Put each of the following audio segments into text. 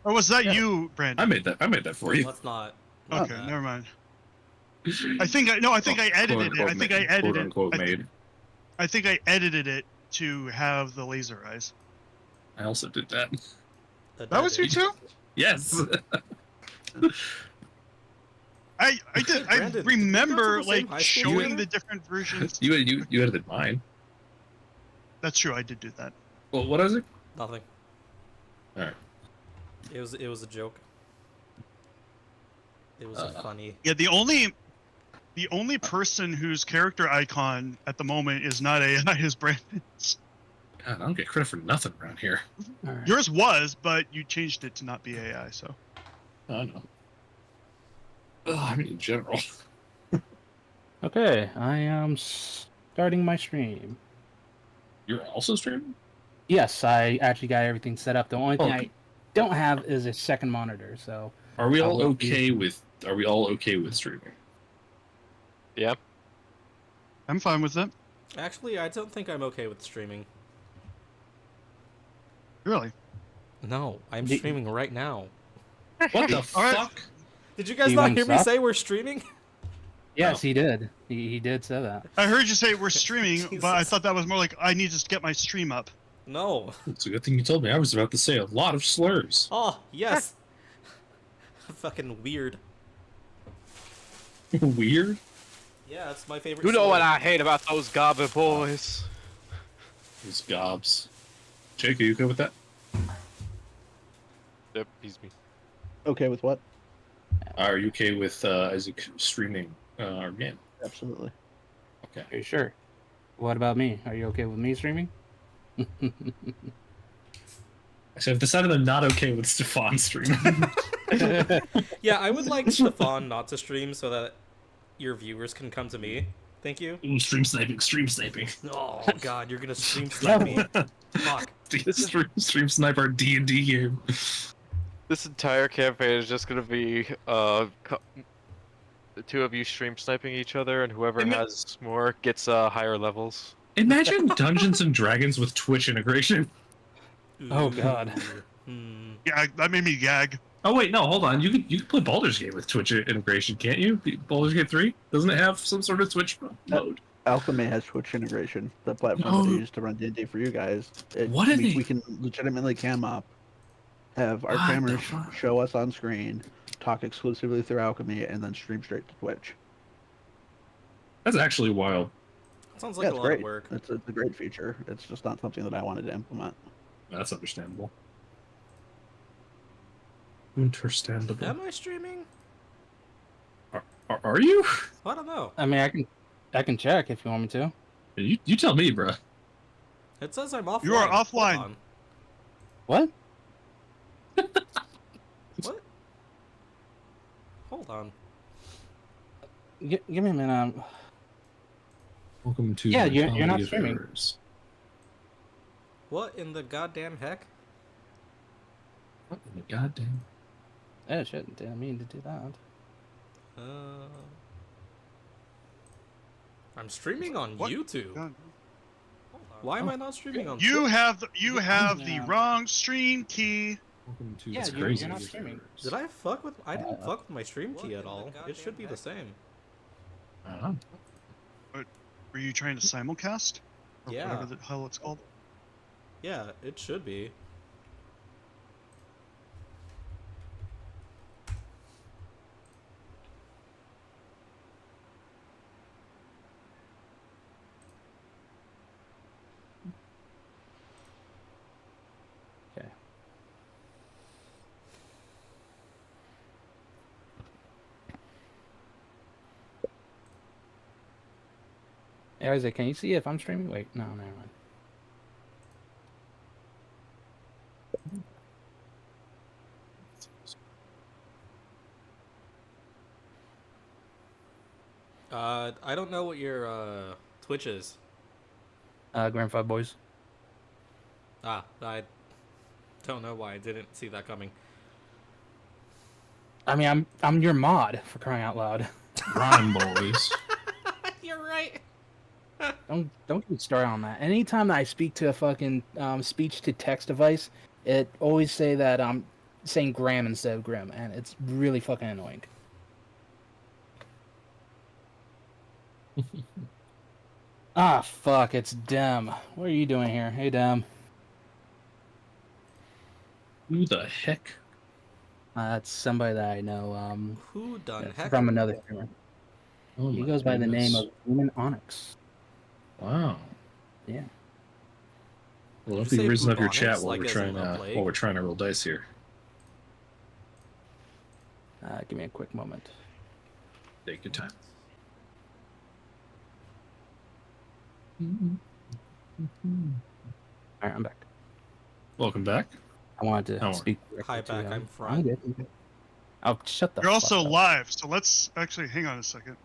Or was that you, Brandon? I made that for you. Let's not. Okay, never mind. I think I edited it. I think I edited it. I think I edited it to have the laser eyes. I also did that. That was you too? Yes. I did. I Brandon, remember did we go to the same like high school showing together? the different versions. You edited mine. That's true. I did do that. Well, what is it? Nothing. All right. It was a joke. It was funny. Yeah, the only person whose character icon at the moment is not AI is Brandon's. God, I don't get credit for nothing around here. Right. Yours was, but you changed it to not be AI. So. I know. I mean, in general. Okay, I am starting my stream. You're also streaming? Yes, I actually got everything set up. The only thing Oh. I don't have is a second monitor. So Are we all will okay with? Are we all okay with streaming? Yeah. I'm fine with it. Actually, I don't think I'm okay with streaming. Really? No, I'm The- streaming right now. What the All right. fuck? Did you guys You not want hear me sub? say we're streaming? yes, he did. He did say that. I heard you say we're streaming, but I Jesus. thought that was more like I need to get my stream up. No. It's a good thing you told me. I was about to say a lot of slurs. Oh, yes. Fucking weird. Weird. Yeah, that's my favorite. You know slur. what I hate about those gobby boys? These gobs. Jake, are you good with that? Yep, he's me. Okay with what? Are you okay with Isaac streaming our game? Absolutely. Okay. Are you sure? What about me? Are you okay with me streaming? So I've decided I'm not okay with Stefan streaming. Yeah, I would like Stefan not to stream so that your viewers can come to me. Thank you. Ooh, stream sniping, stream sniping. Oh god, you're gonna stream snipe me. Fuck. Stream snipe our D&D game. This entire campaign is just gonna be the two of you stream sniping each other, and whoever has more gets higher levels. Imagine Dungeons and Dragons with Twitch integration. Oh, God. Yeah, that made me gag. Oh wait, no, hold on. You can play Baldur's Gate with Twitch integration, can't you? Baldur's Gate 3? Doesn't it have some sort of Twitch mode? Alchemy has Twitch integration, the platform that I use to run D&D for you guys. What are they- We can legitimately cam up, have our What the cameras fuck? show us on screen, talk exclusively through Alchemy, and then stream straight to Twitch. That's actually wild. Sounds Yeah, like a it's lot great. of work. It's a great feature. It's just not something that I wanted to implement. That's understandable. Understandable. Am I streaming? Are you? I don't know. I mean, I can check if you want me to. You tell me, bruh. It says I'm offline. You are offline. Hold on. What? What? Hold on. Give me a minute. Welcome to Yeah, the you're not Comedy of streaming. Errors. What in the goddamn heck? What in the goddamn? Oh shit! Didn't mean to do that. I'm streaming on What? YouTube. God. Why am I not streaming on You Twitch? have the Yeah. wrong stream key. Welcome to Yeah, this you're crazy. not of streaming. Errors. Did I fuck with? I didn't fuck with my stream key at all. It should be the same. Uh-huh. Were you trying to simulcast? Or Yeah. whatever the hell it's called. Yeah, it should be. Okay. Hey, Isaac, can you see if I'm streaming? Wait, no, never mind. I don't know what your Twitch is. Grandfather Boys. I don't know why I didn't see that coming. I mean, I'm your mod, for crying out loud. Rhyme boys. You're right. Don't get me started on that. Anytime that I speak to a fucking speech to text device, it always say that saying Graham instead of Grim, and it's really fucking annoying. Ah, fuck, it's Dem. What are you doing here? Hey, Dem. Who the heck? That's somebody that I know, Who done heck? from another streamer. Oh He my goes by the name goodness. of Human Onyx. Wow. Yeah. Well, Did don't you be say raising up your bubonics, chat while like we're as trying in a plague? while we're trying to roll dice here. Give me a quick moment. Take your time. All right, I'm back. Welcome back. I wanted How to are speak. Hi, directly to back. him. I'm front. good. Oh, shut the You're fuck also up. live, so let's actually hang on a second.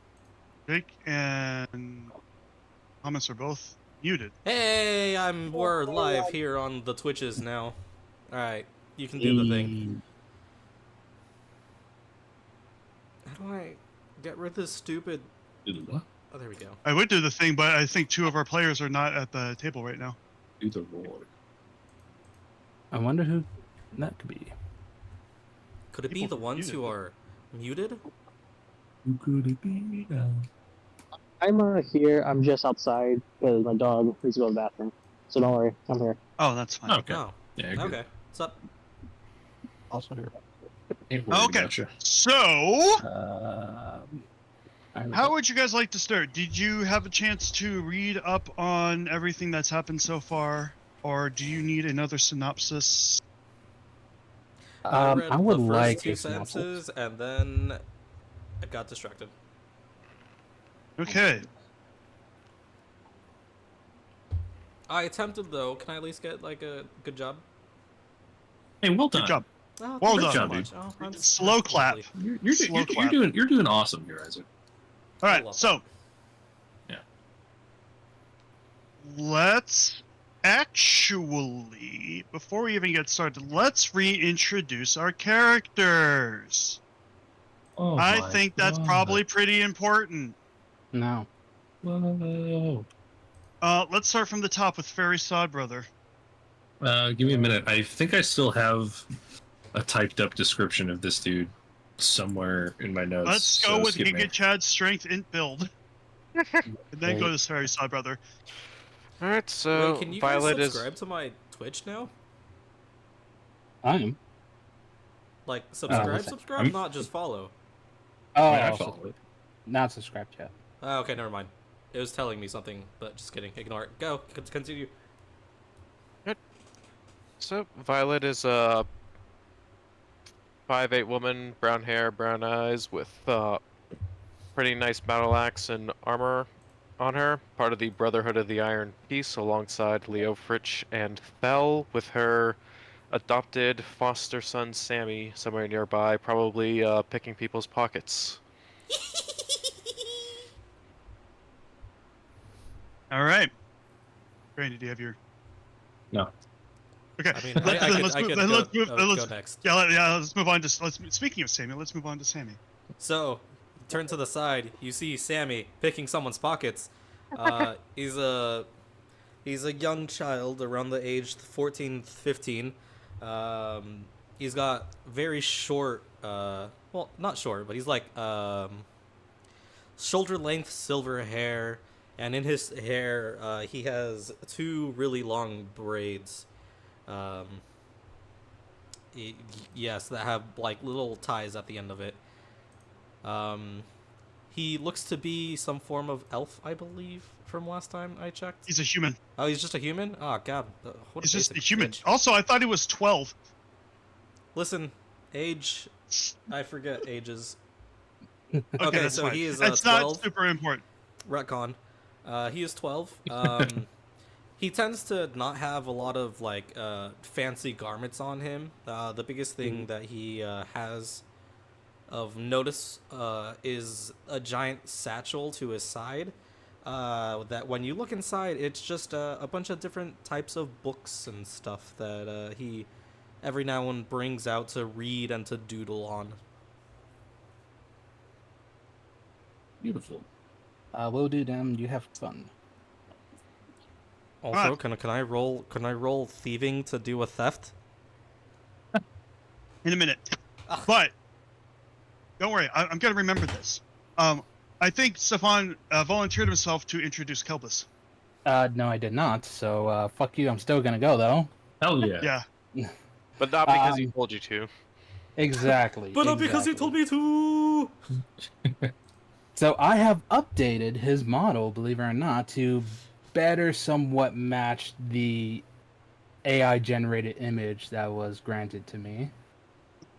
Jake and Thomas are both muted. Hey, we're live here on the Twitches now. All right, you can do the thing. How do I get rid of this stupid? Do the what? Oh, there we go. I would do the thing, but I think 2 of our players are not at the table right now. Do the roar. I wonder who that could be. Could it be People the ones muted. who are muted? Who could it be now? I'm here. I'm just outside because my dog needs to go to the bathroom. So don't worry, I'm here. Oh, that's fine. Okay. Oh, Yeah. Good. okay. What's up? Also here. Ain't worried Okay. about you. So, how would you guys like to start? Did you have a chance to read up on everything that's happened so far? Or do you need another synopsis? I read I would the first like 2 a synopsis. sentences, and then I got distracted. Okay. I attempted though. Can I at least get like a good job? Hey, well done. Good job. Oh, Well thank you done, so dude. much. Oh, I'm Slow so clap. lovely. Slow clap. You're doing awesome here, Isaac. All I right, love so Yeah. let's actually, before we even get started, let's reintroduce our characters. Oh, I my think that's God. probably pretty important. No. Whoa. Let's start from the top with Fairy Sodbrother. Give me a minute. I think I still have a typed up description of this dude somewhere in my notes. Let's go so with skip me. Giga Chad's strength int build. And then go to Fairy Sodbrother. All right, so Wait, can you Violet guys is. subscribe to my Twitch now? I'm. Like subscribe, listen, subscribe, I'm- not just follow. Oh, I follow it. not subscribed yet. Oh, okay, never mind. It was telling me something, but just kidding. Ignore it. Go. Continue. So Violet is a 5'8" woman, brown hair, brown eyes, with pretty nice battle axe and armor on her. Part of the Brotherhood of the Iron Peace, alongside Leo Fritsch and Thel, with her adopted foster son Sammy somewhere nearby, probably picking people's pockets. All right. Randy, do you have your... No. Okay. I mean, Let's go next. Let's move on to... Speaking of Sammy, let's move on to Sammy. So, turn to the side. You see Sammy picking someone's pockets. He's a young child around the age 14, 15. He's got very short, well, not short, but he's like shoulder length silver hair, and in his hair he has 2 really long braids. Yes, that have like little ties at the end of it. He looks to be some form of elf, I believe, from last time I checked. He's a human. Oh, he's just a human? Oh, God. What He's just a basic human. bitch. Also, I thought he was 12. Listen, age... I forget ages. Okay, Okay, that's so fine. he is It's 12. not super important. Retcon. He is 12. He tends to not have a lot of like fancy garments on him. The biggest thing that he has of notice is a giant satchel to his side. That when you look inside, it's just a bunch of different types of books and stuff that he every now and then brings out to read and to doodle on. Beautiful. Will do, Dem. You have fun. Also, can I roll thieving to do a theft? in a minute. But don't worry, I'm gonna remember this. I think Stefan volunteered himself to introduce Kelbus. No, I did not. So, fuck you. I'm still gonna go though. Hell yeah. Yeah. But not because he told you to. Exactly. But not because he told me to. So I have updated his model, believe it or not, to better somewhat match the AI generated image that was granted to me.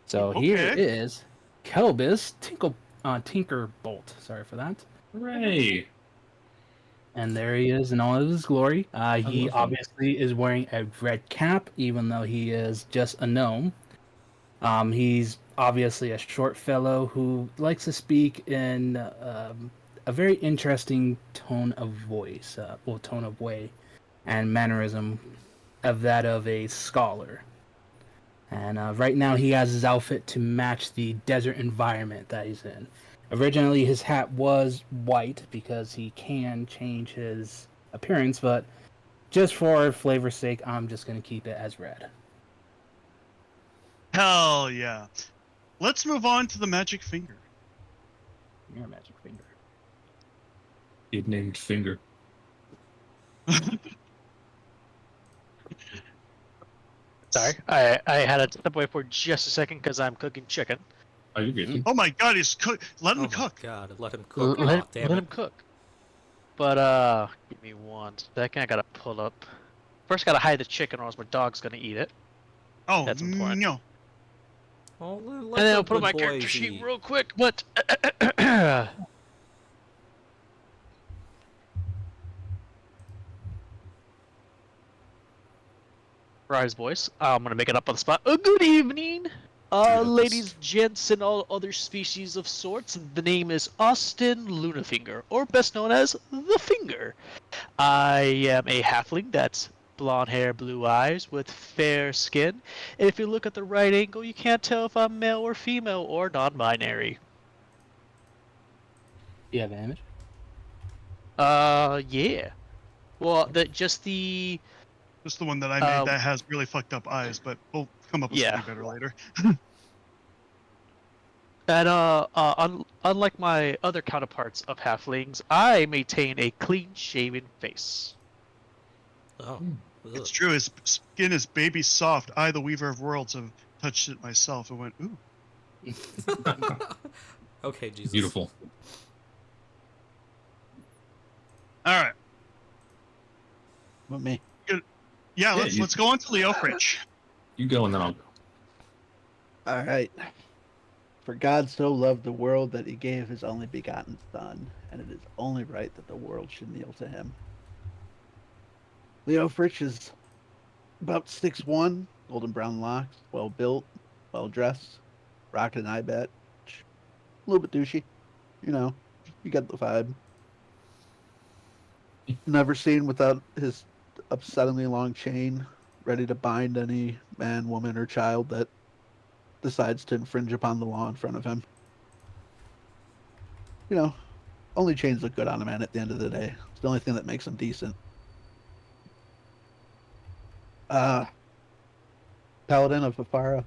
So here Okay. is Kelbus Tinkerbolt. Sorry for that. Hooray. And there he is in all of his glory. He love him. obviously is wearing a red cap, even though he is just a gnome. He's obviously a short fellow who likes to speak in a very interesting tone of voice, tone of way, and mannerism of that of a scholar. And right now he has his outfit to match the desert environment that he's in. Originally his hat was white because he can change his appearance, but just for flavor's sake, I'm just going to keep it as red. Hell yeah. Let's move on to the magic finger. Your magic finger. It named Finger. Sorry, I had to step away for just a second because I'm cooking chicken. Oh, you're good. Oh my god, he's cook. Let him Oh my cook. God, let him cook. Let, Oh, damn let it. him cook. But give me 1 second. I gotta pull up. First, gotta hide the chicken, or else my dog's gonna eat it. Oh, That's important. no. Oh, let And then the I'll put on good my character boys sheet eat. real quick. But Rise voice. I'm gonna make it up on the spot. Good evening, Yes. ladies, gents, and all other species of sorts. The name is Austin Lunafinger, or best known as the Finger. I am a halfling that's blonde hair, blue eyes, with fair skin. And if you look at the right angle, you can't tell if I'm male or female or non-binary. You have an image? Yeah. Well, just the Just the one that I made that has really fucked up eyes, but we'll come up with Yeah. something better later. And unlike my other counterparts of halflings, I maintain a clean-shaven face. Oh. Ugh. It's true, his skin is baby soft. I, the Weaver of Worlds, have touched it myself and went, ooh. Okay, Jesus. Beautiful. Alright. With me. Yeah, Yeah, let's go on to Leo Fritch. You go and then I'll go. All right. For God so loved the world that he gave his only begotten Son, and it is only right that the world should kneel to him. Leo Fritch is about 6'1", golden brown locks, well built, well dressed, rocking an eye patch, a little bit douchey. You know, you get the vibe. Never seen without his upsettingly long chain, ready to bind any man, woman, or child that decides to infringe upon the law in front of him. You know, only chains look good on a man at the end of the day. It's the only thing that makes him decent. Paladin of Afara.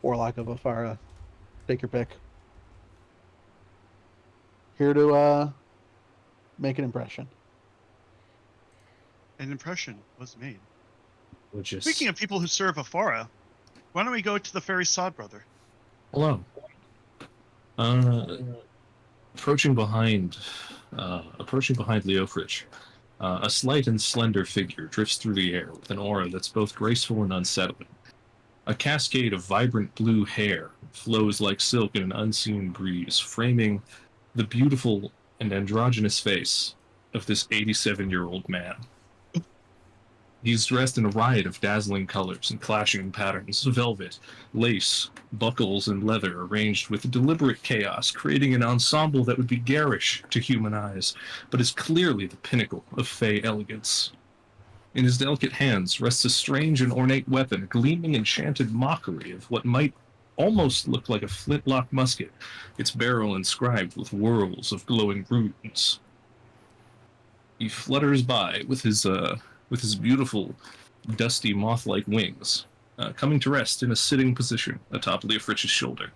Warlock of Afara. Take your pick. Here to make an impression. An impression was made. Which is Speaking of people who serve Afara, why don't we go to the fairy Sod brother? hello. Approaching behind Leo Fritch, a slight and slender figure drifts through the air with an aura that's both graceful and unsettling. A cascade of vibrant blue hair flows like silk in an unseen breeze, framing the beautiful and androgynous face of this 87-year-old man. He's dressed in a riot of dazzling colors and clashing patterns, velvet, lace, buckles, and leather arranged with deliberate chaos, creating an ensemble that would be garish to human eyes, but is clearly the pinnacle of fey elegance. In his delicate hands rests a strange and ornate weapon, a gleaming enchanted mockery of what might almost look like a flintlock musket, its barrel inscribed with whorls of glowing runes. He flutters by with his beautiful, dusty moth-like wings, coming to rest in a sitting position atop Leofrich's shoulder.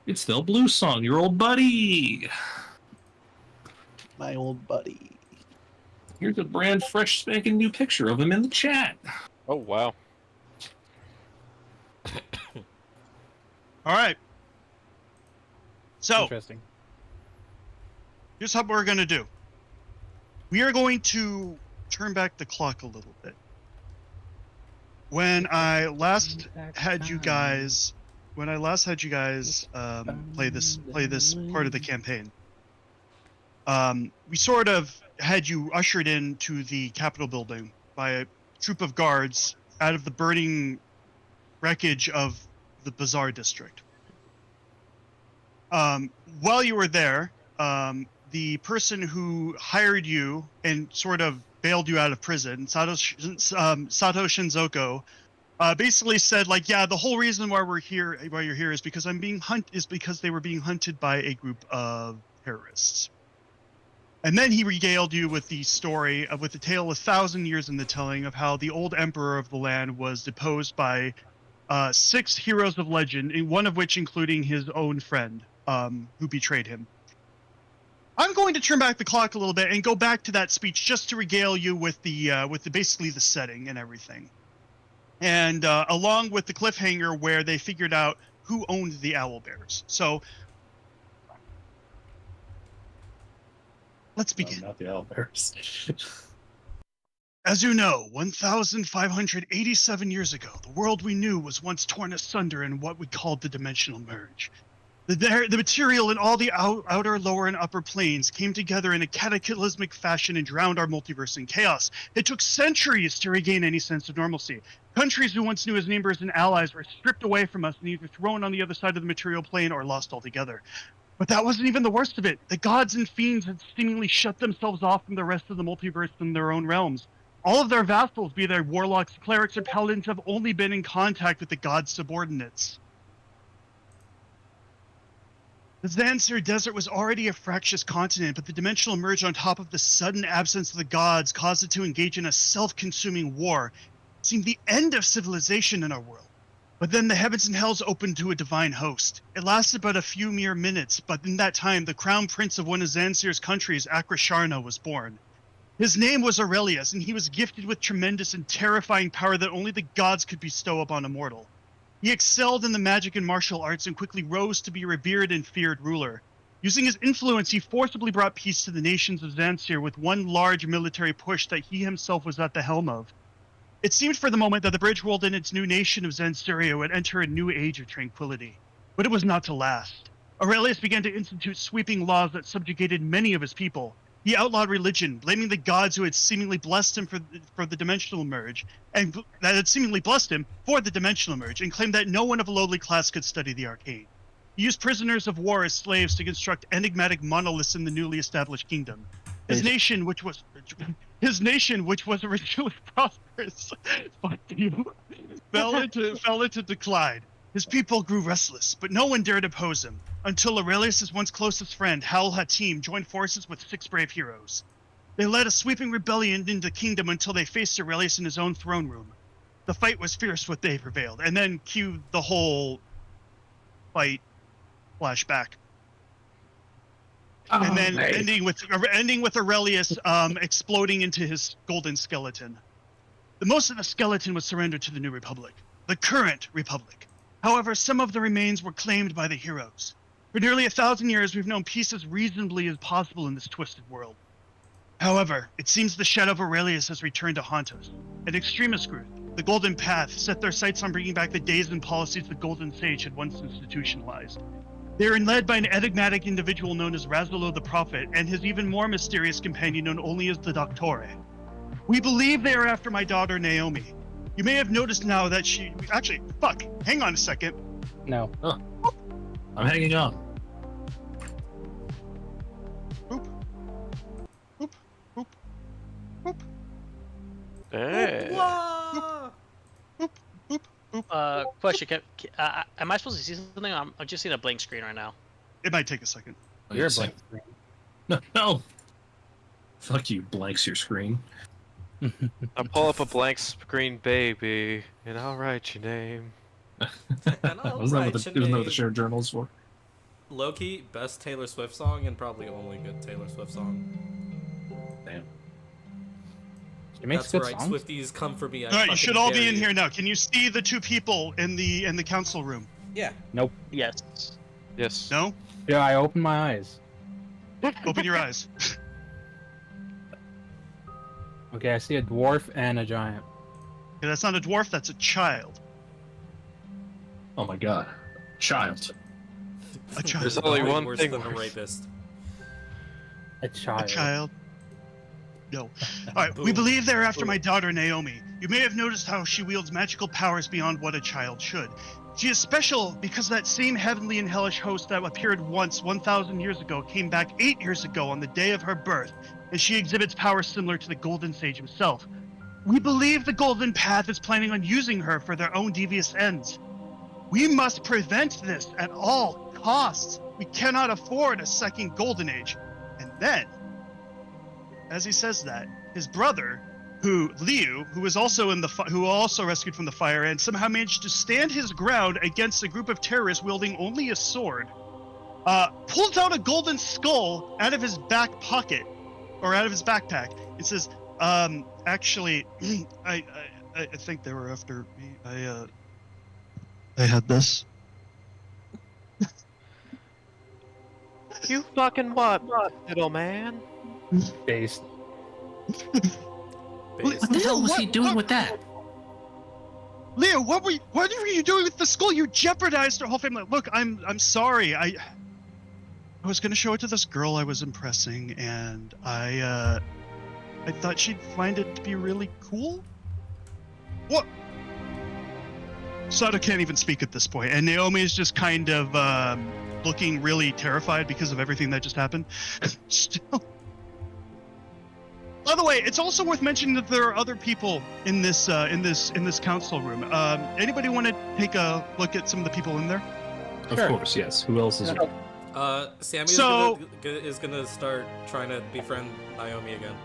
It's Thel Bluesong, your old buddy! My old buddy. Here's a brand fresh spanking new picture of him in the chat. Oh, wow. All right. So, Interesting. here's what we're going to do. We are going to turn back the clock a little bit. When I last had you guys play this part of the campaign, we sort of had you ushered into the Capitol building by a troop of guards out of the burning wreckage of the Bazaar district. While you were there, the person who hired you and sort of bailed you out of prison, Sato Shinzoko, basically said, like, yeah, the whole reason why you're here is because because they were being hunted by a group of terrorists. And then he regaled you with the story with the tale 1,000 years in the telling of how the old emperor of the land was deposed by 6 heroes of legend, one of which including his own friend, who betrayed him. I'm going to turn back the clock a little bit and go back to that speech just to regale you with the basically the setting and everything, and along with the cliffhanger where they figured out who owned the owl bears. So let's begin. Not the owl bears. As you know, 1,587 years ago, the world we knew was once torn asunder in what we called the Dimensional Merge. The material in all the outer, lower, and upper planes came together in a cataclysmic fashion and drowned our multiverse in chaos. It took centuries to regain any sense of normalcy. Countries we once knew as neighbors and allies were stripped away from us and either thrown on the other side of the material plane or lost altogether. But that wasn't even the worst of it. The gods and fiends had seemingly shut themselves off from the rest of the multiverse in their own realms. All of their vassals, be they warlocks, clerics, or paladins, have only been in contact with the gods' subordinates. The Zanser Desert was already a fractious continent, but the dimensional merge on top of the sudden absence of the gods caused it to engage in a self-consuming war. It seemed the end of civilization in our world. But then the heavens and hells opened to a divine host. It lasted but a few mere minutes, but in that time, the crown prince of one of Zansir's countries, Akrasharna, was born. His name was Aurelius, and he was gifted with tremendous and terrifying power that only the gods could bestow upon a mortal. He excelled in the magic and martial arts and quickly rose to be a revered and feared ruler. Using his influence, he forcibly brought peace to the nations of Zansir with one large military push that he himself was at the helm of. It seemed for the moment that the bridge world and its new nation of Zansiria would enter a new age of tranquility. But it was not to last. Aurelius began to institute sweeping laws that subjugated many of his people. He outlawed religion, blaming the gods who had seemingly blessed him for the dimensional merge, and that had seemingly blessed him for the dimensional merge, and claimed that no one of a lowly class could study the arcane. He used prisoners of war as slaves to construct enigmatic monoliths in the newly established kingdom. His nation, which was originally prosperous, fell into decline. His people grew restless, but no one dared oppose him, until Aurelius' once closest friend, Hal Hatim, joined forces with 6 brave heroes. They led a sweeping rebellion into the kingdom until they faced Aurelius in his own throne room. The fight was fierce, but they prevailed. And then cue the whole fight flashback. And then ending with Aurelius exploding into his golden skeleton. The most of the skeleton was surrendered to the new republic, the current republic. However, some of the remains were claimed by the heroes. For nearly 1,000 years, we've known peace as reasonably as possible in this twisted world. However, it seems the shadow of Aurelius has returned to haunt us. An extremist group, the Golden Path, set their sights on bringing back the days and policies the Golden Sage had once institutionalized. They are led by an enigmatic individual known as Razalo the Prophet and his even more mysterious companion known only as the Doctore. We believe they are after my daughter Naomi. You may have noticed now that she... Actually, fuck. Hang on a second. No. Huh. I'm hanging on. Boop. Boop. Boop. Boop. Hey. Whoa! Boop. Boop. Boop. Question: am I supposed to see something? I'm just seeing a blank screen right now. It might take a second. Oh, You're a yes, blank screen. No. Fuck you, blanks your screen. I'll pull up a blank screen, baby, and I'll write your name. And I'll Wasn't write that your what the name. shared journals for? Low-key, best Taylor Swift song and probably only good Taylor Swift song. Damn. She makes That's good right, songs. Swifties, come for me. I All right, you fucking should all be dare in you. here now. Can you see the two people in the council room? Yeah. Nope. Yes. Yes. No? Yeah, I opened my eyes. Open your eyes. Okay, I see a dwarf and a giant. Okay, that's not a dwarf, that's a child. Oh my god. Child. A child. There's only Way one worse thing than a worse. rapist. A child. A child. No. Alright, we believe they're after my daughter Naomi. You may have noticed how she wields magical powers beyond what a child should. She is special because that same heavenly and hellish host that appeared once 1,000 years ago came back 8 years ago on the day of her birth, and she exhibits powers similar to the Golden Sage himself. We believe the Golden Path is planning on using her for their own devious ends. We must prevent this at all costs. We cannot afford a second Golden Age. And then, as he says that, his brother, Liu, who was also who also rescued from the fire and somehow managed to stand his ground against a group of terrorists wielding only a sword, pulls out a golden skull out of his back pocket, or out of his backpack, and says, actually, I think they were after me. I had this. You fucking what, little man? Based. Based. What the hell was he doing with that? Leo, what were you doing with the skull? You jeopardized our whole family. Look, I'm sorry. I was gonna show it to this girl I was impressing, and I thought she'd find it to be really cool. What? Sato can't even speak at this point, and Naomi is just kind of looking really terrified because of everything that just happened. Still. By the way, it's also worth mentioning that there are other people in this council room. Anybody want to take a look at some of the people in there? Of Sure. course, yes. Who else is here? Sammy So- is gonna start trying to befriend Naomi again.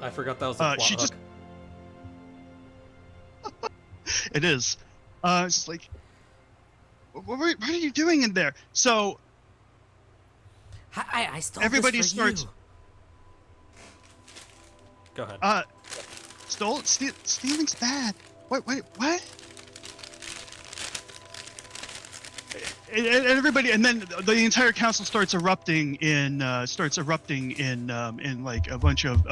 I forgot that was a plot she hook. just- It is. It's just like, what are you doing in there? So I stole everybody this for starts- you. Go ahead. stealing's bad. What? And everybody, and then the entire council starts erupting in like a bunch of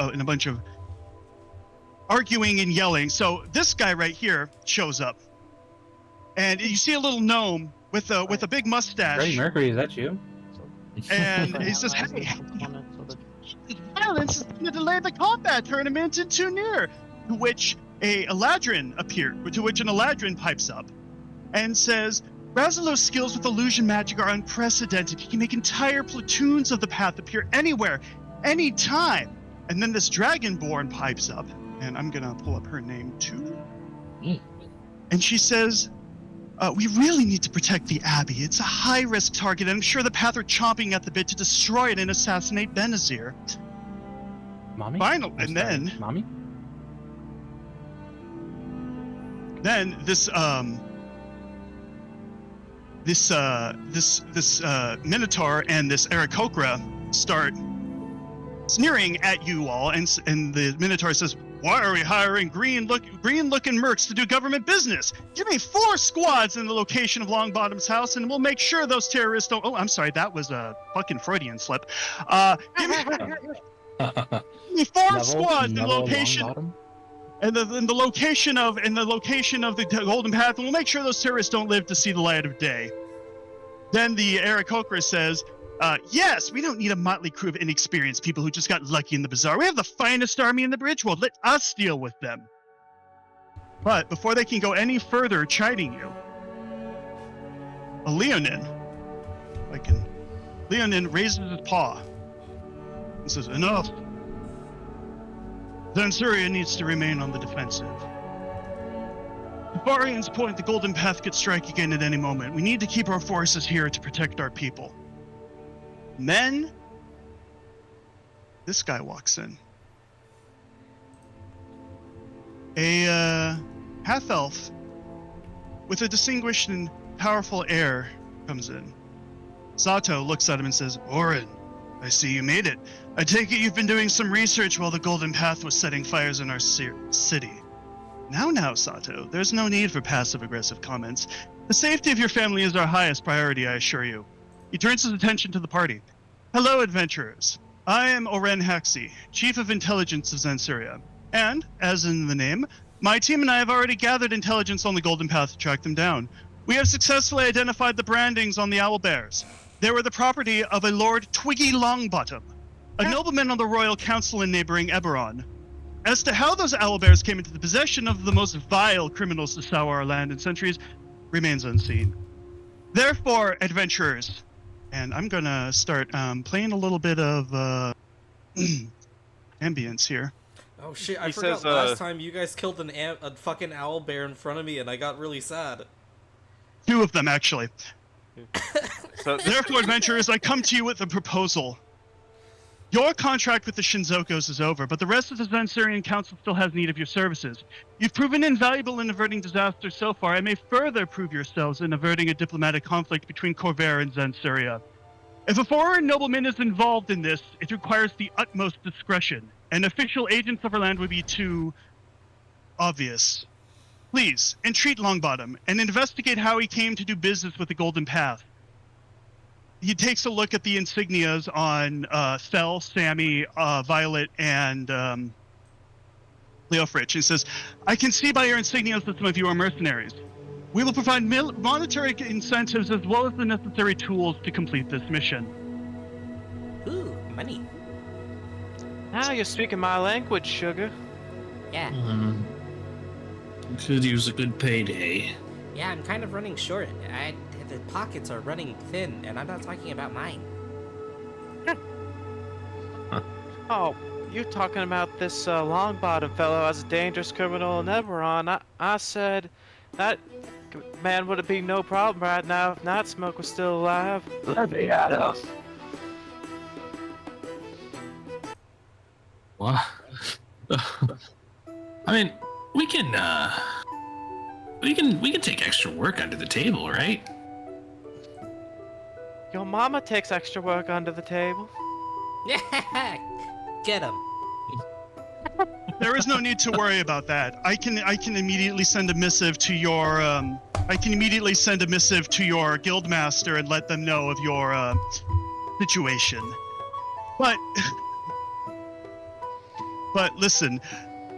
arguing and yelling. So this guy right here shows up, and you see a little gnome with a big mustache, Freddie Mercury, is that you? and he says, "Hey, violence is going to delay the combat tournament and too near." To which an Eladrin pipes up and says, "Razzalo's skills with illusion magic are unprecedented. He can make entire platoons of the path appear anywhere, anytime." And then this Dragonborn pipes up, and I'm gonna pull up her name too. And she says, "We really need to protect the Abbey. It's a high-risk target, and I'm sure the Path are chomping at the bit to destroy it and assassinate Benazir." Mommy? Final, I'm and sorry, then Mommy? this Minotaur and this Aarakocra start sneering at you all, and the Minotaur says, "Why are we hiring green-looking mercs to do government business? Give me 4 squads in the location of Longbottom's house, and we'll make sure those terrorists don't." Oh, I'm sorry, that was a fucking Freudian slip. Give me 4 squads in the location. Longbottom? And the location of the Golden Path, and we'll make sure those terrorists don't live to see the light of day. Then the Aarakocra says, "Yes, we don't need a motley crew of inexperienced people who just got lucky in the bazaar. We have the finest army in the Bridgeworld. Let us deal with them." But before they can go any further chiding you, Leonin raises his paw and says, "Enough. Zansuria needs to remain on the defensive. The Barians point the Golden Path could strike again at any moment. We need to keep our forces here to protect our people." And then this guy walks in. A half-elf with a distinguished and powerful air comes in. Sato looks at him and says, Orin, I see you made it. I take it you've been doing some research while the Golden Path was setting fires in our city. Now, Sato, there's no need for passive-aggressive comments. The safety of your family is our highest priority, I assure you. He turns his attention to the party. Hello, adventurers. I am Oren Haxi, Chief of Intelligence of Zansuria. And, as in the name, my team and I have already gathered intelligence on the Golden Path to track them down. We have successfully identified the brandings on the owlbears. They were the property of a Lord Twiggy Longbottom, a nobleman on the royal council in neighboring Eberron. As to how those owlbears came into the possession of the most vile criminals to sour our land in centuries remains unseen. Therefore, adventurers, and I'm gonna start playing a little bit of ambience here. Oh shit, I He forgot says, last time you guys killed a fucking owlbear in front of me and I got really sad. 2 of them, actually. So, Therefore, adventurers, I come to you with a proposal. Your contract with the Shinzokos is over, but the rest of the Zansurian Council still has need of your services. You've proven invaluable in averting disasters so far, and may further prove yourselves in averting a diplomatic conflict between Corvair and Zansuria. If a foreign nobleman is involved in this, it requires the utmost discretion, and official agents of our land would be too obvious. Please, entreat Longbottom, and investigate how he came to do business with the Golden Path. He takes a look at the insignias on Thel, Sammy, Violet, and Leofrich, and says, I can see by your insignias that some of you are mercenaries. We will provide monetary incentives as well as the necessary tools to complete this mission. Ooh, money. now you're speaking my language, sugar. Yeah. Could use a good payday. Yeah, I'm kind of running short. The pockets are running thin, and I'm not talking about mine. Oh, you're talking about this Longbottom fellow as a dangerous criminal in Eberron. I said that man would be no problem right now if Nightsmoke was still alive. Let me at him. What? I mean, we can take extra work under the table, right? Your mama takes extra work under the table. Yeah, get him. There is no need to worry about that. I can immediately send a missive to your guildmaster and let them know of your situation. But listen,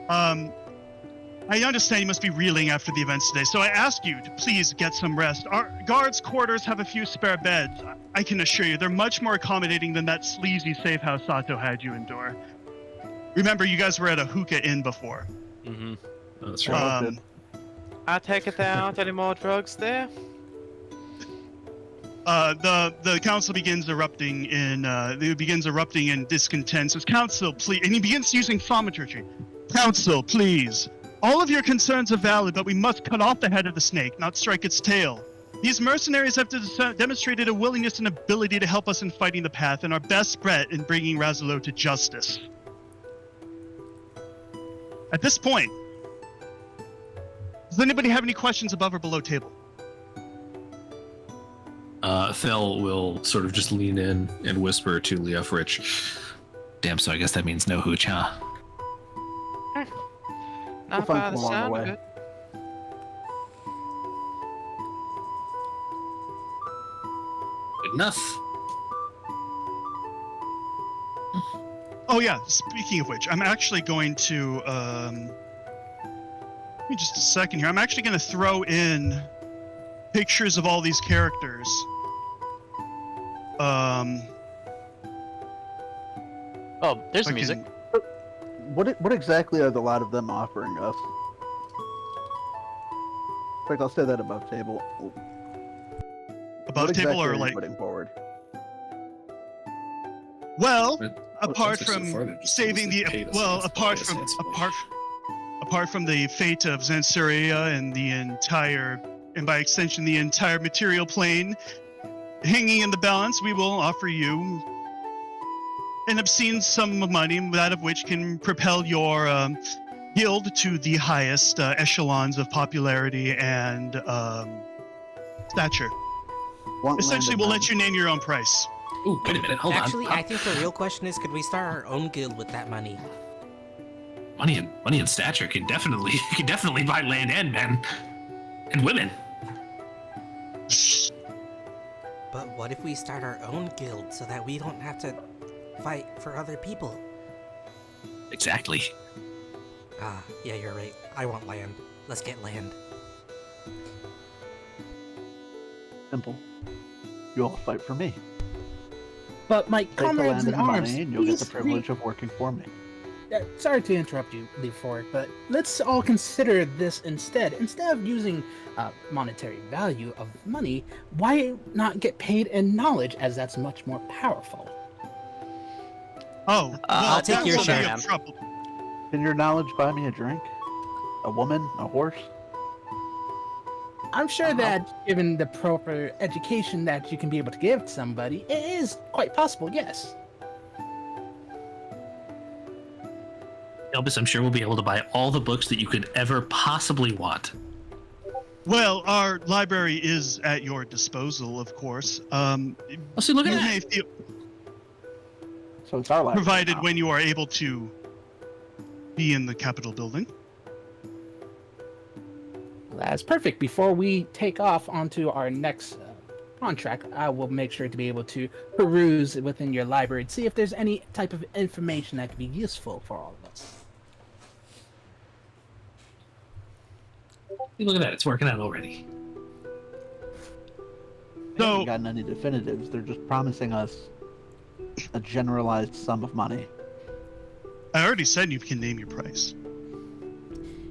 I understand you must be reeling after the events today, so I ask you to please get some rest. Our guards' quarters have a few spare beds. I can assure you, they're much more accommodating than that sleazy safe house Sato had you endure. Remember, you guys were at a hookah inn before. Mm-hmm. That's right. I take it there aren't any more drugs there? The council begins erupting in discontent. Says, Council, please, and he begins using thaumaturgy. Council, please. All of your concerns are valid, but we must cut off the head of the snake, not strike its tail. These mercenaries have demonstrated a willingness and ability to help us in fighting the path, and our best bet in bringing Razalo to justice. At this point, does anybody have any questions above or below table? Thel will sort of just lean in and whisper to Leofrich, damn, so I guess that means no hooch, huh? Not find by the some along the sound way. of it. Good enough. Oh yeah, speaking of which, I'm actually going to, give me just a second here. I'm actually going to throw in pictures of all these characters. Oh, there's the I music. can- What exactly are the lot of them offering us? In fact, I'll say that above table. Above What table exactly or are you like, putting forward? well, But- apart so from far they've just saving the, mostly paid us well, handsomely, apart paid us from, handsomely. apart from the fate of Zansuria and the entire, and by extension, the entire material plane hanging in the balance, we will offer you an obscene sum of money, that of which can propel your guild to the highest echelons of popularity and stature. Want Essentially, land we'll and let you name your own price. Ooh, wait a minute, hold Actually, on. I think the real question is, could we start our own guild with that money? Money and stature can definitely buy land and men and women. But what if we start our own guild so that we don't have to fight for other people? Exactly. Ah, yeah, you're right. I want land. Let's get land. Simple. You all fight for me. But my Take the comrades land in and the arms, money, and you'll get the please privilege of working for me. sorry to interrupt you, Leaford, but let's all consider this instead. Instead of using monetary value of money, why not get paid in knowledge, as that's much more powerful? Oh, well, I'll take that your will be share, a ma'am. trouble. Can your knowledge buy me a drink? A woman? A horse? I'm sure that given the proper education that you can be able to give to somebody, it is quite possible, yes. Elvis, I'm sure we'll be able to buy all the books that you could ever possibly want. Well, our library is at your disposal, of course. Oh, see, look at You that. may feel So it's our library. provided now. when you are able to be in the Capitol building. That's perfect. Before we take off onto our next contract, I will make sure to be able to peruse within your library and see if there's any type of information that could be useful for all of us. Look at that. It's working out already. They haven't So, gotten any definitives. They're just promising us a generalized sum of money. I already said you can name your price.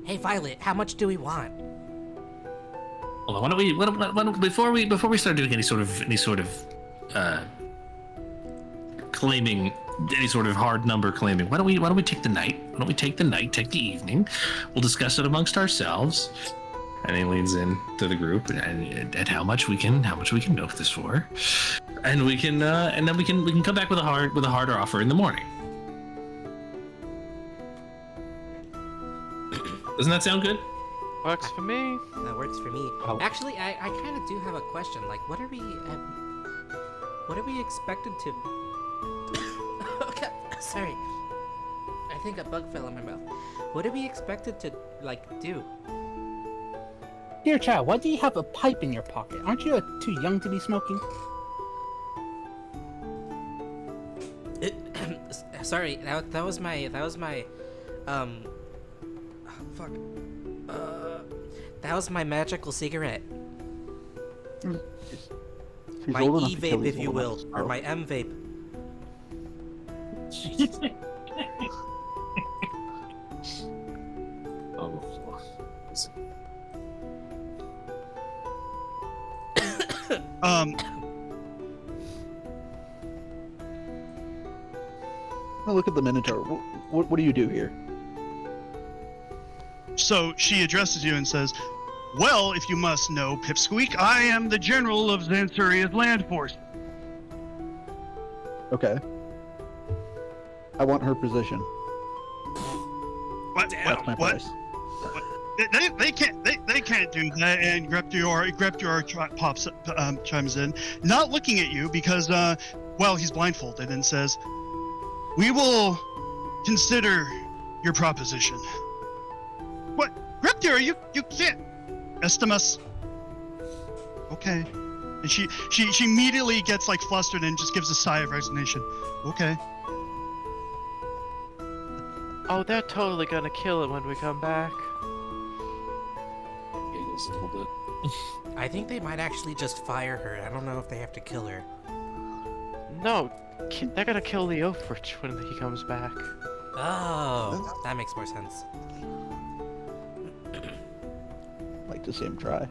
Hey, Violet, how much do we want? Hold on. Why don't before we start doing any sort of claiming, any sort of hard number claiming, why don't we take the night? Why don't we take the evening? We'll discuss it amongst ourselves. And he leans in to the group and how much we can milk this for, and we can and then we can come back with a harder offer in the morning. Doesn't that sound good? Works for me. That works for me. Oh. Actually, I kind of do have a question. Like, what are we expected to? Okay, sorry. I think a bug fell in my mouth. What are we expected to do? Dear child, why do you have a pipe in your pocket? Aren't you too young to be smoking? Sorry, that was my fuck. That was my magical cigarette. She's My old enough to kill E-vape, these if you little will, nuts. or my M-vape. Um, Now look at the Minotaur. What do you do here? so she addresses you and says, "Well, if you must know, Pipsqueak, I am the general of Zansuria's land force." Okay. I want her position. What? That's my What? price. They can't do that. And Greptior chimes in, not looking at you because well, he's blindfolded, and says, "We will consider your proposition." What? Greptior, you can't. Estimus. Okay. And she immediately gets like flustered and just gives a sigh of resignation. Okay. Oh, they're totally gonna kill it when we come back. Giggles a little bit. I think they might actually just fire her. I don't know if they have to kill her. No, they're gonna kill the Oafrich when he comes back. Oh, that makes more sense. Like to see him try.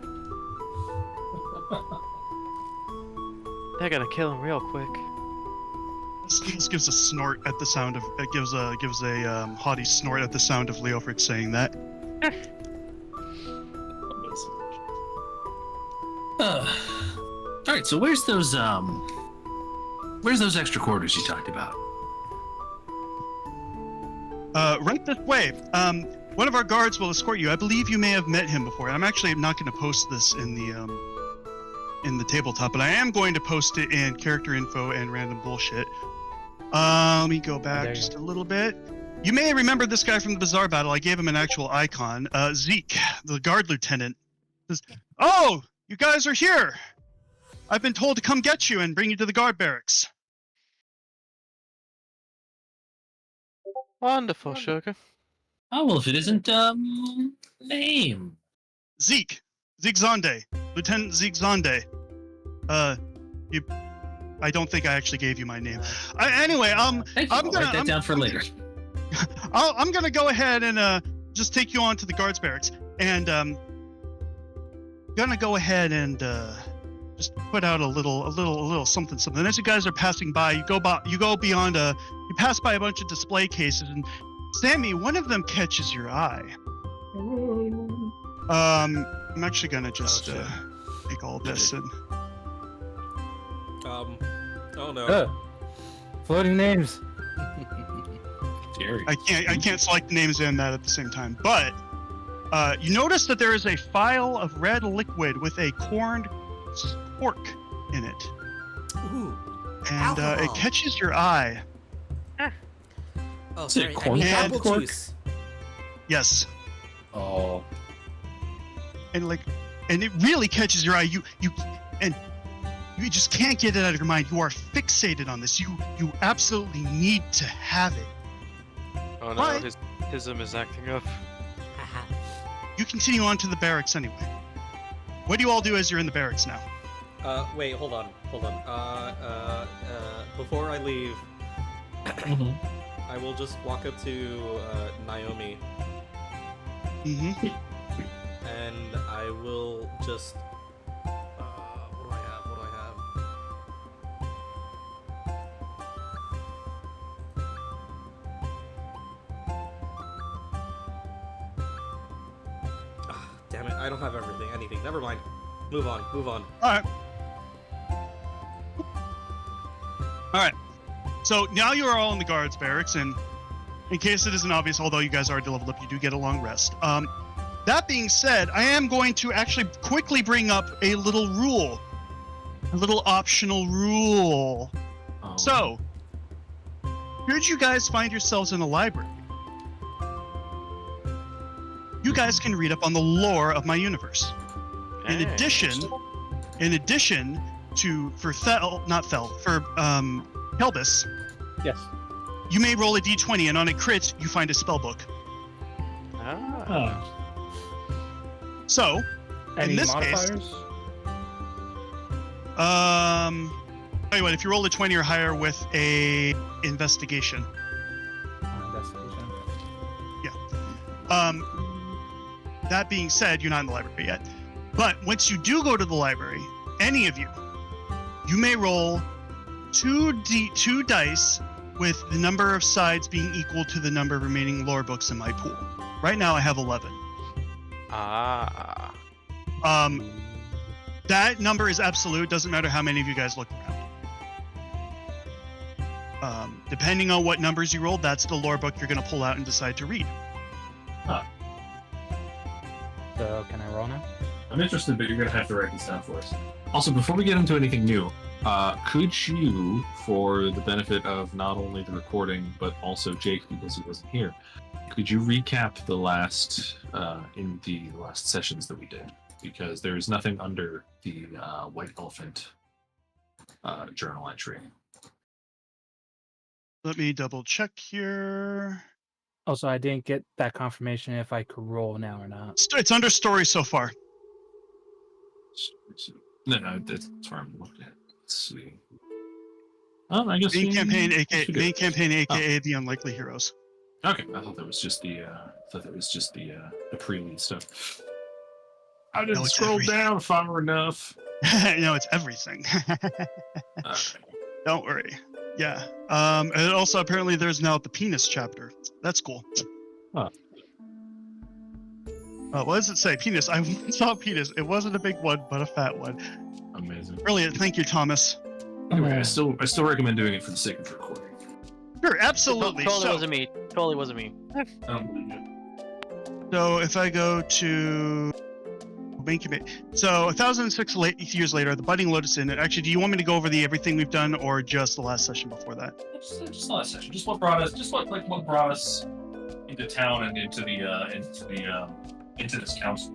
They're gonna kill him real quick. This gives a snort at the sound of gives a haughty snort at the sound of Leofric saying that. All right, so where's those extra quarters you talked about? Right this way. one of our guards will escort you. I believe you may have met him before. I'm actually not going to post this in the tabletop, but I am going to post it in character info and random bullshit. Let me go back just a little bit. You may remember this guy from the Bazaar battle. I gave him an actual icon. Zeke, the guard lieutenant, says, "Oh, you guys are here. I've been told to come get you and bring you to the guard barracks." Wonderful, Sugar. Oh, well, if it isn't, name. Zeke Zonde, Lieutenant Zeke Zonde. I don't think I actually gave you my name. Anyway, Thank you. I'll write that down for later. I'm gonna go ahead and just take you on to the guards barracks, and gonna go ahead and just put out a little something. As you guys are passing by, you pass by a bunch of display cases, and Sammy, one of them catches your eye. I'm actually gonna just take all this and. Oh no. Floating names. Scary. I can't select the names and that at the same time. But you notice that there is a phial of red liquid with a corned cork in it, Ooh. and it Alcohol. catches your eye. Oh, Is it sorry. I corn mean cob apple cork? juice. Yes, Oh. and it really catches your eye. You just can't get it out of your mind. You are fixated on this. You absolutely need to have it. Oh no, What? his hism is acting up. Haha. You continue on to the barracks anyway. What do you all do as you're in the barracks now? Wait, hold on. Before I leave, I will just walk up to Naomi Mm-hmm. and I will just. What do I have? Damn it! I don't have anything. Never mind. Move on. All right. So now you are all in the guards barracks, and in case it isn't obvious, although you guys already leveled up, you do get a long rest. That being said, I am going to actually quickly bring up a little rule, a little optional rule. Oh. So, should you guys find yourselves in a library, you guys can read up on the lore of my universe. In Hey. addition to for Kelbis, Yes. you may roll a d20, and on a crit, you find a spell book. Ah. So, Any in this modifiers? case, tell you what, if you roll a 20 or higher with a investigation, Investigation. that being said, you're not in the library yet. But once you do go to the library, any of you may roll two dice with the number of sides being equal to the number of remaining lore books in my pool. Right now I have 11. Ah. That number is absolute. Doesn't matter how many of you guys look around. Depending on what numbers you rolled, that's the lore book you're going to pull out and decide to read. So can I roll now? I'm interested, but you're going to have to write this down for us. Also, before we get into anything new, could you, for the benefit of not only the recording, but also Jake, because he wasn't here, could you recap the last sessions that we did? Because there is nothing under the White Elephant journal entry. Let me double check here. Also, I didn't get that confirmation if I could roll now or not. It's under story so far. No, that's where I'm looking at. Let's see. Oh, I guess Main campaign, we should do it. aka the Unlikely Heroes. Okay, I thought that was just the prelude stuff. I didn't No, it's scroll everything. down far enough. No, it's everything. Okay. Don't worry. Yeah. And also apparently there's now the penis chapter. That's cool. Huh. What does it say? Penis. I saw penis. It wasn't a big one, but a fat one. Amazing. Brilliant. Thank you, Thomas. Anyway, I still recommend doing it for the sake of recording. Sure, absolutely. Totally So, wasn't me. Totally wasn't me. So if I go to main commit, so 1,006 years later, the Budding Lotus Inn. Actually, do you want me to go over the everything we've done, or just the last session before that? Just the last session. Just what brought us into town and into this council.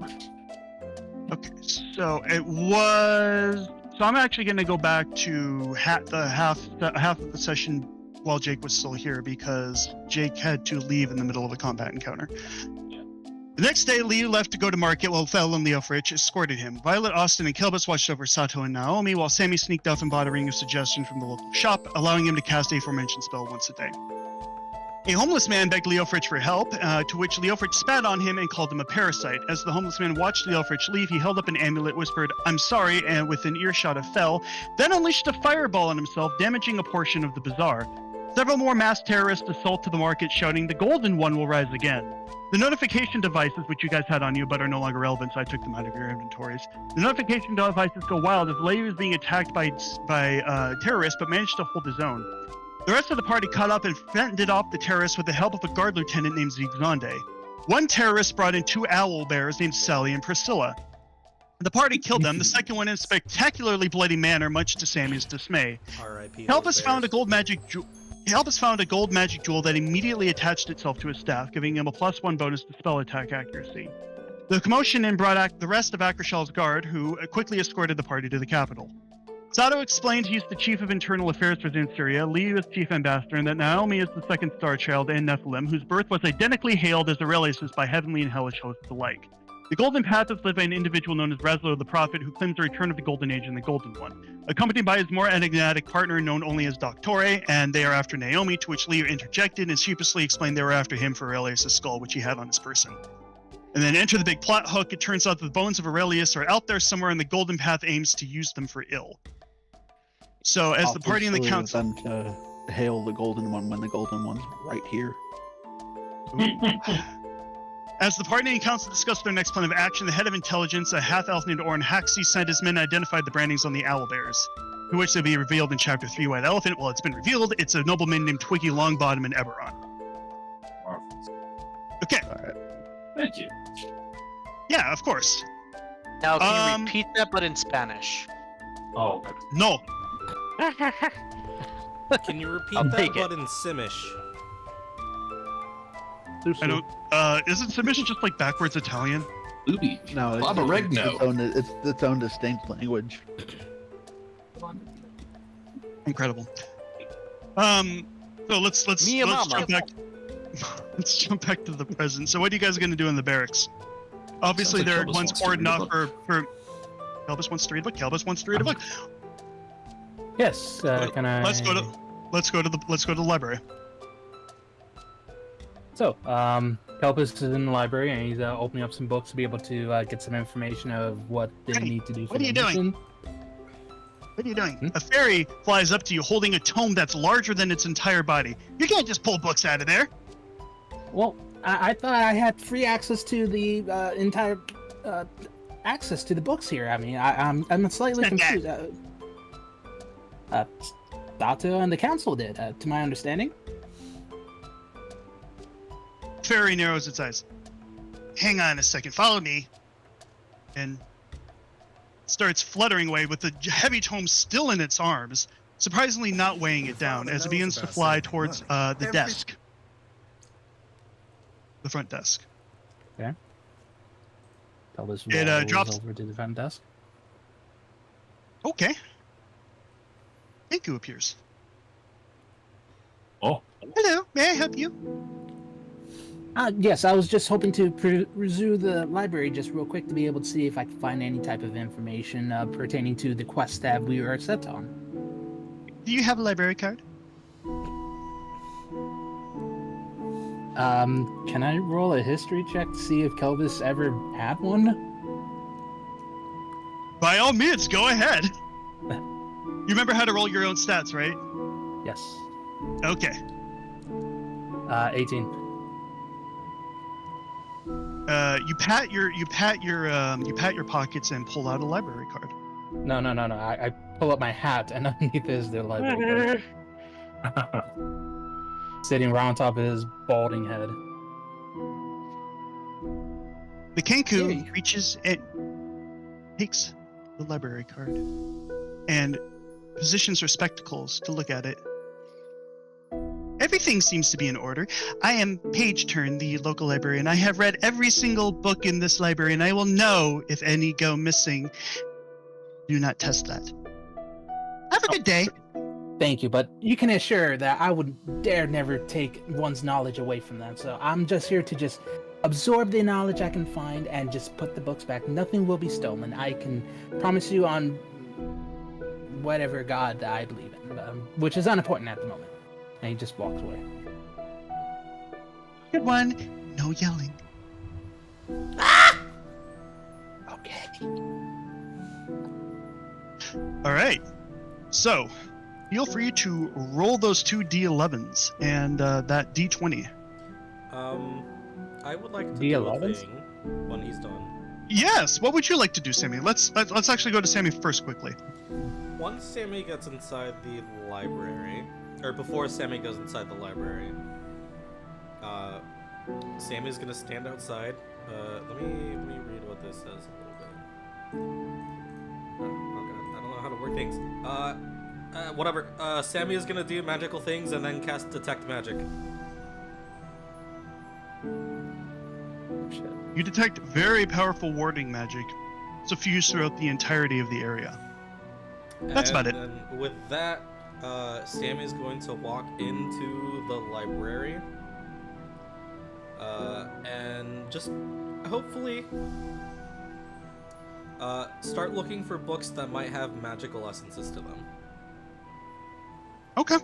Okay, so it was. So I'm actually going to go back to half of the session while Jake was still here because Jake had to leave in the middle of a combat encounter. The next day, Lee left to go to market while Fel and Leofrich escorted him. Violet, Austin, and Kelbus watched over Sato and Naomi, while Sammy sneaked off and bought a ring of suggestion from the local shop, allowing him to cast a aforementioned spell once a day. A homeless man begged Leofrich for help, to which Leofrich spat on him and called him a parasite. As the homeless man watched Leofrich leave, he held up an amulet, whispered, "I'm sorry," and with an earshot of Fel, then unleashed a fireball on himself, damaging a portion of the bazaar. Several more masked terrorists assaulted the market, shouting, "The Golden One will rise again." The notification devices, which you guys had on you but are no longer relevant, so I took them out of your inventories. The notification devices go wild as Lei was being attacked by terrorists but managed to hold his own. The rest of the party caught up and fended off the terrorists with the help of a guard lieutenant named Zigzande. One terrorist brought in 2 owl bears named Sally and Priscilla. The party killed them, the second one in a spectacularly bloody manner, much to Sammy's dismay. R.I.P. Elvis found a gold magic jewel that immediately attached itself to his staff, giving him a +1 bonus to spell attack accuracy. The commotion then brought the rest of Akrashal's guard, who quickly escorted the party to the capital. Sato explained he's the chief of internal affairs for Zansyria, Lee was chief ambassador, and that Naomi is the second star child and Nephilim, whose birth was identically hailed as Aurelius's by heavenly and hellish hosts alike. The Golden Path is led by an individual known as Razlo the Prophet, who claims the return of the Golden Age and the Golden One, accompanied by his more enigmatic partner known only as Doctore, and they are after Naomi, to which Leo interjected and sheepishly explained they were after him for Aurelius' skull, which he had on his person. And then enter the big plot hook. It turns out that the bones of Aurelius are out there somewhere, and the Golden Path aims to use them for ill. So as the party and the council... them to hail the Golden One when the Golden One's right here. As the party and council discussed their next plan of action, the head of intelligence, a half-elf named Orin Haxey, sent his men to identify the brandings on the owlbears, to which they'll be revealed in Chapter 3 White Elephant. Well, it's been revealed. It's a nobleman named Twiggy Longbottom in Eberron. Okay. All right. Thank you. Yeah, of course. Now, can you repeat that, but in Spanish? Oh. No. Can you repeat I'll that, take but in Simish? I don't. Isn't submission just like backwards Italian? Luby. No, Baba Regno. It's its own distinct language. Incredible. So let's jump back. Let's jump back to the present. So what are you guys going to do in the barracks? Obviously, Sounds like there are Kelbus ones wants to poured read a enough for. Kelbus wants to read a book. Kelbus wants to read a book. Yes, can I? Let's go to the library. So, Kelpus is in the library and he's opening up some books to be able to get some information of what they Hey, need to do for what are the you doing? mission. What are you doing? A fairy flies up to you holding a tome that's larger than its entire body. You can't just pull books out of there. Well, I thought I had free access to the entire access to the books here. I mean, I'm slightly confused. Sato and the council did, to my understanding. Fairy narrows its eyes. Hang on a second. Follow me. And starts fluttering away with the heavy tome still in its arms, surprisingly not weighing it down as it begins to fly towards the desk. The front desk. Okay. Kelpus It rolls drops over to the front desk. Okay. Inku appears. Oh. Hello, may I help you? Yes, I was just hoping to pursue the library just real quick to be able to see if I could find any type of information pertaining to the quest that we were set on. Do you have a library card? Can I roll a history check to see if Kelvis ever had one? By all means, go ahead. You remember how to roll your own stats, right? Yes. Okay. 18. You pat your pockets and pull out a library card. No. I pull up my hat and underneath is the library card. Sitting right on top of his balding head. The Kenku Yay. reaches and takes the library card and positions her spectacles to look at it. Everything seems to be in order. I am Page Turn, the local librarian. I have read every single book in this library, and I will know if any go missing. Do not test that. Have a good day. Thank you, but you can assure that I would dare never take one's knowledge away from them. So I'm just here to just absorb the knowledge I can find and just put the books back. Nothing will be stolen. I can promise you on whatever god that I believe in, which is unimportant at the moment. And he just walks away. Good one. No yelling. Okay. All right. So, feel free to roll those two D11s and that D20. I would like to do a D11s? thing when he's done. Yes. What would you like to do, Sammy? Let's actually go to Sammy first quickly. Once Sammy gets inside the library, or before Sammy goes inside the library, Sammy's gonna stand outside. Let me read what this says a little bit. Oh god, I don't know how to work things. Whatever. Sammy is gonna do magical things and then cast Detect Magic. Shit. You detect very powerful warding magic, suffused throughout the entirety of the area. That's about it. And with that, Sammy's going to walk into the library, and just hopefully start looking for books that might have magical essences to them. Okay.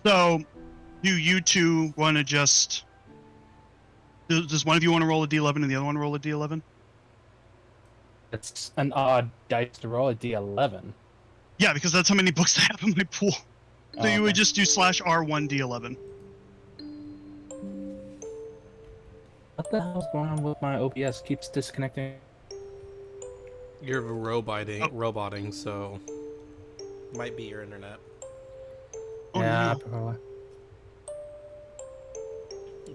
So, do you two want to just... Does one of you want to roll a D11 and the other one roll a D11? It's an odd dice to roll a D11. Yeah, because that's how many books I have in my pool. So you would Okay. just do /R1 D11. What the hell's going on with my OBS? Keeps disconnecting. You're roboting, so might be your internet. Oh yeah, no. probably.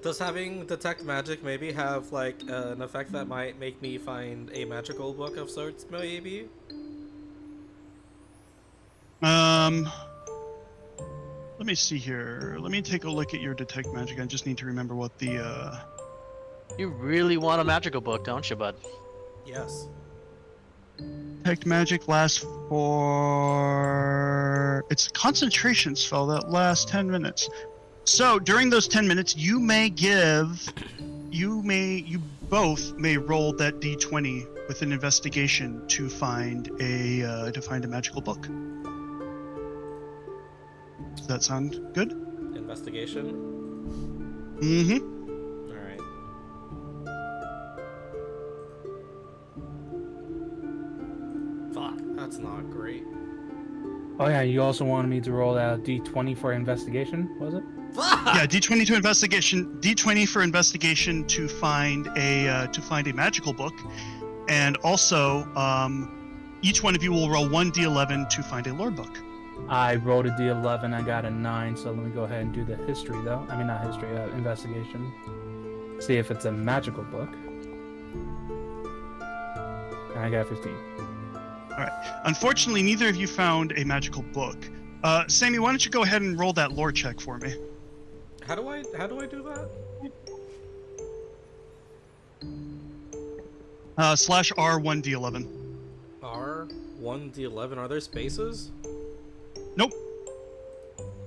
Does having Detect Magic maybe have like an effect that might make me find a magical book of sorts, maybe? Let me see here. Let me take a look at your detect magic. I just need to remember what the You really want a magical book, don't you, bud? Yes. detect magic lasts for... It's a concentration spell that lasts 10 minutes. So during those 10 minutes, you both may roll that D20 with an investigation to find a magical book. Does that sound good? Investigation? Mm-hmm. Alright. Fuck, that's not great. Oh yeah, you also wanted me to roll a D20 for investigation, was it? Fuck! Yeah, D20 to investigation. D20 for investigation to find a magical book, and also each one of you will roll one D11 to find a lore book. I rolled a D11, I got a 9, so let me go ahead and do the history though. I mean, not history, investigation. See if it's a magical book. And I got 15. Unfortunately, neither of you found a magical book. Sammy, why don't you go ahead and roll that lore check for me? How do I do that? /R1 D11. R1 D11. Are there spaces? Nope.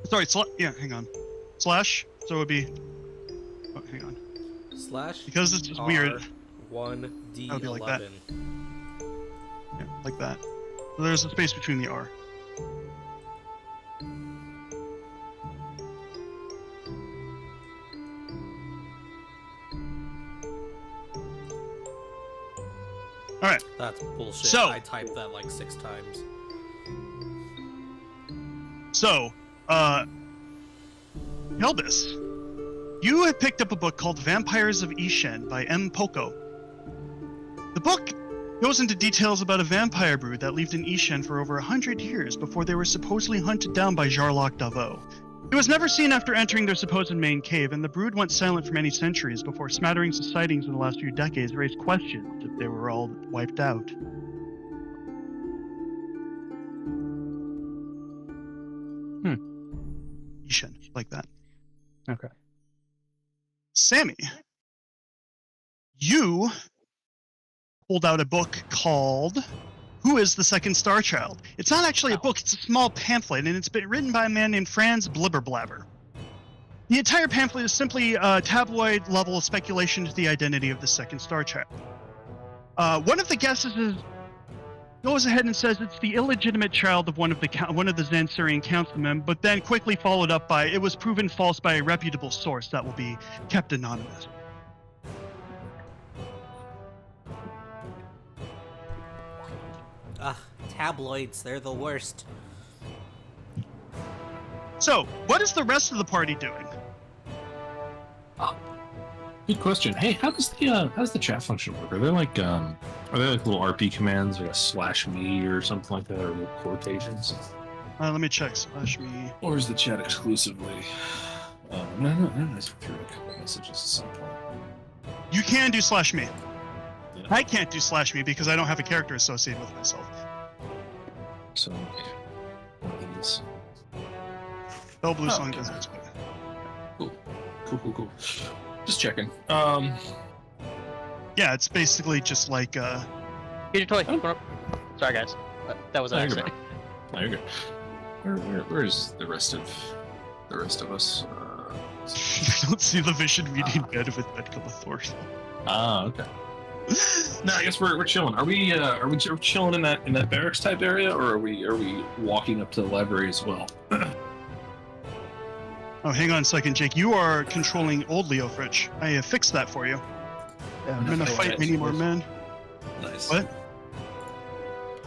Sorry, yeah, hang on. Slash, so it would be... Oh, hang on. Slash Because this is weird. R1 D11. Okay, like that. Yeah, like that. So there's a space between the R. Alright, That's bullshit. So- I typed that like 6 times. so, Helbis, you have picked up a book called Vampires of Ishen by M. Poko. The book goes into details about a vampire brood that lived in Ishen for over 100 years before they were supposedly hunted down by Jarlath Davo. It was never seen after entering their supposed main cave, and the brood went silent for many centuries before smatterings of sightings in the last few decades raised questions if they were all wiped out. Ishan, like that. Okay. Sammy, you pulled out a book called Who is the Second Star Child? It's not actually a book, it's a small pamphlet, and it's been written by a man named Franz Blibberblabber. The entire pamphlet is simply a tabloid-level speculation to the identity of the second star child. One of the guesses goes ahead and says it's the illegitimate child of one of the Zansurian councilmen, but then quickly followed up by it was proven false by a reputable source that will be kept anonymous. Ugh, tabloids, they're the worst. So, what is the rest of the party doing? Good question. Hey, how does the chat function work? Are there like little RP commands like a /me or something like that, or little quotations? Let me check /me. Or is the chat exclusively? No, that's through messages at some point. You can do /me. Yeah. I can't do /me because I don't have a character associated with myself. So, one of these. Bell Blue Song Okay. does it. Cool. Just checking. Yeah, it's basically just like Here's your toy. Sorry, guys. That was an you're accident. No, you're good. Where's the rest of us? you don't see the vision reading bed with medical authority. Okay. No, I guess we're chilling. Are we chilling in that barracks type area, or are we walking up to the library as well? Oh, hang on a second, Jake. You are controlling old Leo Fritch. I have fixed that for you. Yeah, I'm gonna fight many more men. Nice. What?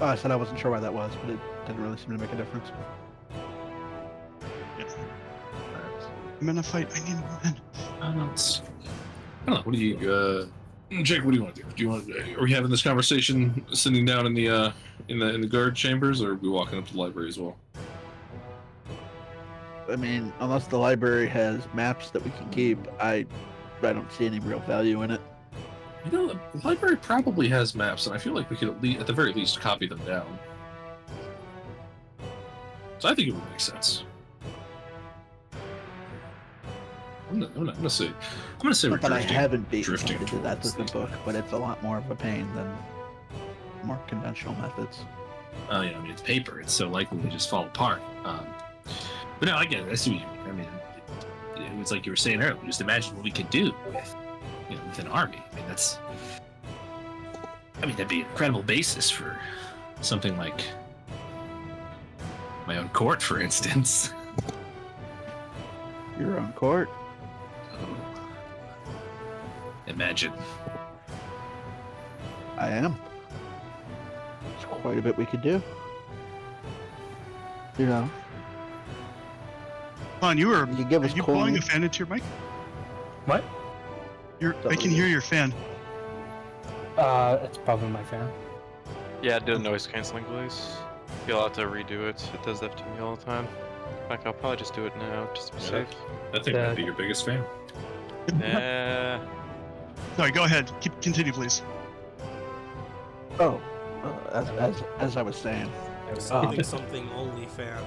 Oh, I said I wasn't sure why that was, but it didn't really seem to make a difference. I'm gonna fight many more men. I don't know. What do you, Jake? What do you want to do? Are we having this conversation sitting down in the guard chambers, or are we walking up to the library as well? I mean, unless the library has maps that we can keep, I don't see any real value in it. You know, the library probably has maps, and I feel like we could at the very least copy them down. So I think it would make sense. I'm gonna say we're Not that I drifting. haven't been drifting able to do that towards with the book, but it's a lot more of a pain than more conventional methods. Oh yeah, I mean it's paper; it's so likely to just fall apart. But no, I get it. I see what you mean. I mean, it was like you were saying earlier. Just imagine what we could do with an army. I mean, that'd be an incredible basis for something like my own court, for instance. Your own court. Imagine. I am. There's quite a bit we could do. You know, Con, you you give us are you blowing a coin. fan into your mic? What? I can hear your fan. It's probably my fan. Yeah, do a noise canceling, please. You'll have to redo it. It does that to me all the time. In fact, I'll probably just do it now, just to be safe. I think I'd be your biggest fan. Yeah. Sorry, go ahead. Continue, please. Oh, as I was saying, Something only fan.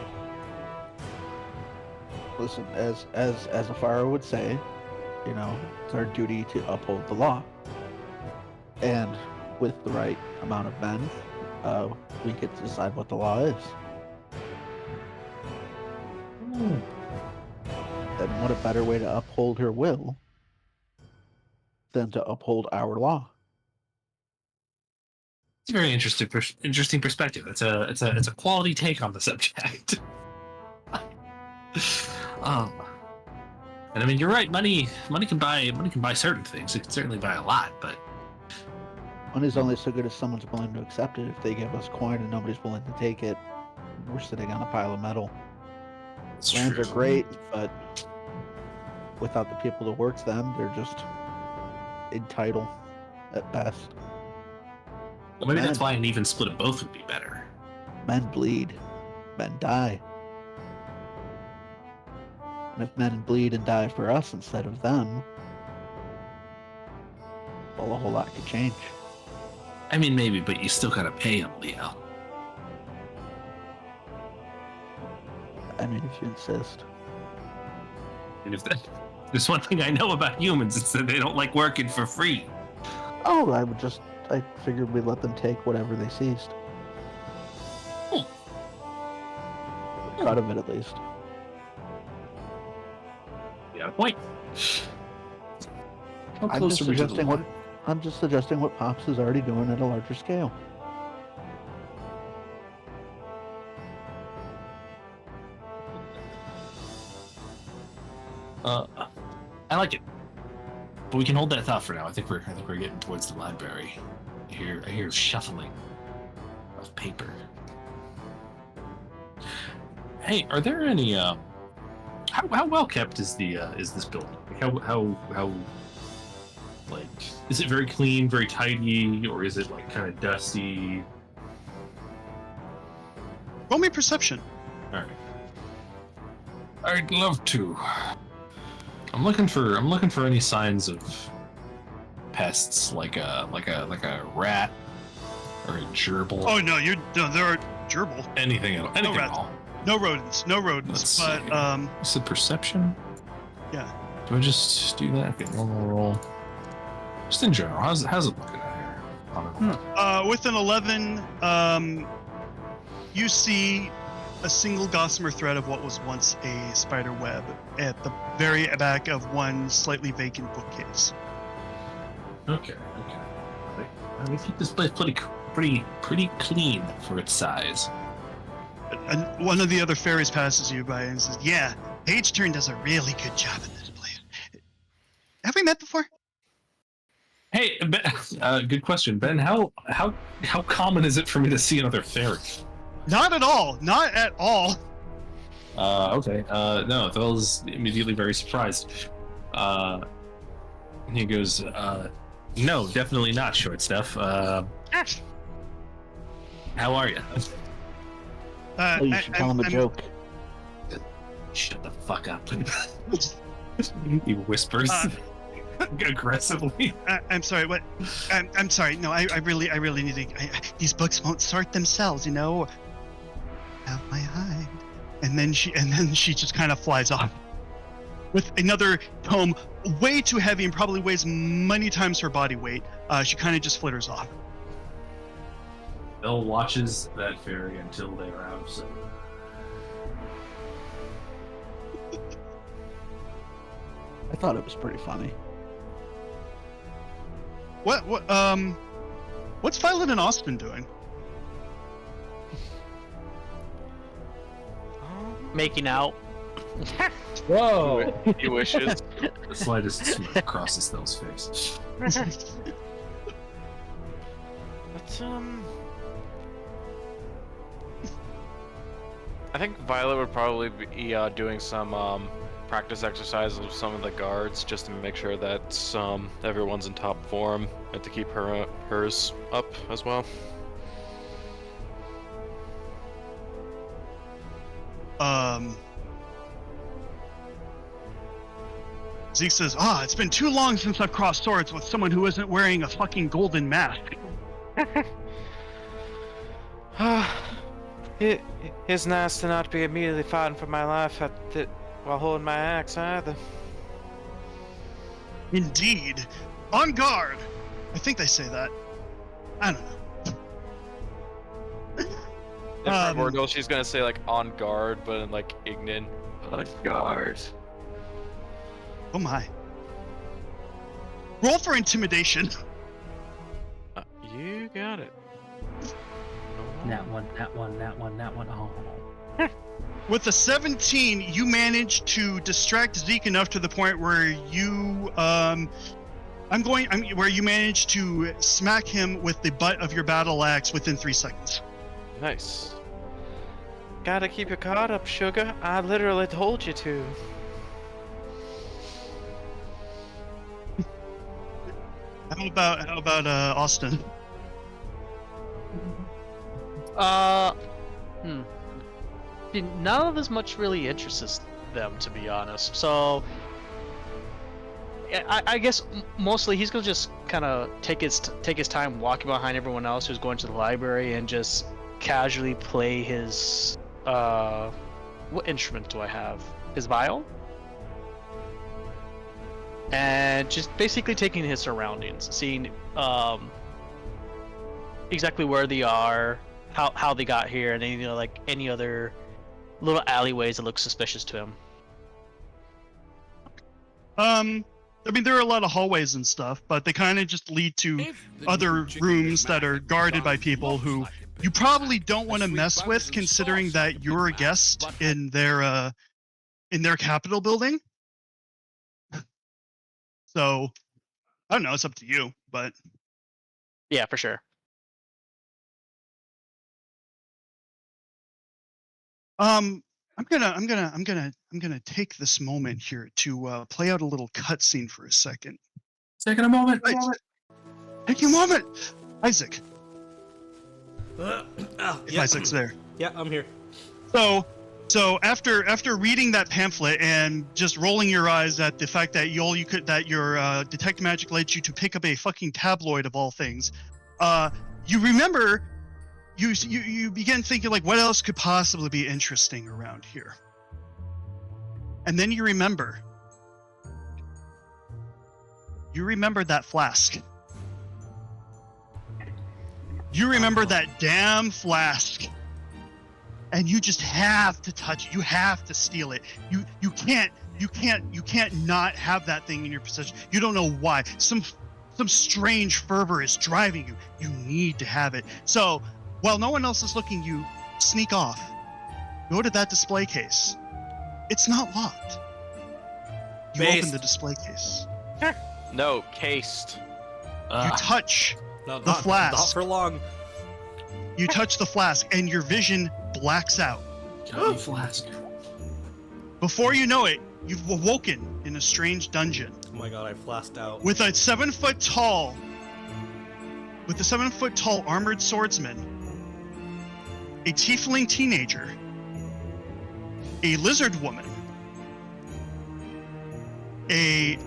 listen, as a fire would say, you know, it's our duty to uphold the law, and with the right amount of men, we get to decide what the law is. And what a better way to uphold her will than to uphold our law? It's a very interesting perspective. It's a quality take on the subject. And I mean, you're right. Money can buy certain things. It can certainly buy a lot, but Money's only so good as someone's willing to accept it. If they give us coin and nobody's willing to take it, we're sitting on a pile of metal. It's Lands true. are great, but without the people to work them, they're just entitled at best. well, maybe that's Man. why an even split of both would be better. Men bleed, men die. And if men bleed and die for us instead of them, well, a whole lot could change. I mean, maybe, but you still gotta pay him, Leo. I mean, if you insist. And if there's one thing I know about humans, it's that they don't like working for free. Oh, I figured we'd let them take whatever they seized. Hmm. A cut of it, at least. You got a point. How I'm close just are we to the suggesting line? I'm just suggesting what Pops is already doing at a larger scale. I like it, but we can hold that thought for now. I think we're getting towards the library. I hear shuffling of paper. Hey, are there any how well kept is this building? Like, how like, is it very clean, very tidy, or is it like kind of dusty? Roll me perception. All right. I'd love to. I'm looking for any signs of pests, like a rat or a gerbil. Oh no, there are gerbil. Anything at all. Anything at rats. all. No rodents. No rodents. Let's But see. Is it perception? yeah. Do I just do that? Okay, one more roll. Just in general, how's it looking out here? With an 11, you see a single gossamer thread of what was once a spider web at the very back of one slightly vacant bookcase. Okay. I mean, keep this place pretty clean for its size. And one of the other fairies passes you by and says, "Yeah, Page Turn does a really good job in this place. Have we met before?" Hey, Ben, good question, Ben. How common is it for me to see another fairy? Not at all. Not at all. Okay. No, Thel's immediately very surprised. He goes, no, definitely not, short stuff. How are you? Oh, you should tell him a joke. Shut the fuck up. He whispers aggressively. I'm sorry. What? I'm sorry. No, I really need to. These books won't sort themselves, you know. Have my hide. And then she just kind of flies off with another tome way too heavy and probably weighs many times her body weight. She kind of just flitters off. Thel watches that fairy until they are out of sight. I thought it was pretty funny. What's Violet and Austin doing? Making out. Whoa! He wishes. The slightest smirk crosses Thel's face. But, I think Violet would probably be doing some practice exercises with some of the guards just to make sure that everyone's in top form and to keep hers up as well. Zeke says, it's been too long since I've crossed swords with someone who isn't wearing a fucking golden mask. It is nice to not be immediately fighting for my life while holding my axe either. Indeed. On guard. I think they say that. I don't know. In Primordial, she's gonna say like on guard, but in like Ignan. On guard. Oh my. Roll for intimidation. You got it. That one. Oh. With a 17, you manage to distract Zeke enough to the point where you, where you manage to smack him with the butt of your battle axe within 3 seconds. Nice. Gotta keep your guard up, sugar. I literally told you to. How about Austin? None of as much really interests them, to be honest. So I guess mostly he's gonna just kind of take his time walking behind everyone else who's going to the library and just casually play his what instrument do I have? His viol? And just basically taking his surroundings, seeing exactly where they are, how they got here, and then, you know, like any other little alleyways that look suspicious to him. I mean, there are a lot of hallways and stuff, but they kind of just lead to other rooms that are guarded by people who you probably don't want to mess with, considering that you're a guest in their Capitol building. So, I don't know. It's up to you, but Yeah, for sure. I'm gonna take this moment here to play out a little cutscene for a second. Taking a moment. Right. Take a moment, Isaac. If Isaac's there. Yeah, I'm here. So after reading that pamphlet and just rolling your eyes at the fact that your detect magic led you to pick up a fucking tabloid of all things, you remember. You begin thinking, like, what else could possibly be interesting around here? And then you remember that flask. You remember that damn flask. And you just have to touch it. You have to steal it. You can't not have that thing in your possession. You don't know why. Some strange fervor is driving you. You need to have it. So while no one else is looking, you sneak off. Go to that display case. It's not locked. You open the display case. No, cased. You touch No, the flask. Not for long. You touch the flask, and your vision blacks out. Got me flask. Before you know it, you've awoken in a strange dungeon Oh my god, I flashed out. with a 7 foot tall armored swordsman, a tiefling teenager, a lizard woman, a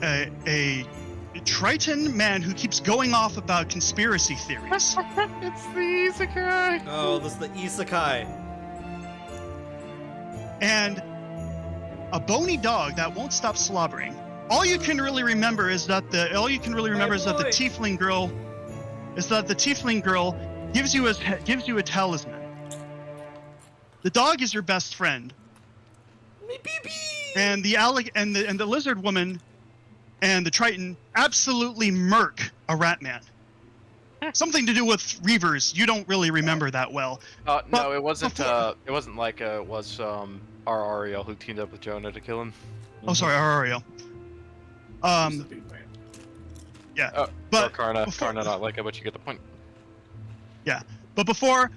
Triton man who keeps going off about conspiracy theories. It's the isekai. Oh, this is the isekai. And a bony dog that won't stop slobbering. All you can really remember is that the tiefling girl gives you a talisman. The dog is your best friend. And the lizard woman and the Triton absolutely murk a rat man. Something to do with Reavers. You don't really remember that well. No, it wasn't. It wasn't like it was our Ariel who teamed up with Jonah to kill him. Oh, sorry, Ariel. Yeah, or but Karna not like it, but you get the point. Yeah, but before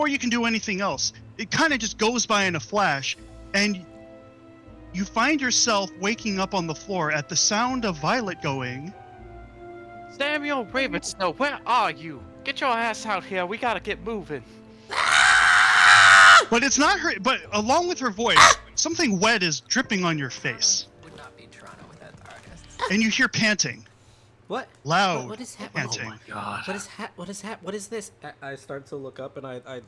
you can do anything else, it kind of just goes by in a flash, and you find yourself waking up on the floor at the sound of Violet going, Samuel Ravensnow, where are you? Get your ass out here. We gotta get moving. but it's not her. But along with her voice, something wet is dripping on your face, Would not be Toronto without the artist. and you hear panting, What? loud What is happening? panting. Oh my god. What is this? I start to look up and I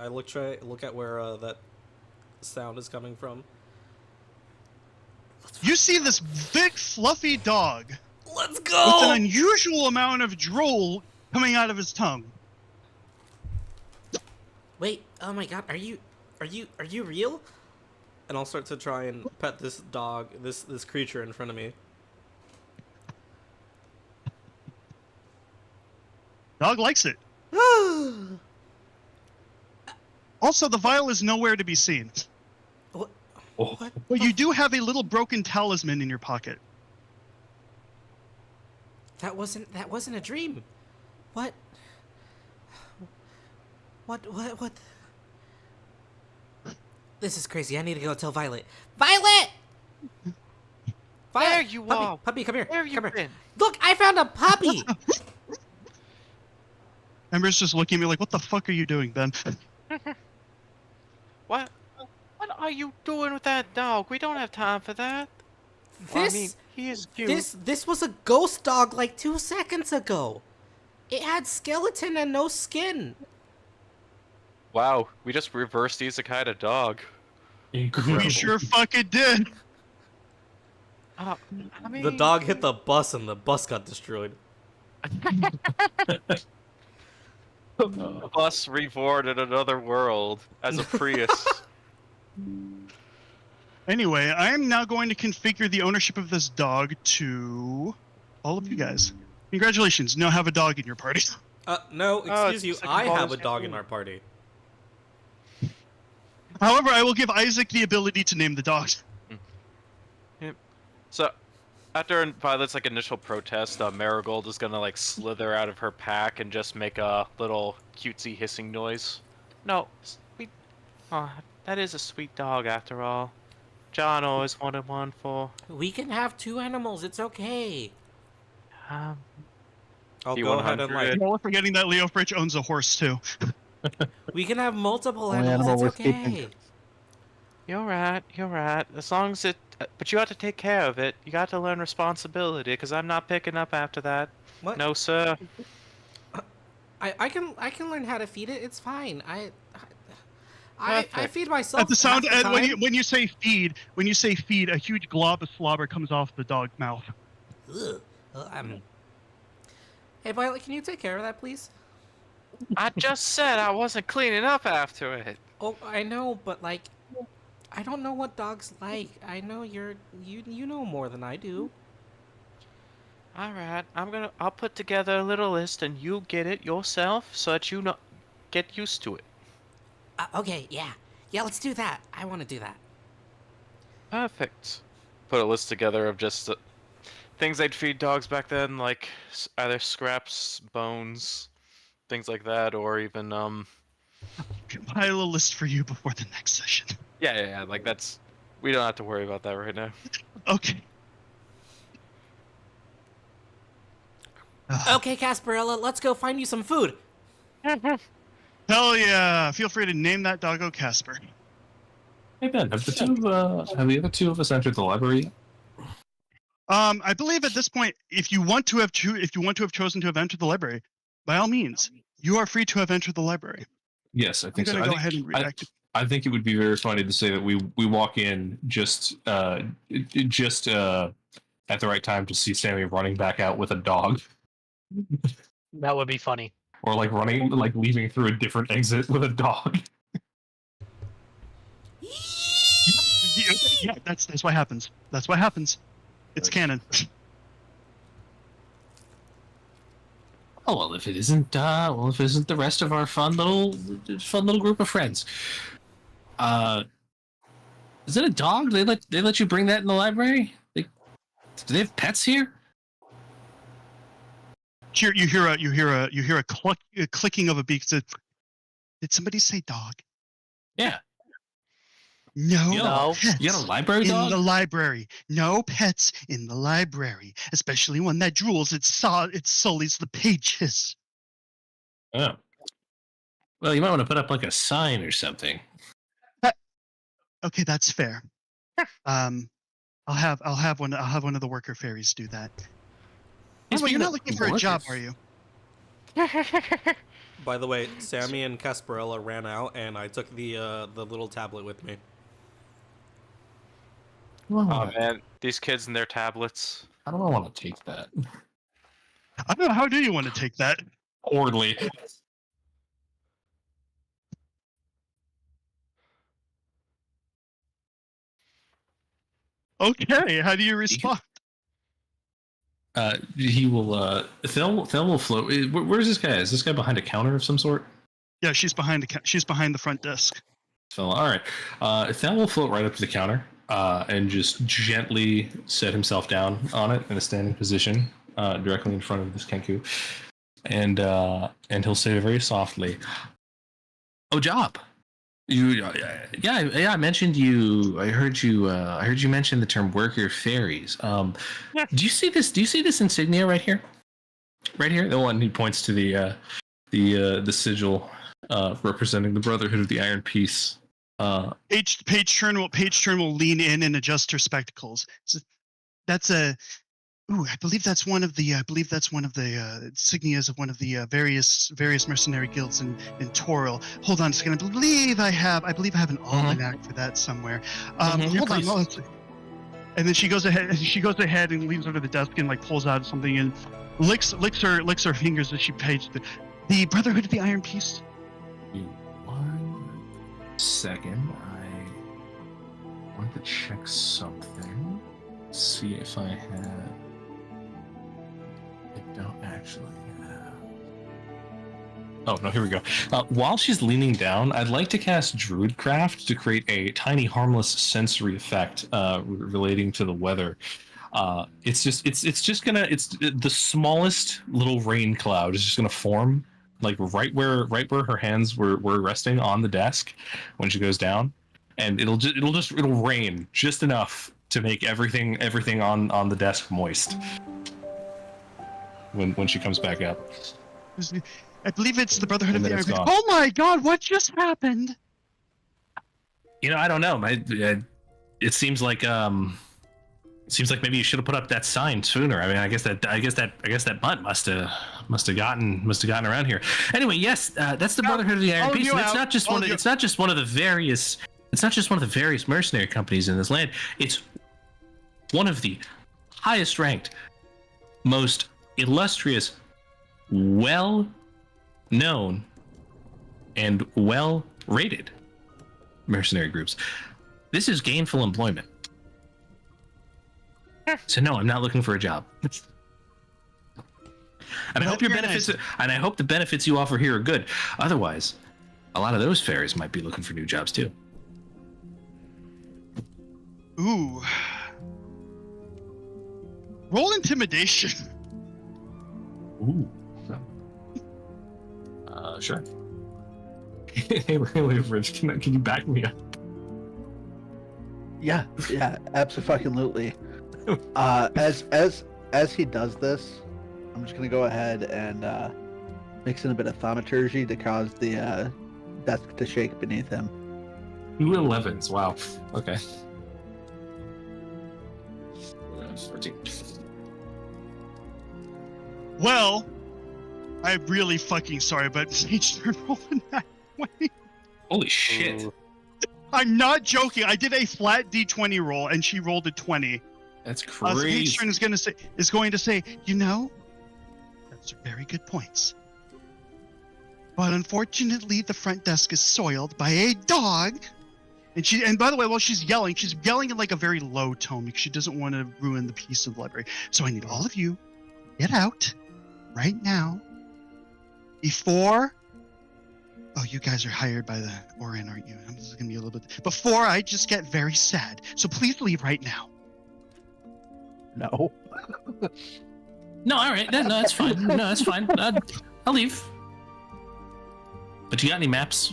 look at where that sound is coming from. You see this big fluffy dog Let's with go. an unusual amount of drool coming out of his tongue. Wait, oh my god, are you real? And I'll start to try and pet this dog, this creature in front of me. Dog likes it. Also, the vial is nowhere to be seen. What? Oh. What? But you do have a little broken talisman in your pocket. That wasn't a dream. What? What? This is crazy. I need to go tell Violet. Violet! There you are. Puppy, come here. Where have you Come here. been? Look, I found a puppy. Ember's just looking at me like, what the fuck are you doing, Ben? What are you doing with that dog? We don't have time for that. Well, I mean, he is cute. This was a ghost dog like 2 seconds ago. It had skeleton and no skin. Wow, we just reversed isekai to dog. Incredible. We sure fucking did. I mean, The dog hit the bus and the bus got destroyed. The bus reborn in another world as a Prius. Anyway, I am now going to configure the ownership of this dog to all of you guys. Congratulations, you now have a dog in your party. No, Oh, excuse you. it's like I have a bonus dog in info. our party. However, I will give Isaac the ability to name the dog. So, after Violet's like initial protest, Marigold is gonna like slither out of her pack and just make a little cutesy hissing noise. No, sweet. Oh, that is a sweet dog after all. John always wanted one for. We can have 2 animals. It's okay. Um, I'll go ahead and like. No, we're forgetting that Leo Fritch owns a horse too. We can have multiple Only animals. animal It's worth keeping. okay. you're right. You're right. As long as it, but you have to take care of it. You got to learn responsibility, because I'm not picking up after that. What? No, sir. I can learn how to feed it. It's fine. I Perfect. feed myself. At the sound, half the and time. when you say feed, a huge glob of slobber comes off the dog's mouth. Ugh. Hey, Violet, can you take care of that, please? I just said I wasn't cleaning up after it. Oh, I know, but like, I don't know what dogs like. I know you know more than I do. All right, I'll put together a little list and you get it yourself so that you know, get used to it. Okay, yeah, let's do that. I want to do that. Perfect. Put a list together of just things they'd feed dogs back then, like either scraps, bones, things like that, or even Compile a list for you before the next session. yeah, like that's, we don't have to worry about that right now. Okay. Okay, Casparella, let's go find you some food. Hell yeah! Feel free to name that doggo Casper. Hey Ben, have the other two of us entered the library yet? I believe at this point, if you want to have chosen to have entered the library, by all means, you are free to have entered the library. Yes, I I'm think so. gonna go ahead and redact. I think it would be very funny to say that we walk in just at the right time to see Sammy running back out with a dog, That would be funny. or like leaving through a different exit with a dog. Yeah, that's what happens. That's what happens. It's canon. Oh well, if it isn't the rest of our fun little group of friends. Is it a dog? They let you bring that in the library? Do they have pets here? You hear a clicking of a beak. Did somebody say dog? Yeah. No, No. pets You got a library in dog? the library. No pets in the library, especially one that drools. It sullies the pages. Oh. Well, you might want to put up like a sign or something. Okay, that's fair. I'll have one of the worker fairies do that. Oh, well, you're not looking for a job, are you? By the way, Sammy and Casparella ran out, and I took the little tablet with me. Oh man, these kids and their tablets. I don't want to take that. I don't know. How do you want to take that? Orderly. Okay, how do you respond? He will. Thel will float. Where's this guy? Is this guy behind a counter of some sort? Yeah, she's behind the front desk. So, all right. Thel will float right up to the counter and just gently set himself down on it in a standing position, directly in front of this Kenku, and he'll say very softly, "Oh, job. I mentioned you. I heard you mention the term worker fairies. Do you see this? Do you see this insignia right here? Right here, the one he points to the sigil representing the Brotherhood of the Iron Peace Page Turn will lean in and adjust her spectacles. So that's a. Ooh, I believe that's one of the insignias of one of the various mercenary guilds in Toril. Hold on a second. I believe I have an almanac for that somewhere. Hold on. Let's see. And then she goes ahead and leans over the desk and like pulls out something and licks her fingers as she pages the Brotherhood of the Iron Peace. 1 second. I want to check something. See if I have. I don't actually have. Oh, no, here we go. While she's leaning down, I'd like to cast Druidcraft to create a tiny harmless sensory effect relating to the weather. It's the smallest little rain cloud is just gonna form like right where her hands were resting on the desk when she goes down, and it'll rain just enough to make everything on the desk moist when she comes back up. I believe it's the Brotherhood of the Iron Peace. Gone. Oh my God! What just happened? I don't know. It seems like maybe you should have put up that sign sooner. I mean, I guess that bunt must have gotten around here. Anyway, yes, that's the Brotherhood of the Iron Peace. And it's not just one of the various mercenary companies in this land. It's one of the highest ranked, most illustrious, well known, and well rated mercenary groups. This is gainful employment. So no, I'm not looking for a job. And I hope your benefits and I hope the benefits you offer here are good. Otherwise, a lot of those fairies might be looking for new jobs too. Ooh. Roll intimidation. Ooh. Sure. Hey, Rich, can you back me up? Yeah, absolutely. As he does this, I'm just gonna go ahead and mix in a bit of thaumaturgy to cause the desk to shake beneath him. 2 11s, wow. Okay. 14. Well, I'm really fucking sorry, but Page Turn rolling that way. Holy shit. I'm not joking. I did a flat D20 roll, and she rolled a 20. That's So crazy. Page Turn is going to say, those are very good points. But unfortunately, the front desk is soiled by a dog. And by the way, while she's yelling in like a very low tone because she doesn't want to ruin the peace of the library. So I need all of you get out right now before. Oh, you guys are hired by the Orion, aren't you? This is gonna be a little bit before I just get very sad. So please leave right now. No. No, all right. No, that's fine. No, that's fine. I'll leave. But you got any maps?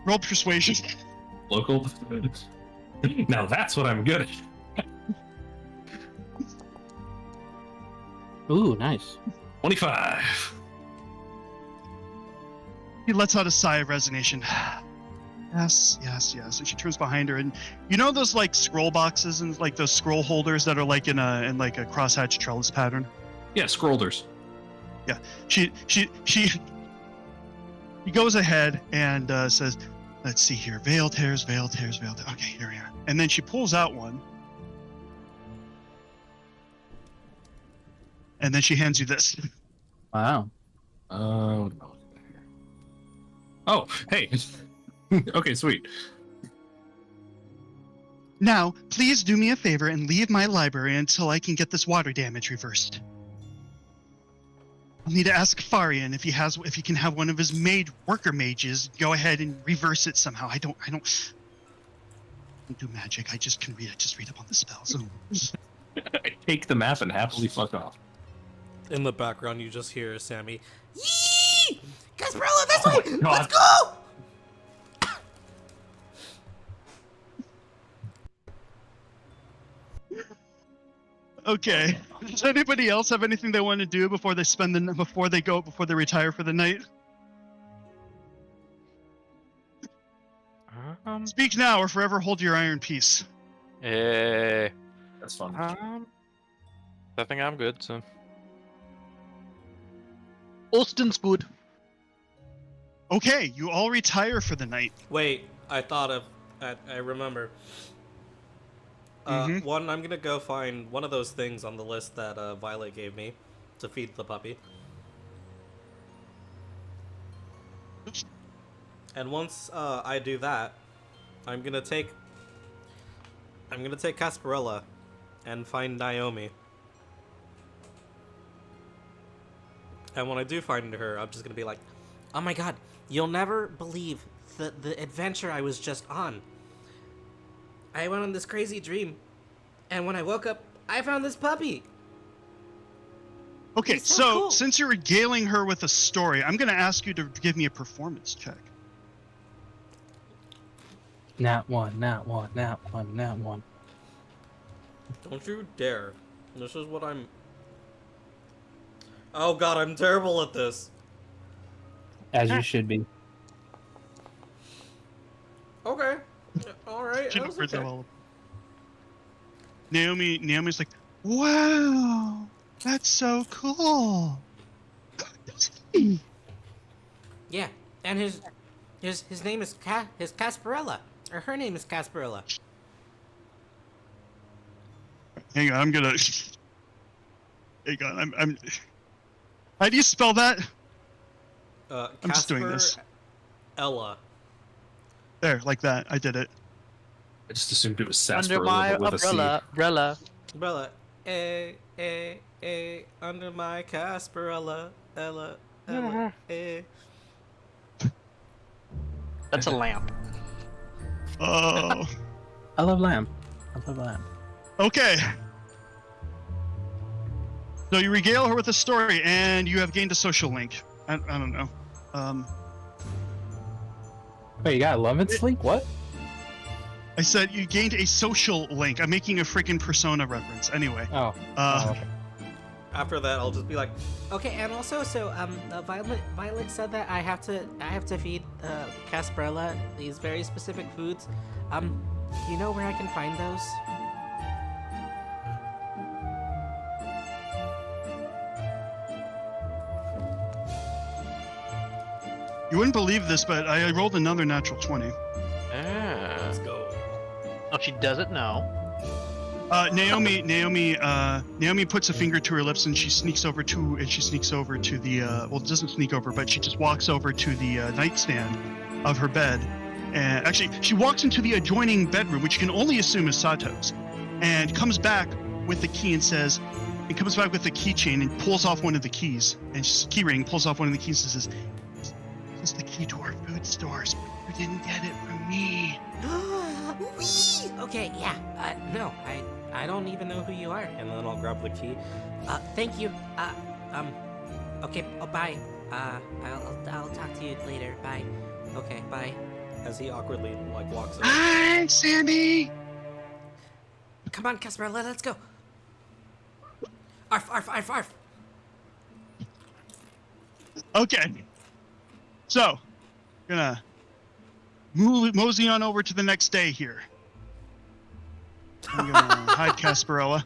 Roll persuasion. Local? Now that's what I'm good at. Ooh, nice. 25. He lets out a sigh of resignation. Yes. And she turns behind her, and you know those like scroll boxes and like those scroll holders that are like in like a crosshatch trellis pattern. Yeah, scrolders. Yeah. She goes ahead and says, "Let's see here. Veil tears. Okay, here we are." And then she pulls out one, and then she hands you this. Wow. Oh, hey. Okay, sweet. Now, please do me a favor and leave my library until I can get this water damage reversed. I'll need to ask Farian if he can have one of his worker mages go ahead and reverse it somehow. I don't do magic. I just read up on the spells. I take the map and happily fuck off. In the background, you just hear Sammy. Yee! Gasparilla, this way! God. Let's go! Okay. Does anybody else have anything they want to do before they retire for the night? Speak now or forever hold your iron peace. Eh, That's fun. I think I'm good. So Austin's good. Okay, you all retire for the night. Wait, I remember. Mhm. One, I'm gonna go find one of those things on the list that Violet gave me to feed the puppy. And once I do that, I'm gonna take Casparella and find Naomi. And when I do find her, I'm just gonna be like, Oh my god, you'll never believe the adventure I was just on. I went on this crazy dream, and when I woke up, I found this puppy. Okay, He's so so cool. since you're regaling her with a story, I'm going to ask you to give me a performance check. Nat 1, nat 1, nat 1, nat 1. don't you dare. This is what I'm... Oh god, I'm terrible at this. As you should be. Okay. Alright, She that was knows okay. all. Naomi's like, wow, that's so cool. Yeah, and his name is Casparella, or her name is Casparella. Hang on, I'm gonna. Hang on, I'm. How do you spell that? I'm just doing this. Ella. There, like that. I did it. I just assumed it was Under sarsaparilla my with a C. umbrella. Bella. Under my Casparella. Ella. That's a lamp. Oh. I love lamb. I love lamb. Okay. So you regale her with a story, and you have gained a social link. I don't know. Wait, you got 11th link? What? I said you gained a social link. I'm making a freaking Persona reference. Anyway. Oh. Uh, After that, I'll just be like, Okay, and also, Violet said that I have to feed Casparella these very specific foods. Do you know where I can find those? you wouldn't believe this, but I rolled another natural 20. ah, let's go. Oh, she doesn't know. Naomi puts a finger to her lips and she sneaks over to the well, doesn't sneak over, but she just walks over to the nightstand of her bed, and actually she walks into the adjoining bedroom, which you can only assume is Sato's, and comes back with the key and says, and comes back with the keychain and pulls off one of the keys, and key ring pulls off one of the keys and says, "This is the key to our food stores. You didn't get it from me." Whee! Okay, yeah. No, I don't even know who you are. And then I'll grab the key. Thank you. Okay. Oh, bye. I'll talk to you later. Bye. Okay, bye. As he awkwardly, like, walks away. Hi, Sandy. Come on, Casparella, let's go. Arf, arf, arf, arf. Okay. So, gonna mosey on over to the next day here. I'm gonna hide Casparella.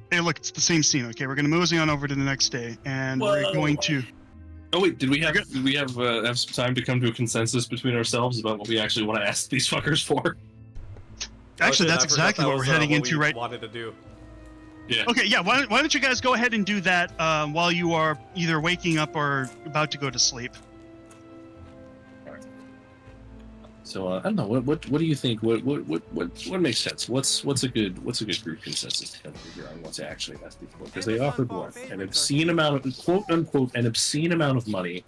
Hey, look, it's the same scene. Okay, we're gonna mosey on over to the next day, and we're Whoa. going to. Oh wait, did we have some time to come to a consensus between ourselves about what we actually want to ask these fuckers for? Actually, Oh, shit, that's I forgot exactly that what we're was, heading what into we right. wanted to do. Yeah. Okay, yeah. Why don't you guys go ahead and do that while you are either waking up or about to go to sleep? So I don't know. What do you think? What makes sense? What's a good group consensus to kind of figure out what to actually ask people, because they offered what, an obscene amount of quote unquote an obscene amount of money,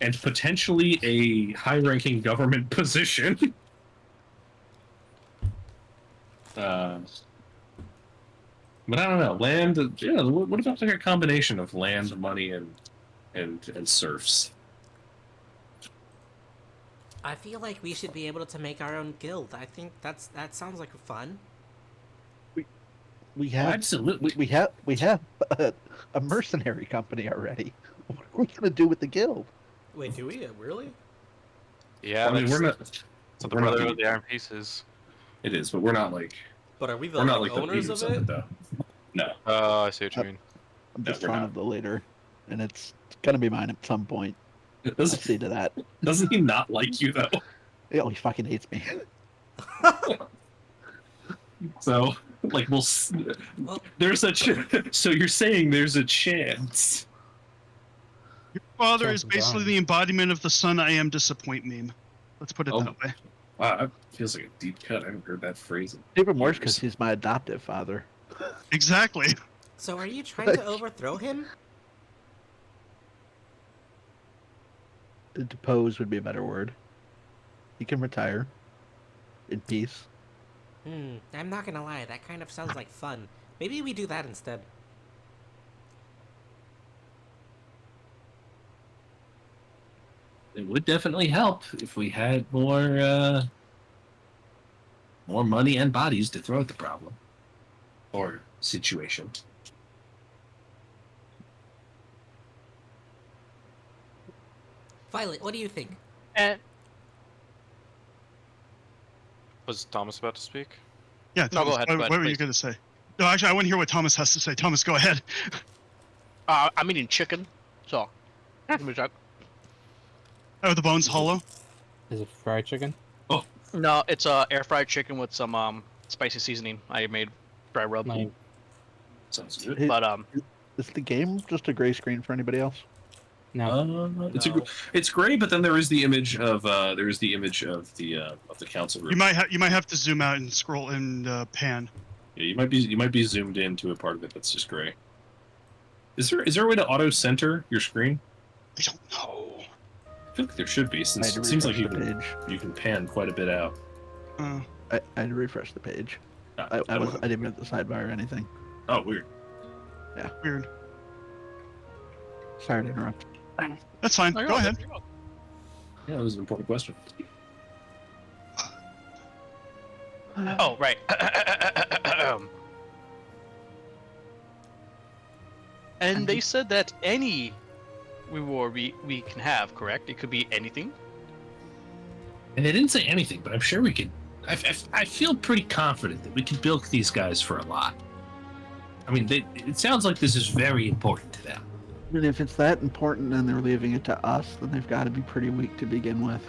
and potentially a high-ranking government position. But I don't know. Land. Yeah. What about like a combination of land, money, and serfs? I feel like we should be able to make our own guild. I think that sounds like fun. We have Absolutely. we have a mercenary company already. What are we gonna do with the guild? Wait, do we? Really? Yeah, I mean, that's, we're not. that's what the we're not Brotherhood of the Iron Pieces. It is, but we're not like But are we the we're not like, like the owners leaders of it? though. No, Oh, I see what you Uh, mean. I'm No, just we're fond not. of the leader, and it's gonna be mine at some point. I'll doesn't see to that. doesn't he not like you though? Oh, he fucking hates me. So like Well, there's a so you're saying there's a chance. Your father Chance is of basically dying. the embodiment of the son I am disappoint meme. Let's put it Oh. that way. Wow, that feels like a deep cut. I haven't heard that phrase. in Even worse years. because he's my adoptive father. Exactly. So are you trying to overthrow him? To depose would be a better word. He can retire in peace. I'm not gonna lie, that kind of sounds like fun. Maybe we do that instead. It would definitely help if we had more money and bodies to throw at the problem or situation. Violet, what do you think? And Was Thomas about to speak? Yeah. No, go Thomas, ahead, What, go ahead, what were you please. going to say? No, actually, I want to hear what Thomas has to say. Thomas, go ahead. I'm eating chicken, so give me a sec. Oh, the bone's hollow. Is it fried chicken? No, it's air fried chicken with some spicy seasoning I made dry rub. Like, Sounds good. Hey, But is the game just a gray screen for anybody else? no. It's great, but then there is the image of the council room. You might have to zoom out and scroll and pan. Yeah, you might be zoomed into a part of it that's just gray. Is there a way to auto center your screen? I don't know. I feel like there should be, I since had to it seems like refresh you the can, page. you can pan quite a bit out. Uh, I had to refresh the page. I didn't get the sidebar or anything. Oh, weird. weird. Sorry to interrupt. That's fine. Oh, Go ahead. Yeah, that was an important question. Oh, right. And they said that any reward we can have, correct? It could be anything. And they didn't say anything, but I'm sure we could. I feel pretty confident that we could bilk these guys for a lot. I mean, it sounds like this is very important to them. I mean, if it's that important and they're leaving it to us, then they've got to be pretty weak to begin with.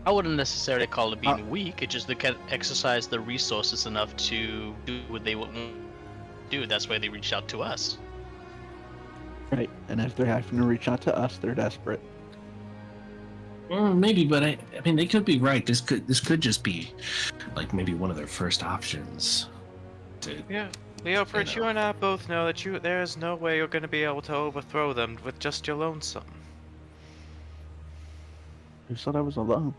I wouldn't necessarily call it being weak. It just they can exercise the resources enough to do what they want to do. That's why they reached out to us. Right. And if they're having to reach out to us, they're desperate. Well, maybe, but I mean, they could be right. This could just be, like, maybe one of their first options. Yeah. Leo, Fritz, you and I both know that there's no way you're going to be able to overthrow them with just your lonesome. Who said I was alone?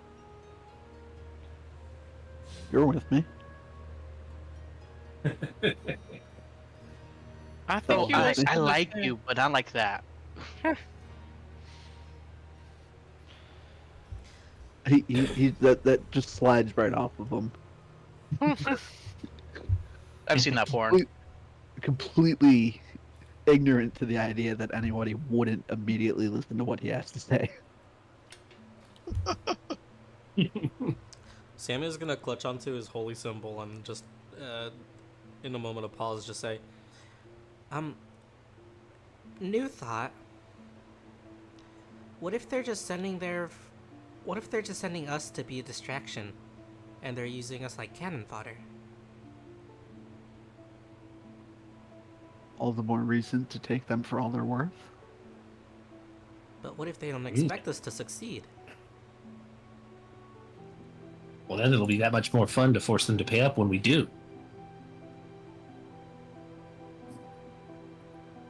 You're with me. I think So you I also like understand. you, but not like that. He that just slides right off of him. I've seen that porn. Completely ignorant to the idea that anybody wouldn't immediately listen to what he has to say. Samuel's gonna clutch onto his holy symbol and just, in a moment of pause, just say, New thought. What if they're just sending us to be a distraction, and they're using us like cannon fodder? All the more reason to take them for all they're worth. But what if they don't expect us to succeed? Well, then it'll be that much more fun to force them to pay up when we do.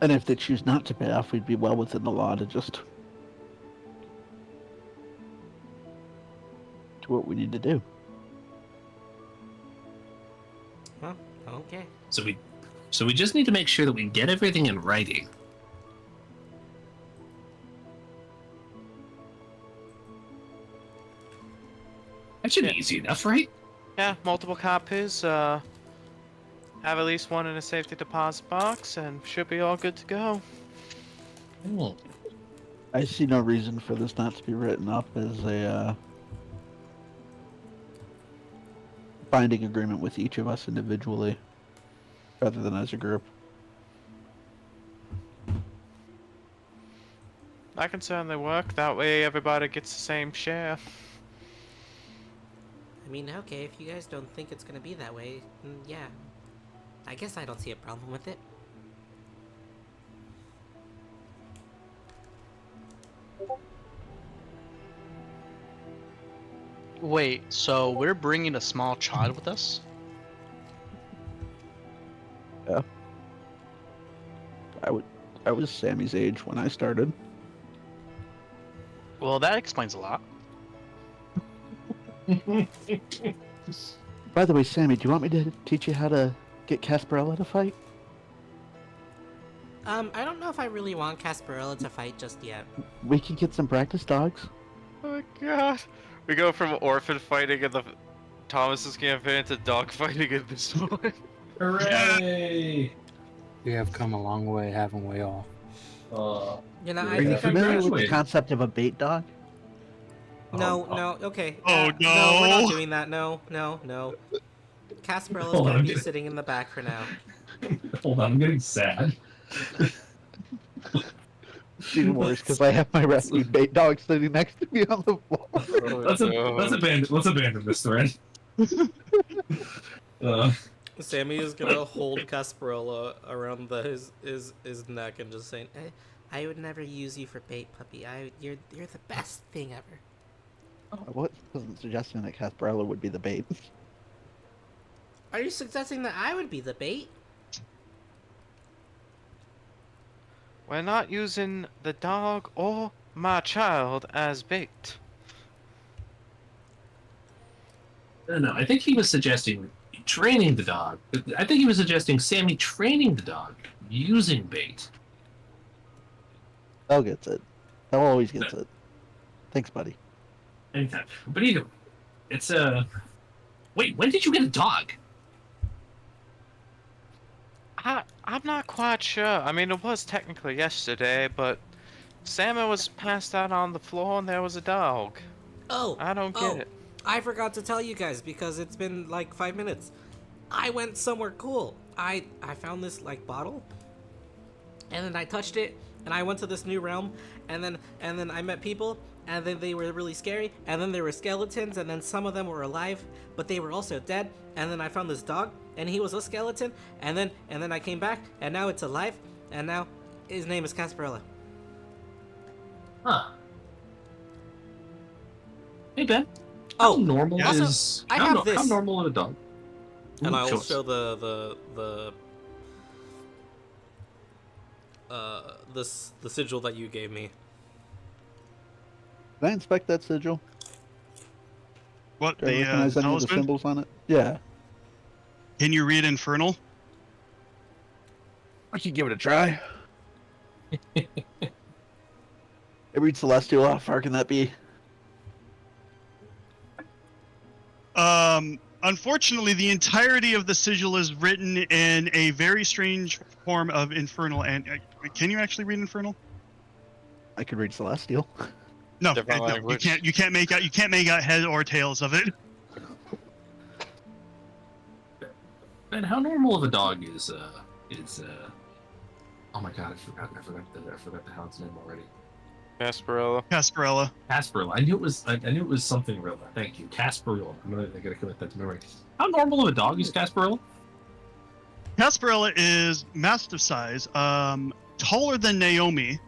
And if they choose not to pay off, we'd be well within the law to just do what we need to do. Well, okay. So we just need to make sure that we get everything in writing. That should be easy enough, right? Yeah, multiple copies. Have at least one in a safety deposit box, and should be all good to go. Cool. I see no reason for this not to be written up as a binding agreement with each of us individually, rather than as a group. That can certainly work. That way everybody gets the same share. I mean, okay, if you guys don't think it's gonna be that way, then yeah. I guess I don't see a problem with it. Wait, so we're bringing a small child with us? Yeah. I was Sammy's age when I started. Well, that explains a lot. By the way, Sammy, do you want me to teach you how to get Casperella to fight? I don't know if I really want Casperella to fight just yet. We can get some practice dogs. Oh my god. We go from orphan fighting in the Thomas's campaign to dog fighting in this one. Hooray! We have come a long way, haven't we all? You know, Are I Are you think I'm familiar gonna... with the concept of a bait dog? No, okay. Oh, No, we're no. not doing that. No. Casperella's Hold gonna on. be sitting in the back for now. Hold on, I'm getting sad. It's even worse because I have my rescue bait dog sitting next to me on the floor. Let's abandon this thread. Sammy is gonna hold Casperella around his neck and just saying, I would never use you for bait, puppy. You're the best thing ever. I wasn't suggesting that Casperella would be the bait. Are you suggesting that I would be the bait? We're not using the dog or my child as bait. No, I think he was suggesting training the dog. I think he was suggesting Sammy training the dog using bait. They'll gets it. They'll always gets it. Thanks, buddy. Anytime. But either, it's Wait, when did you get a dog? I'm not quite sure. I mean, it was technically yesterday, but Sammy was passed out on the floor and there was a dog. Oh, I don't get it. I forgot to tell you guys because it's been like 5 minutes. I went somewhere cool. I found this like bottle, and then I touched it, and I went to this new realm, and then I met people, and then they were really scary, and then there were skeletons, and then some of them were alive, but they were also dead, and then I found this dog, and he was a skeleton, and then I came back, and now it's alive, and now his name is Casperella. Huh. Hey Ben. Oh, How normal also, is I how, have no- this. how normal is a dog? and Ooh, I show will us. show the sigil that you gave me. Can I inspect that sigil? What, Do I the recognize any of the talisman? symbols on it? Yeah. Can you read Infernal? I can give it a try. It reads Celestial. How far can that be? Unfortunately, the entirety of the sigil is written in a very strange form of Infernal. And can you actually read Infernal? I could read Celestial. No, Different no, you language. can't. You can't make out head or tails of it. Ben, how normal of a dog is oh my god, I forgot the hound's name already. Casperella. Casperella. Casperilla. I knew it was something real. Thank you. Casperilla. I gotta commit that to memory. How normal of a dog is Casperilla? Casperella is mastiff size, taller than Naomi,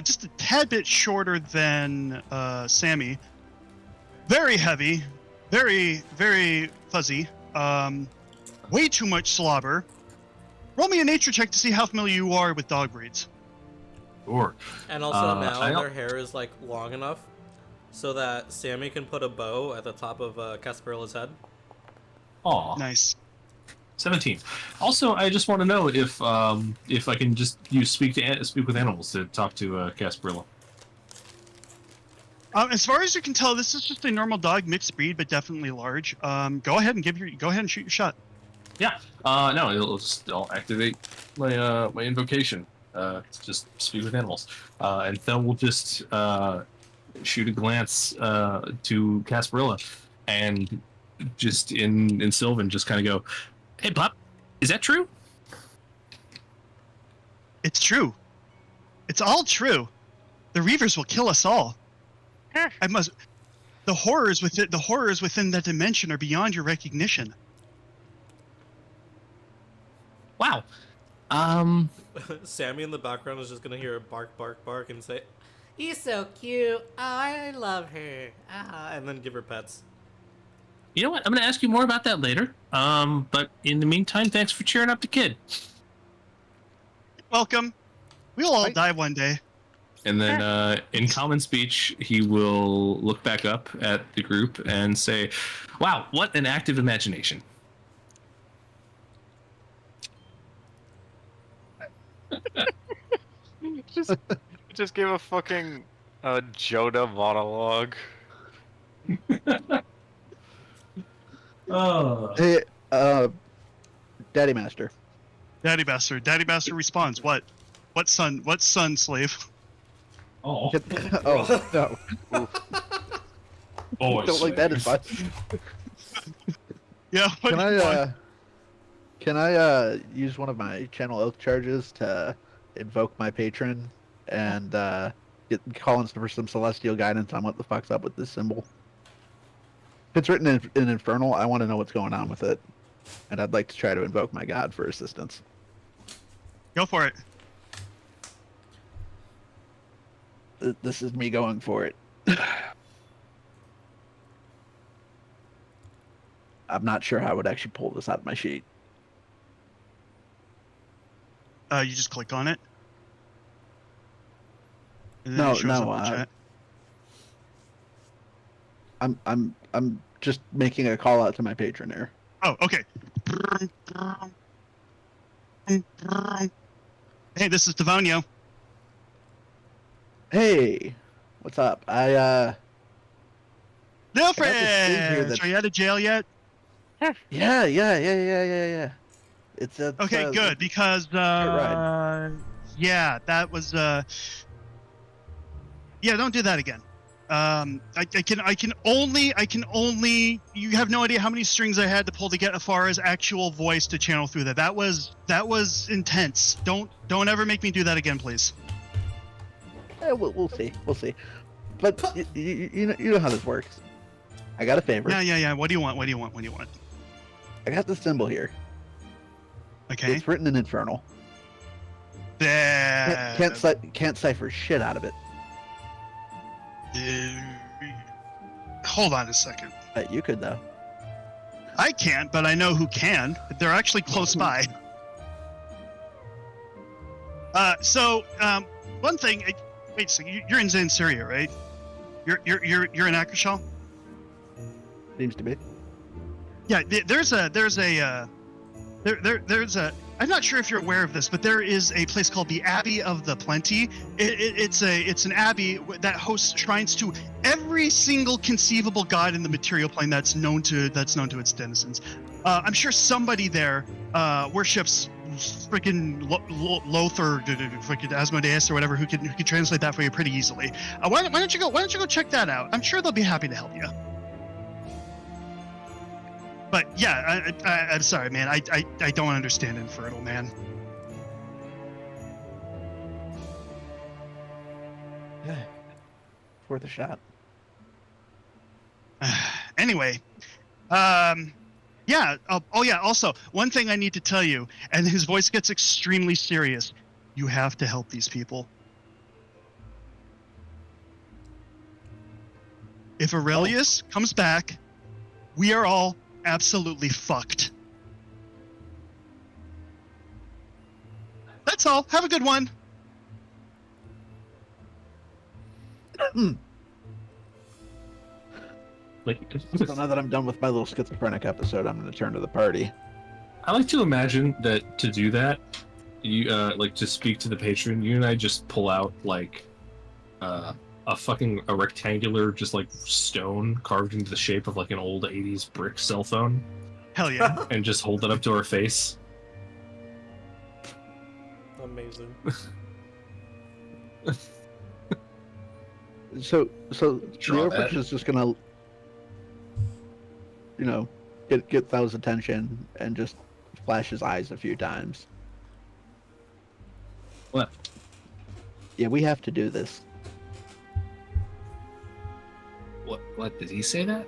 just a tad bit shorter than Sammy. Very heavy, very, very fuzzy. Way too much slobber. Roll me a nature check to see how familiar you are with dog breeds. Sure. And also now I don't- their hair is like long enough so that Sammy can put a bow at the top of Casperella's head. Aw. Nice. 17. Also, I just want to know if I can just use speak with animals to talk to Casperilla. As far as you can tell, this is just a normal dog, mixed breed, but definitely large. Go ahead and shoot your shot. Yeah. No, I'll activate my my invocation. just speak with animals. And Thel will just shoot a glance to Casparilla, and just in Sylvan, just kind of go, "Hey, Pop, is that true?" It's true. It's all true. The Reavers will kill us all. I must. The horrors within that dimension are beyond your recognition. Wow. Sammy in the background is just gonna hear a bark, bark, bark, and say, He's so cute. Oh, I love her. and then give her pets. You know what? I'm going to ask you more about that later. But in the meantime, thanks for cheering up the kid. Welcome. We'll all die one day. And then in common speech, he will look back up at the group and say, "Wow, what an active imagination." Just give a fucking Joda monologue. Oh. Hey, Daddy Master. Daddy Bastard responds, "What? What son? What son, slave?" Oh. Oh no! Boys. Don't like that advice. Yeah. What Can do you want? I use one of my channel oath charges to invoke my patron and call in for some celestial guidance on what the fuck's up with this symbol? If it's written in Infernal, I want to know what's going on with it, and I'd like to try to invoke my god for assistance. Go for it. This is me going for it. I'm not sure how I would actually pull this out of my sheet. You just click on it. And then No, it shows no. up in chat. I'm just making a call out to my patron here. Oh, okay. Hey, this is Devonio. Hey, what's up? I No, this thing here friends! that's- Are you out of jail yet? Yeah. It's Okay, good, because ride. yeah, that was yeah, don't do that again. I can only you have no idea how many strings I had to pull to get as far as actual voice to channel through that. That was intense. Don't ever make me do that again, please. We'll see. But you know how this works. I got a favor. Yeah. What do you want? I got the symbol here. Okay. It's written in Infernal. Can't cipher shit out of it. Hold on a second. You could though. I can't, but I know who can. They're actually close by. One thing. Wait a second. You're in Zansyria, right? You're in Akershal? Seems to be. Yeah. There's a. I'm not sure if you're aware of this, but there is a place called the Abbey of the Plenty. It's an abbey that hosts shrines to every single conceivable god in the material plane that's known to its denizens. I'm sure somebody there worships freaking Lothar, freaking Asmodeus or whatever, who can translate that for you pretty easily. Why don't you go check that out? I'm sure they'll be happy to help you. But yeah, I'm sorry, man. I don't understand Infernal, man. Worth a shot. Anyway, yeah. Oh yeah. Also, one thing I need to tell you, and his voice gets extremely serious. You have to help these people. If Aurelius comes back, we are all absolutely fucked. That's all. Have a good one. So now that I'm done with my little schizophrenic episode, I'm going to turn to the party. I like to imagine that to do that, you like to speak to the patron. You and I just pull out like a rectangular, just like stone carved into the shape of like an old '80s brick cell phone. Hell yeah. And just hold it up to our face. Amazing. So Draw Leofrich that. is just gonna, get Thel's attention and just flash his eyes a few times. What? Yeah, we have to do this. What did he say that?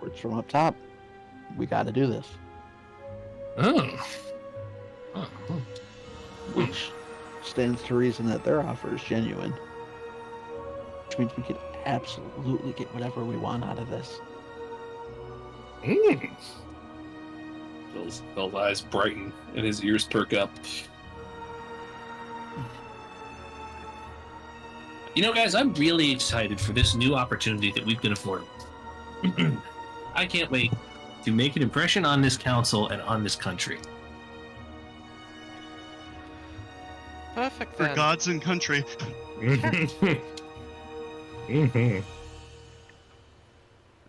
Words from up top. We got to do this. Oh. Which stands to reason that their offer is genuine. Which means we could absolutely get whatever we want out of this. Bill's eyes brighten and his ears perk up. You know, guys, I'm really excited for this new opportunity that we've been afforded. I can't wait to make an impression on this council and on this country. Perfect For then. gods and country.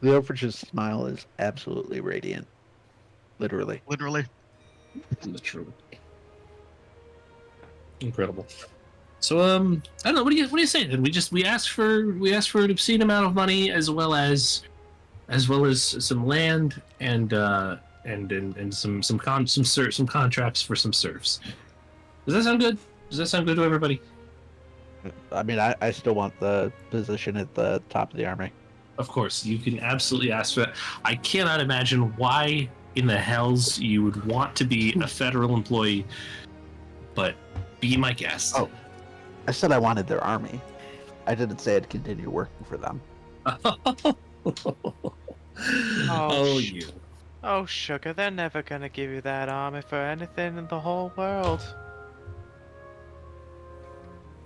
Leofrich's smile is absolutely radiant. Literally. Literally. Literally. Incredible. So I don't know. What do you say? Then we asked for an obscene amount of money as well as some land and some contracts for some serfs. Does that sound good? Does that sound good to everybody? I mean, I still want the position at the top of the army. Of course, you can absolutely ask for that. I cannot imagine why in the hells you would want to be a federal employee, but be my guest. Oh. I said I wanted their army. I didn't say I'd continue working for them. Oh, you. Oh, sugar, they're never gonna give you that army for anything in the whole world.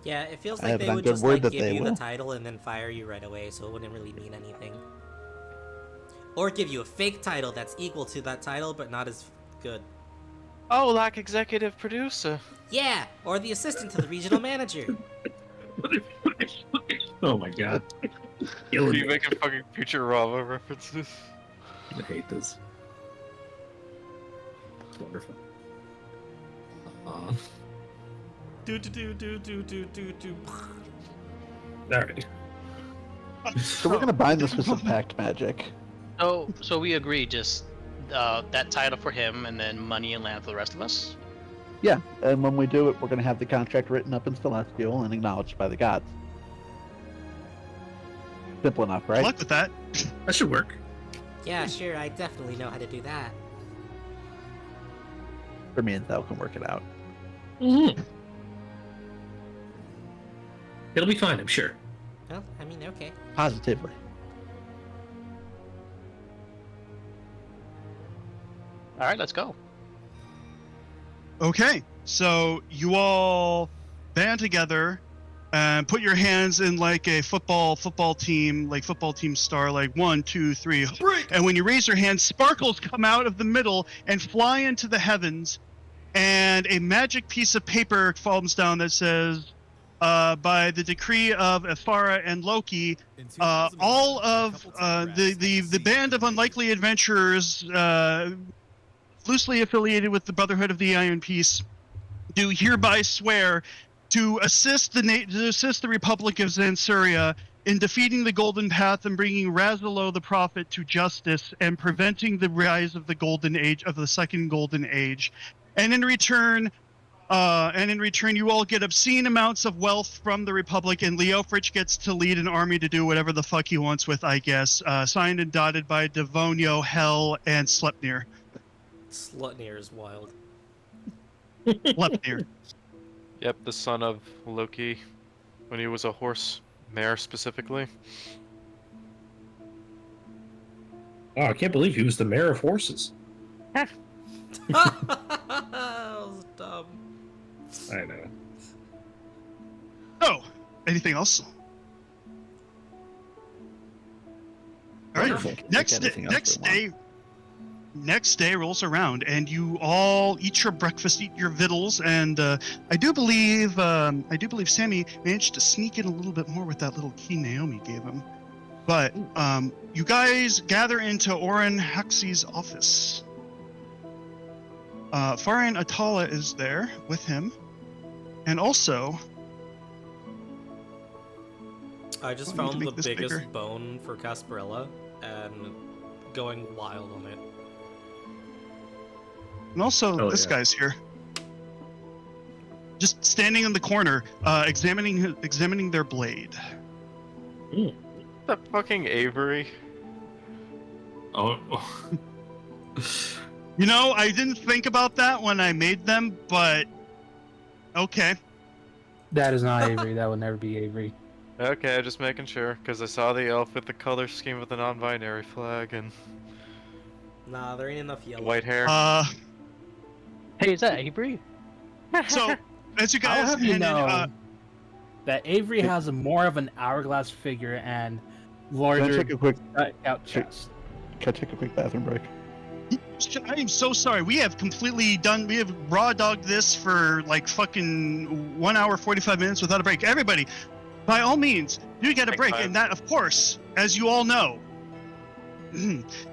Yeah, it feels I like have they it on would good just word like that give they you the will. title and then fire you right away, so it wouldn't really mean anything. Or give you a fake title that's equal to that title but not as good. Oh, like executive producer. Yeah, or the assistant to the regional manager. Oh my god. Are Killing you me. making fucking Futurama references? I hate this. It's wonderful. Alright. So we're gonna bind this with some pact magic. So we agree, just that title for him, and then money and land for the rest of us. Yeah, and when we do it, we're gonna have the contract written up in Celestial and acknowledged by the gods. Simple enough, Good right? luck with that. That should work. Yeah, sure, I definitely know how to do that. For me and Thel can work it out. Mm-hmm. It'll be fine, I'm sure. Well, I mean, okay. Positively. All right, let's go. Okay, so you all band together and put your hands in like a football team star, like 1, 2, 3, break! And when you raise your hand, sparkles come out of the middle and fly into the heavens, and a magic piece of paper falls down that says, by the decree of Ephara and Loki, all of the band of unlikely adventurers loosely affiliated with the Brotherhood of the Iron Peace do hereby swear to assist the Republic of Zansuria in defeating the Golden Path and bringing Razalo the Prophet to justice and preventing the rise of the Golden Age, of the Second Golden Age. And in return, you all get obscene amounts of wealth from the Republic, and Leofrich gets to lead an army to do whatever the fuck he wants with, I guess. Signed and dotted by Devonio, Hell, and Sleipnir. Slutnir is wild. Sleipnir. Yep, the son of Loki, when he was a horse mare specifically. Oh, I can't believe he was the mayor of horses. That was dumb. I know. Oh, anything else? All right. Wonderful. Next Anything else we want. Next day rolls around, and you all eat your breakfast, eat your victuals, and I do believe Sammy managed to sneak in a little bit more with that little key Naomi gave him. But you guys gather into Oren Haxi's office. Farian Atala is there with him, and also I just I need to found make the this biggest bigger. bone for Casparella and going wild on it. And also, Oh, this yeah. guy's here. Just standing in the corner, examining their blade. That fucking Avery. Oh, You know, I didn't think about that when I made them, but okay. That is not Avery. That would never be Avery. Okay, just making sure, because I saw the elf with the color scheme of the non-binary flag and Nah, there ain't enough yellow. white hair. Hey, is that Avery? So as you I'll guys have you head in, know that Avery has a more of an hourglass figure and Can I larger take a quick out chest. Can I take a quick bathroom break? I am so sorry. We have raw dogged this for like fucking 1 hour 45 minutes without a break. Everybody, by all means, do get a Take break, time. and that, of course, as you all know,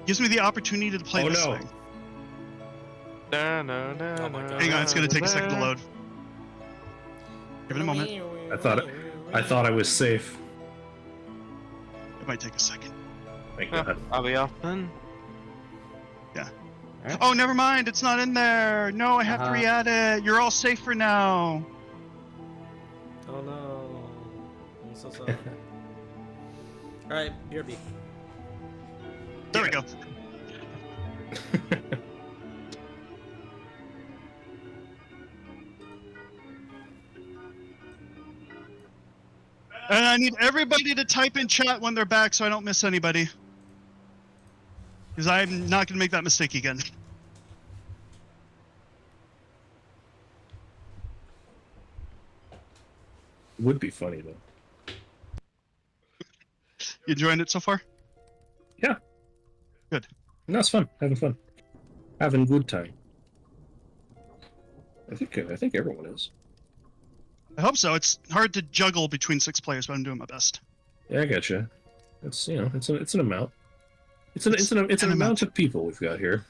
gives me the opportunity to play this thing. No, no, no, Oh my no, God. Hang on, it's gonna take a second to no. load. Give it a moment. I thought I was safe. It might take a second. Thank Huh, God. I'll be off then. Oh, never mind. It's not in there. No, I have to Uh-huh. re-add it. You're all safe for now. Oh no. I'm so sorry. Alright, BRB. There we go. And I need everybody to type in chat when they're back so I don't miss anybody. Because I'm not going to make that mistake again. Would be funny though. You enjoying it so far? Yeah. Good. No, it's fun. Having fun. Having good time. I think everyone is. I hope so. It's hard to juggle between 6 players, but I'm doing my best. Yeah, I gotcha. It's it's an amount. It's an an amount amount. of people we've got here.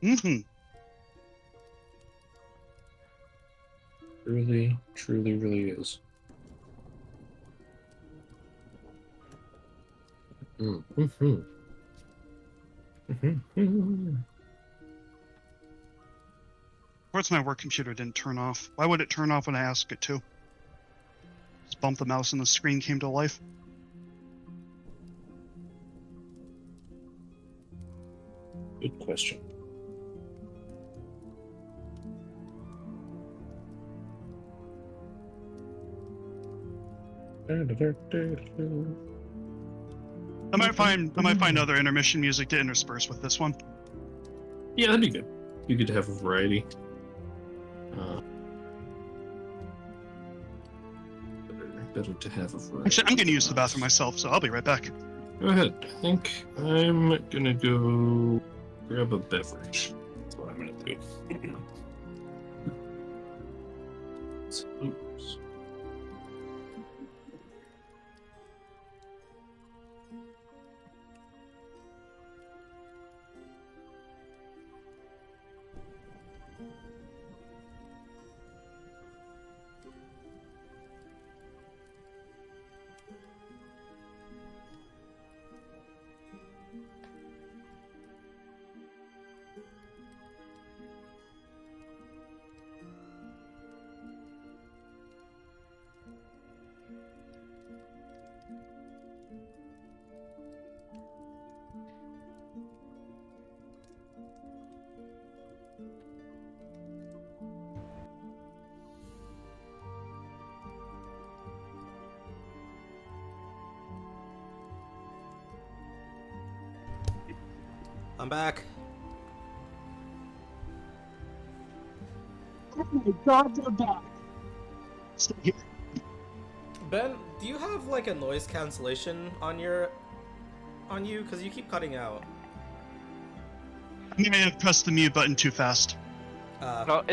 Mm-hmm. Really, truly, really is. Mm-hmm. Mm-hmm. Of course, my work computer didn't turn off. Why would it turn off when I asked it to? Just bump the mouse and the screen came to life. Good question. I might find other intermission music to intersperse with this one. Yeah, that'd be good. You could have a variety. Better to have a variety. Actually, I'm going to use the bathroom myself, so I'll be right back. Go ahead. I think I'm gonna go grab a beverage. That's what I'm gonna do. Oops. I'm back. Oh my god, they're back! Stay here. Ben, do you have like a noise cancellation on you? Because you keep cutting out. I may have pressed the mute button too fast. No,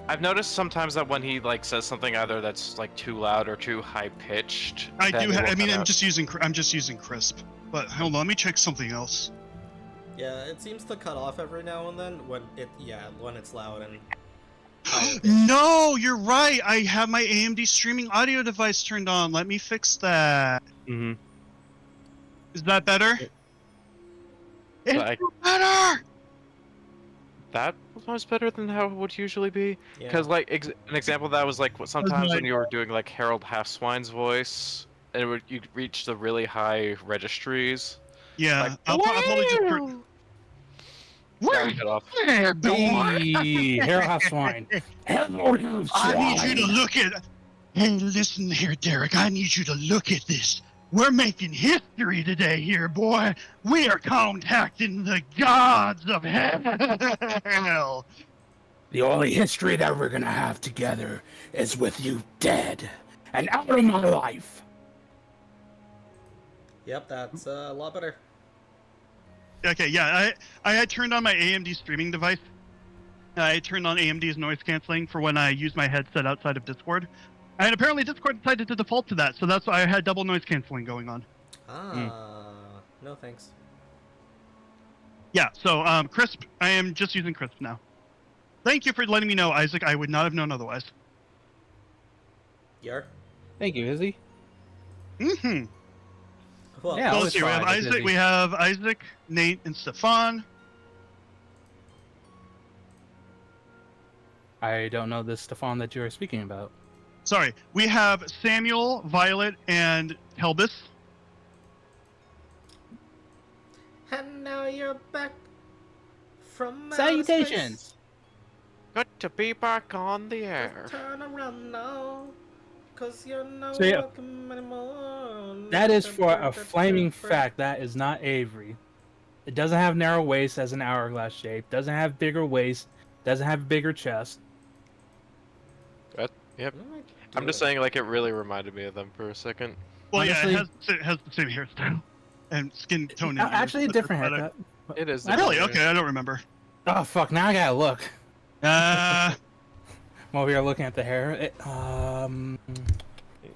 I've noticed sometimes that when he like says something either that's like too loud or too high pitched. I mean, I'm just using crisp. But hold on, let me check something else. Yeah, it seems to cut off every now and then when it's loud and No, you're right. I have my AMD streaming audio device turned on. Let me fix that. Mm-hmm. Is that better? It's I- better. That was better than how it would usually be. Yeah. Because like an example of that was like sometimes my- when you were doing like Harold Halfswine's voice, and it would you'd reach the really high registries. Yeah, Like, I'll probably just turn. Now we cut off. Hey, Harold Half Swine. I need you to look at. Hey, listen here, Derek. I need you to look at this. We're making history today here, boy. We are contacting the gods of hell. The only history that we're gonna have together is with you dead and out of my life. Yep, that's a lot better. Okay, yeah, I had turned on my AMD streaming device. I turned on AMD's noise canceling for when I use my headset outside of Discord. And apparently Discord decided to default to that, so that's why I had double noise canceling going on. No thanks. Yeah, so Crisp, I am just using Crisp now. Thank you for letting me know, Isaac. I would not have known otherwise. Yar? Thank you, Izzy. Mm-hmm. Well, Yeah. So was let's see, we have fine, Isaac, busy. we have Isaac, Nate, and Stefan. I don't know the Stefan that you are speaking about. Sorry, we have Samuel, Violet, and Helbus. And now you're back from outer Salutations! space. Good to be back on the air. Turn around now, 'cause you're not So, yeah, welcome anymore. That is for a flaming fact. That is not Avery. It doesn't have narrow waist as an hourglass shape. Doesn't have bigger waist. Doesn't have bigger chest. Yep. No, I I'm do just it. saying, like, it really reminded me of them for a second. Well, Honestly- yeah, it has the same hairstyle and skin tone. and Actually, a ears, different but- haircut. It is. Really? different, Okay, I don't remember. Oh fuck! Now I gotta look. Uh, While we are looking at the hair,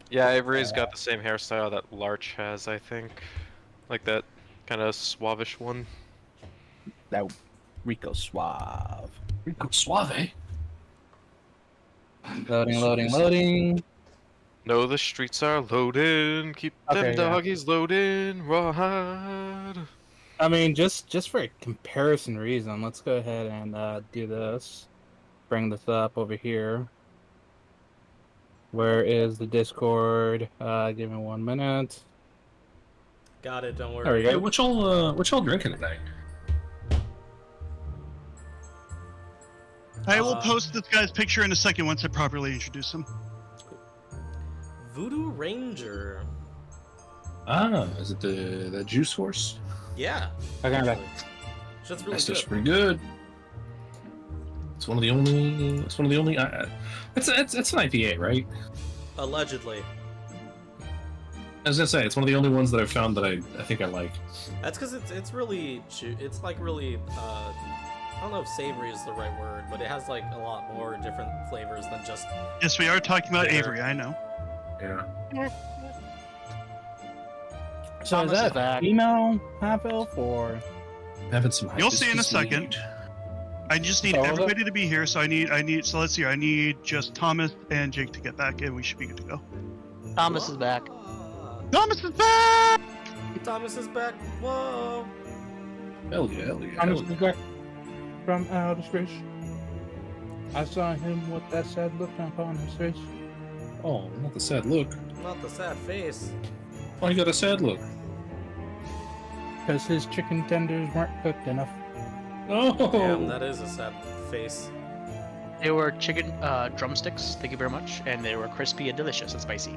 Yeah, Avery's got the same hairstyle that Larch has, I think. Like that kind of suavish one. that Rico Suave. Rico Suave. Loading. No, the streets are loading. Keep them Okay, yeah. doggies loading. Ride. I mean, just for a comparison reason, let's go ahead and do this. Bring this up over here. Where is the Discord? Give me 1 minute. Got it, don't worry. There we Hey, go. what y'all drinking tonight? I will post this guy's picture in a second once I properly introduce him. Voodoo Ranger. Ah, is it the juice horse? Yeah. Okay, I'm back. actually. Shit's really That's just good. pretty good. It's one of the only. It's one of the only. It's an IPA, right? Allegedly. I was gonna say it's one of the only ones that I've found that I think I like. That's because it's really it's like really I don't know if savory is the right word, but it has like a lot more different flavors than just Yes, we are talking about Bitter. Avery, I know. Yeah. So is Thomas that is back. female half elf or? Having some. You'll see in a hibiscus second. weed. I just need Oh, was it? everybody to be here, so I need so let's see, I need just Thomas and Jake to get back and we should be good to go. Thomas is back. Thomas is back! Thomas is back. Whoa. Hell yeah! Hell yeah! I'm Hell yeah. back from outer space. I saw him with that sad look upon his face. Oh, not the sad look. Not the sad face. Why you got a sad look? Because his chicken tenders weren't cooked enough. Oh. Damn, that is a sad face. They were chicken drumsticks, thank you very much, and they were crispy and delicious and spicy.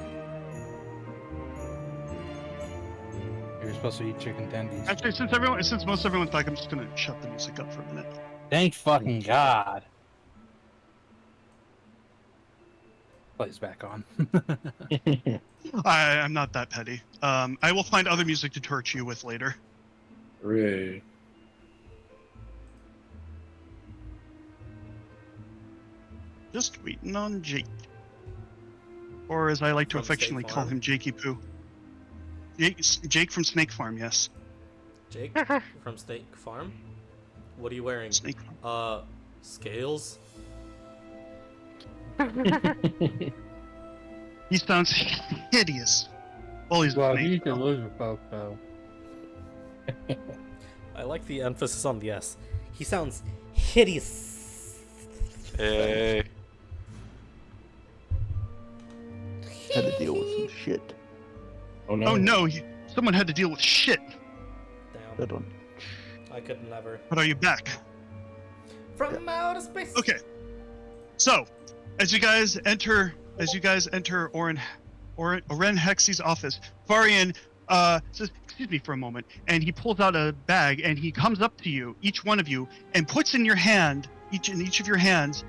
You're supposed to eat chicken tendies. Actually, since most everyone's back, I'm just gonna shut the music up for a minute. Thank fucking God. Plays back on. I'm not that petty. I will find other music to torture you with later. Hooray. Just waiting on Jake. Or as I like to From State affectionately call Farm? him, Jakey Poo. Jake from Snake Farm, yes. Jake from Steak Farm. What are you wearing? Snake Farm. Scales. He sounds hideous. Well, he's Well, with me. he's a loser, folks, though. I like the emphasis on the S. He sounds hideous. Hey. Had to deal with some shit. Oh no. Oh no, someone had to deal with shit. Damn, Good one. I could never. But are you back? From outer space. Okay. So, as you guys enter Oren Hexy's office, Varian says, "Excuse me for a moment," and he pulls out a bag and he comes up to you, each one of you, and puts in your hand, each of your hands,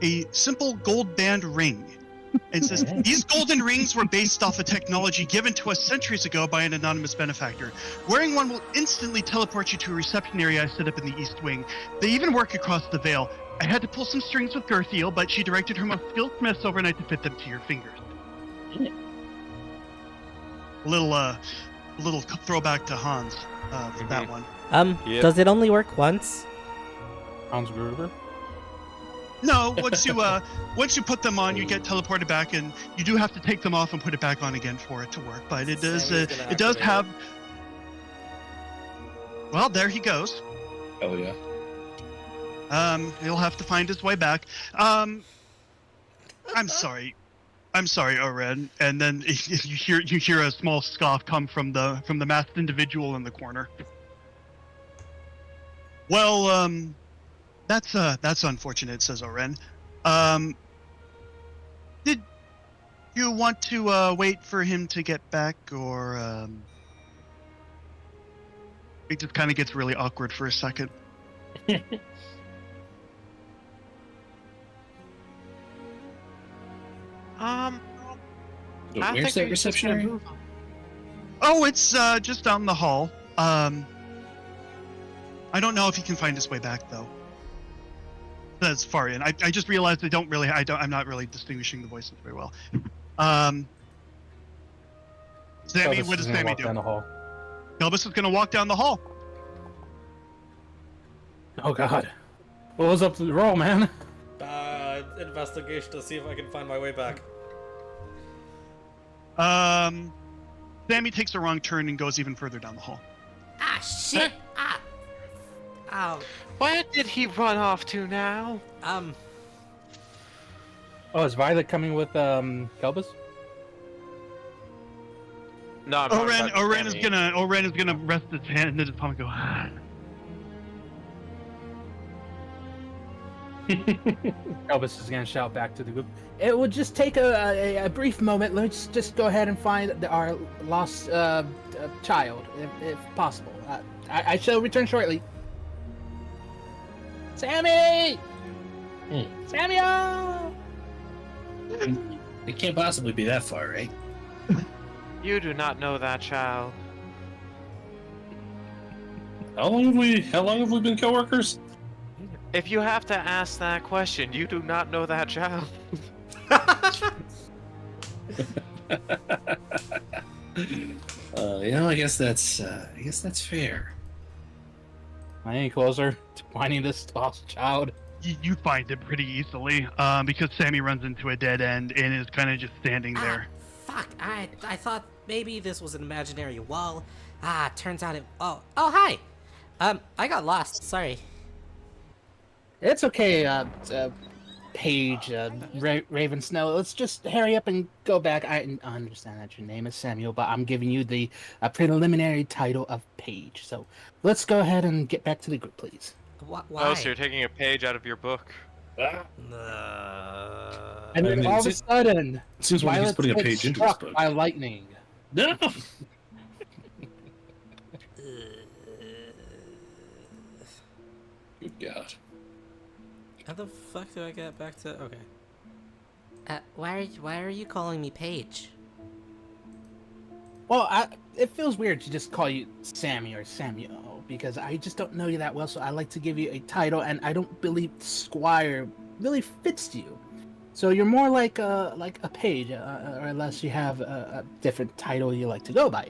a simple gold band ring, and says, "These golden rings were based off a technology given to us centuries ago by an anonymous benefactor. Wearing one will instantly teleport you to a reception area I set up in the East Wing. They even work across the veil. I had to pull some strings with Gerthiel, but she directed her most skilled smiths overnight to fit them to your fingers." A little throwback to Hans for that one. Yep. Does it only work once? Hans Gruber. No, once you put them on, you get teleported back, and you do have to take them off and put it back on again for it to work. But it does Sammy's gonna it does activate have. Well, there he goes. Hell yeah. He'll have to find his way back. I'm sorry, Oren. And then you hear a small scoff come from the masked individual in the corner. Well, that's unfortunate, says Oren. Did you want to wait for him to get back, or it just kind of gets really awkward for a second. So I where's think that we just reception gotta area? move on. Oh, it's just down the hall. I don't know if he can find his way back though. That's Farian. I just realized I'm not really distinguishing the voices very well. Sammy, Elvis what does is gonna Sammy walk do? down the hall. Elvis is gonna walk down the hall. Oh God. What was up to the roll, man? Investigation to see if I can find my way back. Sammy takes a wrong turn and goes even further down the hall. Ah, shit! Ah! Oh, Where did he run off to now? Oh, is Violet coming with Kelbus? No, I'm talking about Oren is Sammy. gonna rest his hand in his palm and go. Elvis is gonna shout back to the group. It would just take a brief moment. Let's just go ahead and find our lost child, if possible. I shall return shortly. Sammy! Samuel! It can't possibly be that far, right? You do not know that child. How long have we been coworkers? If you have to ask that question, you do not know that child. I guess that's fair. Any closer to finding this lost child? You find it pretty easily, because Sammy runs into a dead end and is kind of just standing there. fuck! I thought maybe this was an imaginary wall. Turns out it. Oh, hi. I got lost. Sorry. It's okay, Paige, Raven Snow. Let's just hurry up and go back. I understand that your name is Samuel, but I'm giving you the preliminary title of Paige. So let's go ahead and get back to the group, please. Why? Oh, so you're taking a page out of your book. And then all of a sudden, Seems like he's Violet putting a gets page into his struck book. by lightning. No. Good God. How the fuck do I get back to? Okay. Why are you calling me Paige? Well, it feels weird to just call you Sammy or Samuel because I just don't know you that well. So I like to give you a title, and I don't believe Squire really fits you. So you're more like a page, or unless you have a different title you like to go by.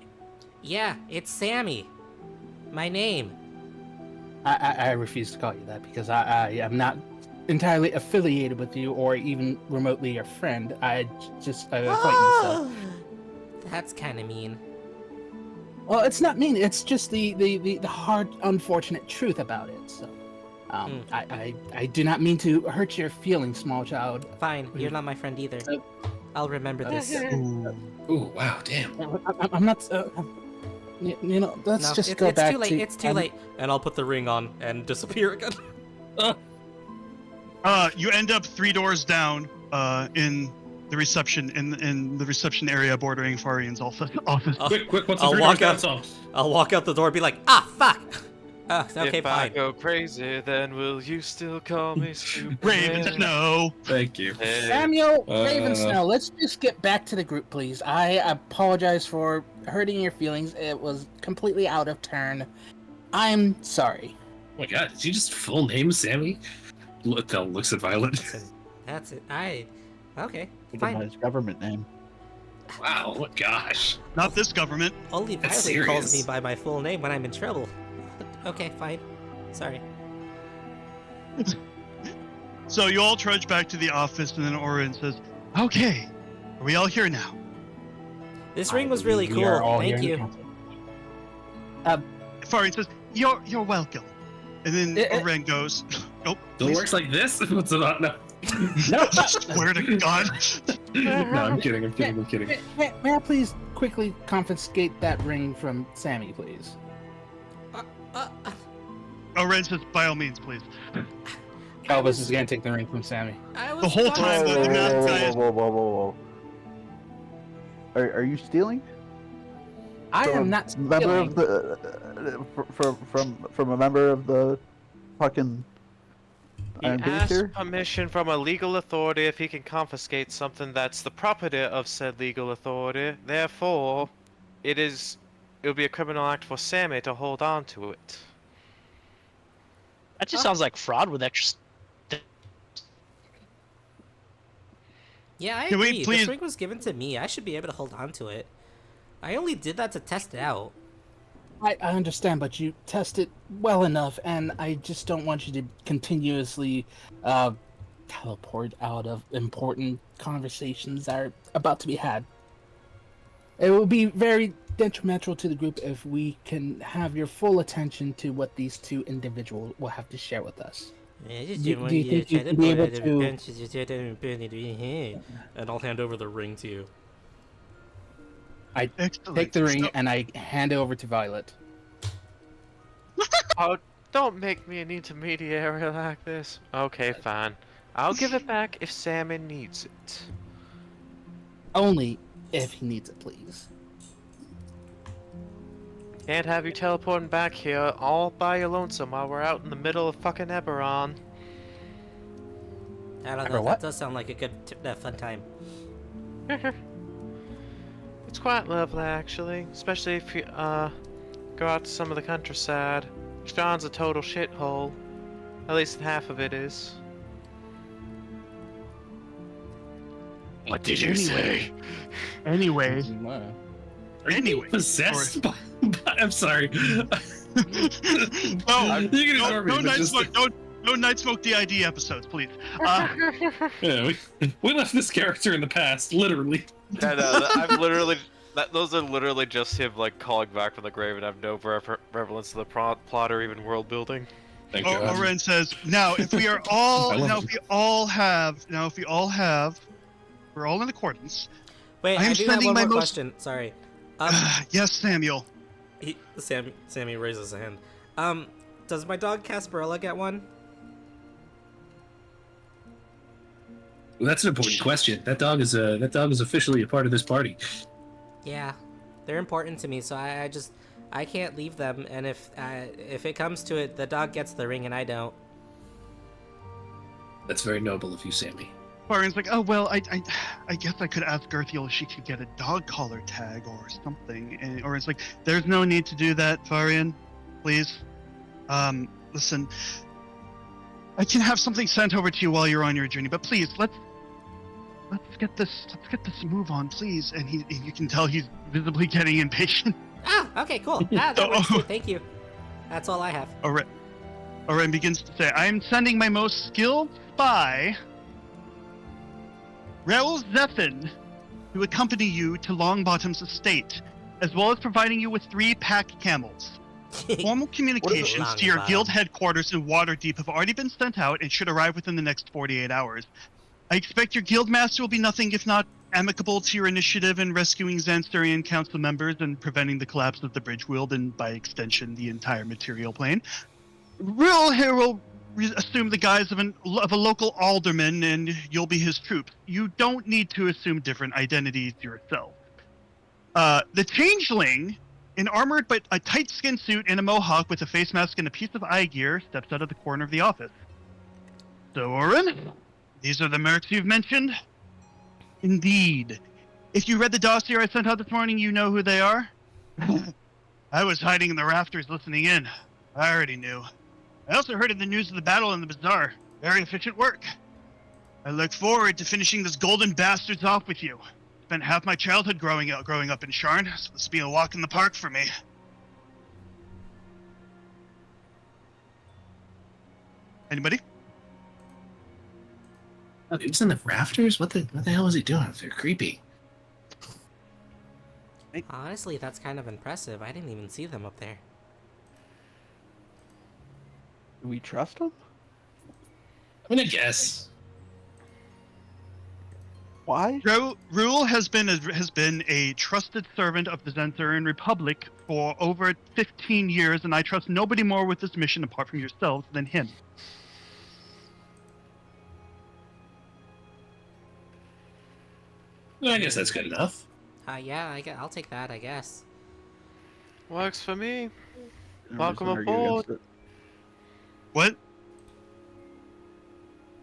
Yeah, it's Sammy. My name. I refuse to call you that because I am not entirely affiliated with you or even remotely your friend. I just an acquaintance. So. That's kind of mean. Well, it's not mean. It's just the hard, unfortunate truth about it. So, I do not mean to hurt your feelings, small child. Fine, you're not my friend either. I'll remember this. Ooh, wow, damn. I'm not. You know, let's just go back to... It's too late. And I'll put the ring on and disappear again. You end up 3 doors down in the reception in the reception area bordering Farian's office. Quick, what's the 3 doors down song? I'll walk out the door and be like, ah, fuck! Okay, if fine. I go crazy, then will you still call me Superman? Raven Snow. Thank you. Samuel, Raven Snow, let's just get back to the group, please. I apologize for hurting your feelings. It was completely out of turn. I'm sorry. Oh my god, did you just full name Sammy? Looks at Violet. That's it. Okay, Think fine. about his government name. Wow, oh gosh. Not this government. Only That's Violet calls serious. me by my full name when I'm in trouble. Okay, fine. Sorry. So you all trudge back to the office, and then Orin says, "Okay, are we all here now?" This ring was really We are cool. all Thank here in you. council. Farian says, "You're welcome." And then Orin goes, "Nope." So it works like this? What's it on? No. No. Swear to God. No, I'm kidding. May I please quickly confiscate that ring from Sammy, please? Orin says, "By all means, please." Elvis is gonna take the ring from Sammy. The whole time the math guy is Whoa. Are you stealing? I am not stealing. From a member of the fucking He Iron Beast asks here? permission from a legal authority if he can confiscate something that's the property of said legal authority. Therefore, it would be a criminal act for Sammy to hold on to it. That just sounds like fraud with extra. Yeah, I Can we agree. please- This ring was given to me. I should be able to hold on to it. I only did that to test it out. I understand, but you test it well enough, and I just don't want you to continuously teleport out of important conversations that are about to be had. It will be very detrimental to the group if we can have your full attention to what these 2 individuals will have to share with us. Do you think you can be able to- And I'll hand over the ring to you. I excellent. take the ring So- and I hand it over to Violet. Oh, don't make me an intermediary like this. Okay, fine. I'll give it back if Sammy needs it. Only if he needs it, please. Can't have you teleporting back here all by your lonesome while we're out in the middle of fucking Eberron. I don't Ever know. what? That does sound like a good, fun time. It's quite lovely, actually, especially if you go out to some of the countryside. Strawn's a total shithole. At least half of it is. What did you say? Anyway, Are you Anyway, possessed by... I'm sorry. no, You can ignore me, no but night just- smoke. No night smoke DID episodes, please. Yeah, we left this character in the past, literally. Yeah, no, I've literally. Those are literally just him like calling back from the grave, and have no relevance to the plot or even world building. Thank God. Oren says, "Now, if we are all, I love now it. if we all have, we're all in accordance." Wait, I am I do have spending one my more most- question. Sorry. Yes, Samuel. Sammy raises a hand. Does my dog Casperella get one? Well, that's an important question. That dog is officially a part of this party. Yeah, they're important to me, so I can't leave them. And if it comes to it, the dog gets the ring and I don't. That's very noble of you, Sammy. Farian's like, "Oh well, I guess I could ask Gerthiel if she could get a dog collar tag or something." And Oren's like, "There's no need to do that, Farian. Please. Listen, I can have something sent over to you while you're on your journey, but please let's get this move on, please." And you can tell he's visibly getting impatient. Ah, okay, cool. That works too. Thank you. That's all I have. Oren begins to say, I am sending my most skilled spy, Raoul Zephin, to accompany you to Longbottom's estate, as well as providing you with 3 pack camels. Formal communications to your Longbottom? guild headquarters in Waterdeep have already been sent out and should arrive within the next 48 hours. I expect your guild master will be nothing if not amicable to your initiative in rescuing Xanthurian council members and preventing the collapse of the Bridge World and, by extension, the entire material plane. Real here will assume the guise of a local alderman, and you'll be his troops. You don't need to assume different identities yourself. The changeling, in armored but a tight skin suit and a mohawk with a face mask and a piece of eye gear, steps out of the corner of the office. So, Oren, these are the mercs you've mentioned? Indeed. If you read the dossier I sent out this morning, you know who they are? I was hiding in the rafters listening in. I already knew. I also heard of the news of the battle in the bazaar. Very efficient work. I look forward to finishing this golden bastards off with you. Spent half my childhood growing up in Sharn, so this will be a walk in the park for me. Anybody? Oh, he was in the rafters? What the hell was he doing? They're creepy. Honestly, that's kind of impressive. I didn't even see them up there. Do we trust him? I mean, I guess. Why? Rule has been a trusted servant of the Xanthurian Republic for over 15 years, and I trust nobody more with this mission apart from yourselves than him. Well, I guess that's good enough. Yeah, I'll take that, I guess. Works for me. I'm Welcome just gonna argue aboard. against it. What?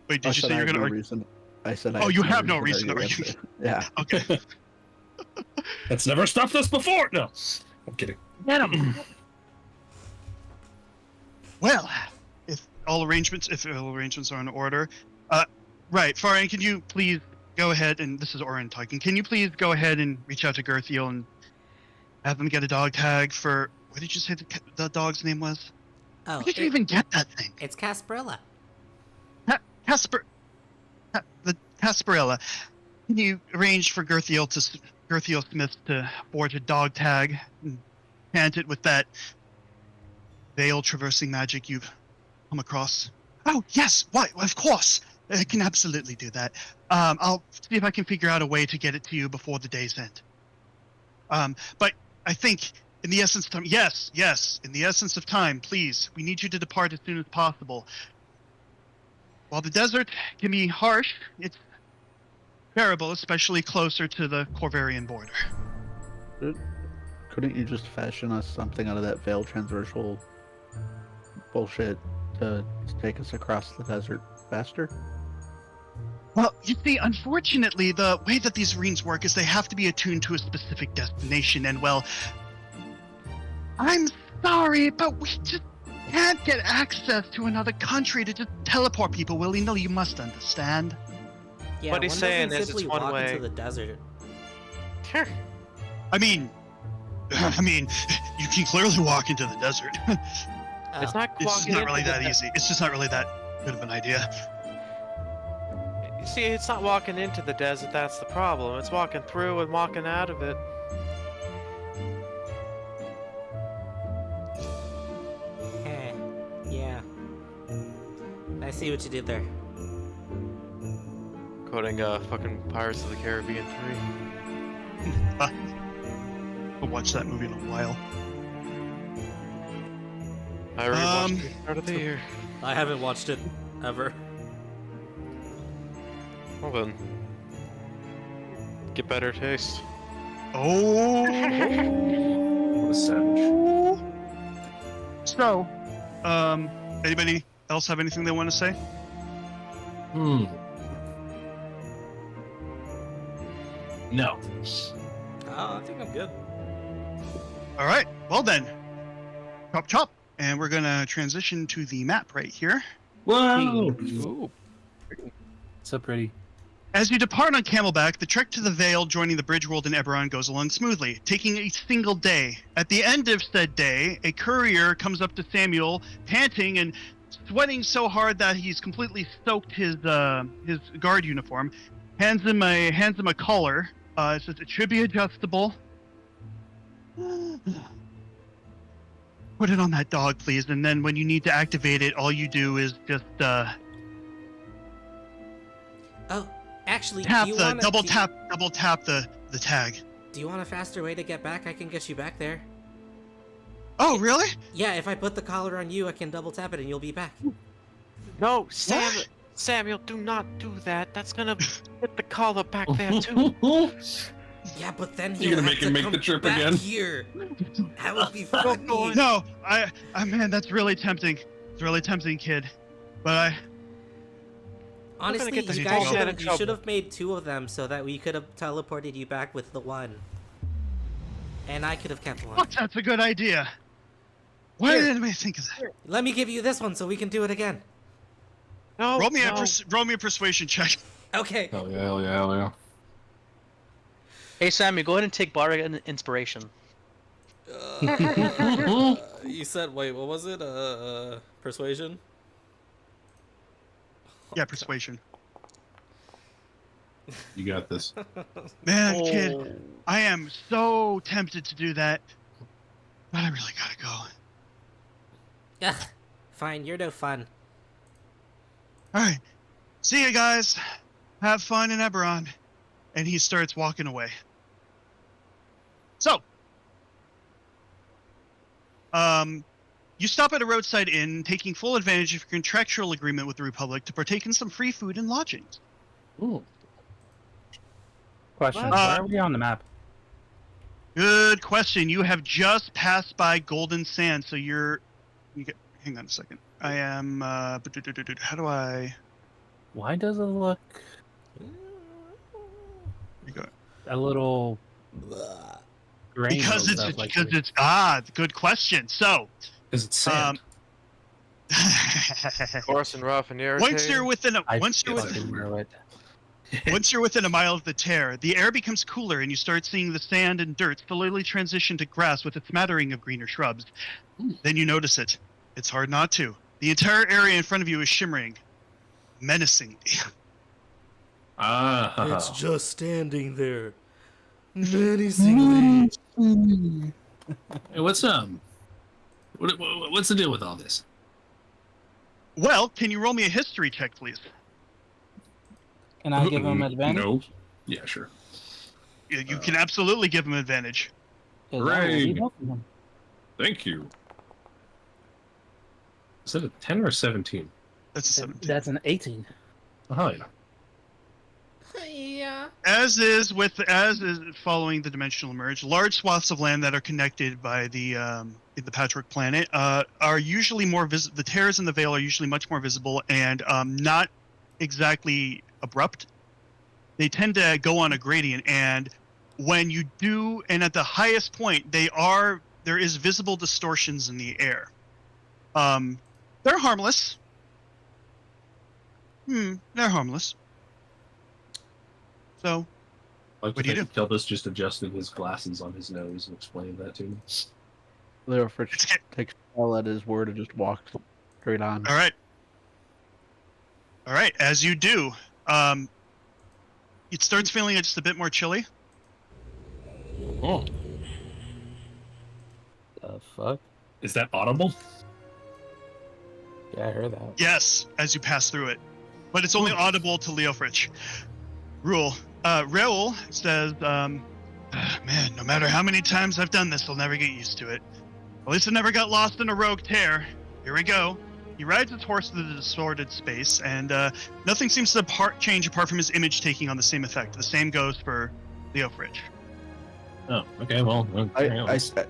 Wait, did I you said say I you're have going to no argue? reason. I said I Oh, you have no reason to against argue. it. Yeah. Okay. That's never stopped us before. No, I'm kidding. Get him! Well, if all arrangements are in order, right, Farian, can you please go ahead and this is Oren talking. Can you please go ahead and reach out to Gerthiel and have them get a dog tag for what did you say the dog's name was? Oh, Where did you even get that thing? It's Casperella. The Casparilla. Can you arrange for Gerthiel Smith to forge a dog tag and pant it with that veil traversing magic you've come across? Oh yes, why? Of course, I can absolutely do that. I'll see if I can figure out a way to get it to you before the day's end. But I think in the essence of time, yes, in the essence of time, please, we need you to depart as soon as possible. While the desert can be harsh, it's bearable, especially closer to the Corvarian border. Couldn't you just fashion us something out of that veil transversal bullshit to take us across the desert faster? Well, you see, unfortunately, the way that these runes work is they have to be attuned to a specific destination, and well, I'm sorry, but we just can't get access to another country to just teleport people willy-nilly. You must understand. Yeah, What he's one saying doesn't is it's simply one walk way. into the desert. I mean, you can clearly walk into the desert. It's not It's just walking not really into that the easy. It's just not really that good of an idea. You see, it's not walking into the desert that's the problem. It's walking through and walking out of it. Yeah. I see what you did there. Quoting fucking Pirates of the Caribbean 3. I'll watch that movie in a while. I already watched it start of the year. I haven't watched it ever. Well then, get better taste. Oh. What a savage. So, anybody else have anything they want to say? Hmm. No. I think I'm good. All right. Well then, chop chop, and we're gonna transition to the map right here. Whoa! Ooh. So pretty. As you depart on Camelback, the trek to the Vale joining the Bridge World in Eberron goes along smoothly, taking a single day. At the end of said day, a courier comes up to Samuel, panting and sweating so hard that he's completely soaked his guard uniform. Hands him a collar. It says it should be adjustable. Put it on that dog, please. And then when you need to activate it, all you do is just Oh, actually, tap do you the wanna, double do, tap the tag. Do you want a faster way to get back? I can get you back there. Oh, really? Yeah, if I put the collar on you, I can double tap it and you'll be back. No, Samuel, do not do that. That's gonna get the collar back there too. Yeah, but then You're he'll gonna have make to him make come the trip back again? here. That would be funny. No, I man, that's really tempting. It's really tempting, kid. But Honestly, get this you guys bullshit in should trouble. have made 2 of them so that we could have teleported you back with the 1. And I could have kept 1. fuck, that's a good idea. Why Here. didn't we think of that? Let me give you this one so we can do it again. No, Roll me no. a persuasion check. Okay. Hell yeah, hell yeah, hell yeah. Hey, Sammy, go ahead and take Bardic Inspiration. You said, wait, what was it? Persuasion? Yeah, persuasion. You got this. Man, Oh. kid, I am so tempted to do that, but I really gotta go. Ugh, fine, you're no fun. All right, see you guys. Have fun in Eberron. And he starts walking away. So, you stop at a roadside inn, taking full advantage of your contractual agreement with the Republic to partake in some free food and lodgings. Ooh. Question: Why are we on the map? Good question. You have just passed by Golden Sand, so hang on a second. I am. How do I? Why does it look You go. a little grainy? Because and stuff like it's good question. So, Because it's sand. Coarse and rough and irritating. once you're within a I once you're fucking knew it. once you're within a mile of the tear, the air becomes cooler and you start seeing the sand and dirt slowly transition to grass with a smattering of greener shrubs. Then you notice it. It's hard not to. The entire area in front of you is shimmering menacingly. It's just standing there. Menacingly. Hey, what's the deal with all this? Well, can you roll me a history check, please? Can I give him advantage? No. Yeah, sure. You can absolutely give him advantage. 'Cause I will Hooray. be helping him. Thank you. Is that a 10 or a 17? That's a 17. That's an 18. Oh, yeah. Yeah. As is following the dimensional merge, large swaths of land that are connected by the Patchwork planet are usually more the tears in the veil are usually much more visible and not exactly abrupt. They tend to go on a gradient, and when you do, and at the highest point, there is visible distortions in the air. They're harmless. They're harmless. So, Like What do you do? Kelvis just adjusted his glasses on his nose and explained that to me. Leo Fritz takes all at his word and just walks straight on. all right. All right, as you do, it starts feeling just a bit more chilly. Oh, The fuck? is that audible? Yeah, I heard that. Yes, as you pass through it. But it's only audible to Leofrich. Raoul says, man, no matter how many times I've done this, I'll never get used to it. At least I never got lost in a rogue tear. Here we go. He rides his horse through the distorted space, and nothing seems to change apart from his image taking on the same effect. The same goes for Leofrich. Oh, okay, well, I suppose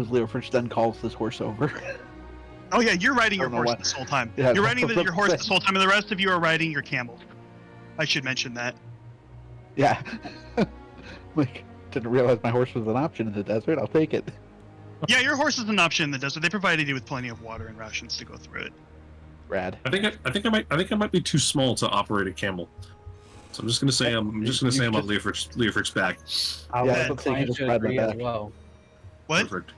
Leo Fritz then calls this horse over. Oh yeah, you're riding your I don't know horse what- this whole time. Yeah, You're riding that's what your I'm horse saying. this whole time, and the rest of you are riding your camels. I should mention that. Yeah. Like, didn't realize my horse was an option in the desert. I'll take it. Yeah, your horse is an option in the desert. They provided you with plenty of water and rations to go through it. Rad. I think I might be too small to operate a camel. So I'm just gonna say I'm on Leofrich's back. I Yeah, would I don't think inclined you just to ride my agree as back. well. What? Perfect.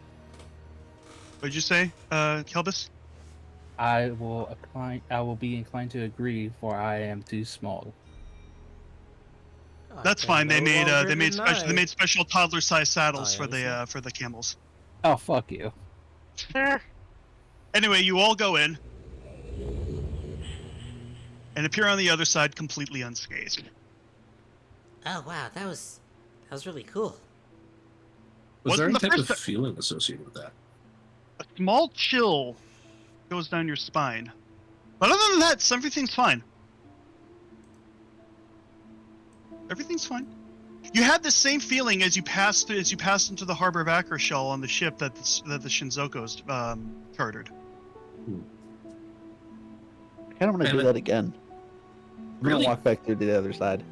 What'd you say, Kelbis? I will be inclined to agree, for I am too small. That's fine. They made special toddler-sized saddles I for the camels. Oh, fuck you. Anyway, you all go in and appear on the other side completely unscathed. Oh wow, that was really cool. Was there any Wasn't the type of first feeling associated with that? A small chill goes down your spine. But other than that, everything's fine. Everything's fine. You had the same feeling as you passed into the harbor of Akershell on the ship that the Shinzoko's chartered. I kind of want to do that again. We're Really? gonna walk back through to the other side.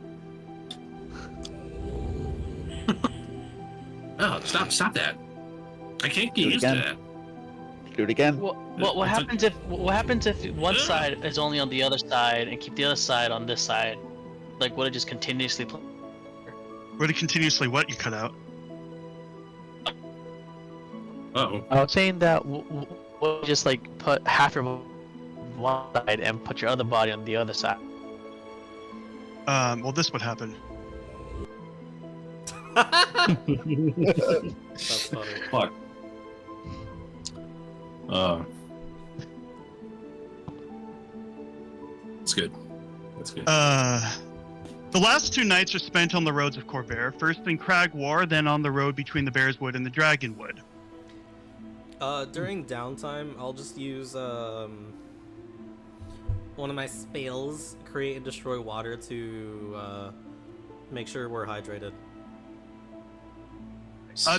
Oh, stop that! I can't get Do it used to again. that. Do it again. What happens if one side is only on the other side and keep the other side on this side? Like, would it just continuously play? Would it continuously what you cut out? Oh, I was saying that we'll just like put half your one side and put your other body on the other side. Well, this would happen. That's funny. Fuck. that's good. That's good. The last 2 nights are spent on the roads of Corvair, first in Crag War, then on the road between the Bearswood and the Dragonwood. During downtime, I'll just use one of my spells, create and destroy water, to make sure we're hydrated.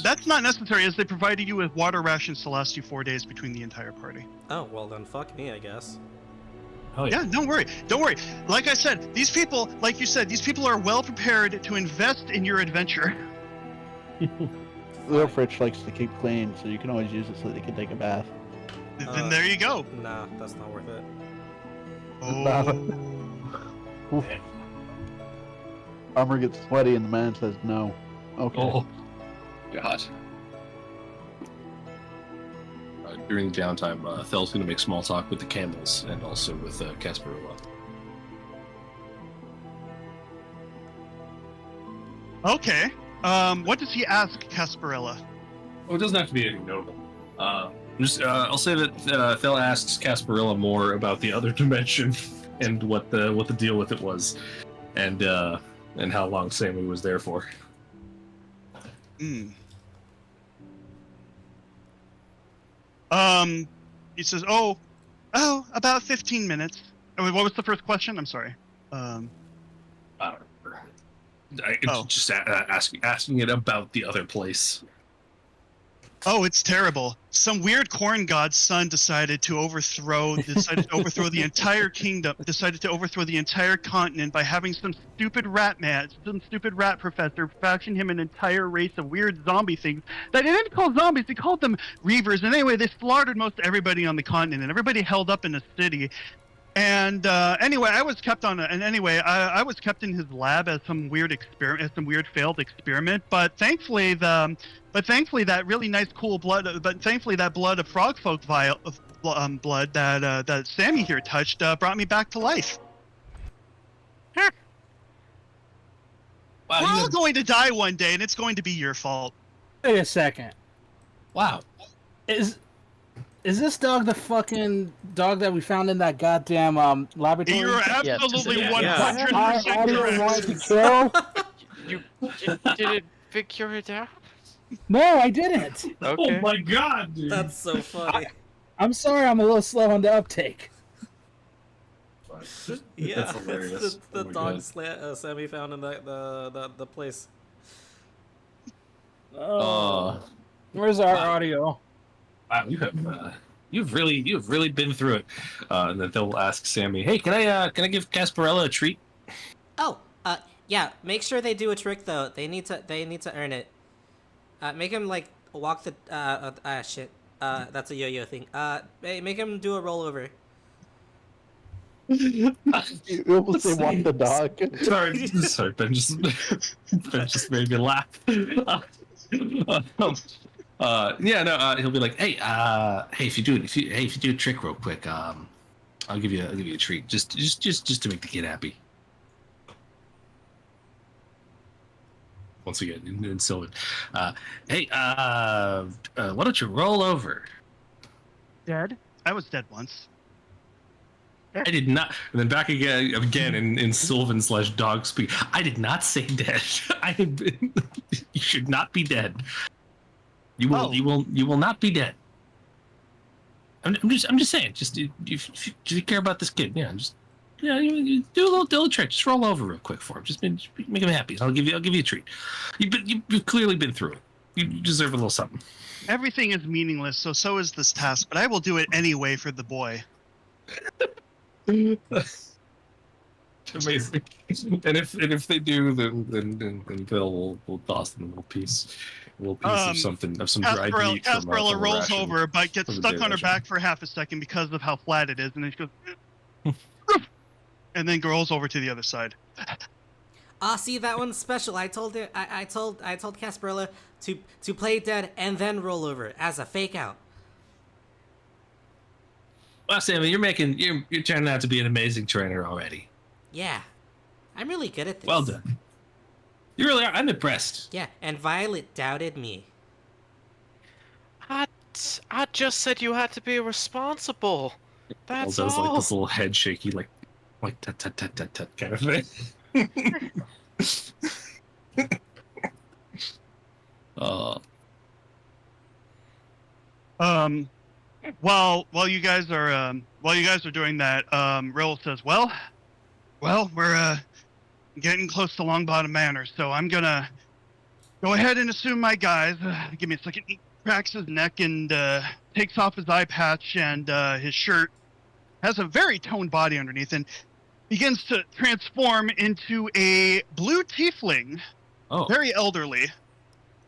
That's not necessary, as they provided you with water rations to last you 4 days between the entire party. Oh, well then fuck me, I guess. Oh Yeah, don't worry. Like I said, these people, like you said, these people are well prepared to invest in your adventure. Little Fritch likes to keep clean, so you can always use it so they can take a bath. Then there you go. Nah, that's not worth it. Oh. Armor gets sweaty and the man says no. Okay. Oh, God. During the downtime, Thel's going to make small talk with the camels and also with Casparilla. Okay. What does he ask Casparilla? Oh, it doesn't have to be anything notable. I'll say that Thel asks Casparilla more about the other dimension and what the deal with it was, and how long Sammy was there for. He says, "Oh, about 15 minutes." What was the first question? I'm sorry. Just asking it about the other place. Oh, it's terrible. Some weird corn god's son decided to overthrow the entire kingdom, decided to overthrow the entire continent by having some stupid rat professor fashion him an entire race of weird zombie things that he didn't call zombies, he called them reavers. And anyway, they slaughtered most everybody on the continent, and everybody held up in a city. And anyway, I was kept in his lab as some weird failed experiment. But thankfully, that really nice, cool blood. But thankfully, that blood of frogfolk blood that Sammy here touched brought me back to life. Wow, We're all going to die one day, and it's going to be your fault. Wait a second. wow. Is this dog the fucking dog that we found in that goddamn laboratory? You're absolutely Yeah. 100% I didn't want correct. to kill. You didn't figure it out? No, I didn't. Okay. Oh my God, dude. That's so funny. I'm sorry, I'm a little slow on the uptake. Yeah, That's hilarious. it's the Oh my dog God. Sammy found in the place. Where's our audio? Wow, you've really been through it. And then they'll ask Sammy, "Hey, can I give Casparella a treat?" Oh, yeah. Make sure they do a trick though. They need to earn it. Make him like walk the shit. That's a yo-yo thing. Make him do a rollover. You almost say walk the dog. Sorry, Ben just made me laugh. Yeah, no, he'll be like, hey, if you do a trick real quick, I'll give you a treat, just to make the kid happy. Once again, in Sylvan, hey, why don't you roll over? Dead? I was dead once. I did not. And then back again in Sylvan / dog speak. I did not say dead. I have been. You should not be dead. You will not be dead. I'm just saying. Just if you care about this kid, you do a little trick. Just roll over real quick for him. Just make him happy. I'll give you a treat. You've clearly been through it. You deserve a little something. Everything is meaningless, so is this task, but I will do it anyway for the boy. Amazing. And if they do, then we'll toss them a little piece of something, of some dried meat. Casperella rolls ration, over, but gets stuck on her ration. back for half a second because of how flat it is, and then she goes, and then rolls over to the other side. See, that one's special. I told Casperella to play dead and then roll over as a fake out. Well, Sammy, you're turning out to be an amazing trainer already. Yeah, I'm really good at this. Well done. You really are. I'm impressed. Yeah, and Violet doubted me. I just said you had to be responsible. That's Does all. like this little head shaky, like tut tut tut tut tut kind of thing. While you guys are doing that, Rill says, well, we're getting close to Longbottom Manor, so I'm gonna go ahead and assume my guys. Give me a second. He cracks his neck and takes off his eye patch and his shirt. Has a very toned body underneath and begins to transform into a blue tiefling, very elderly.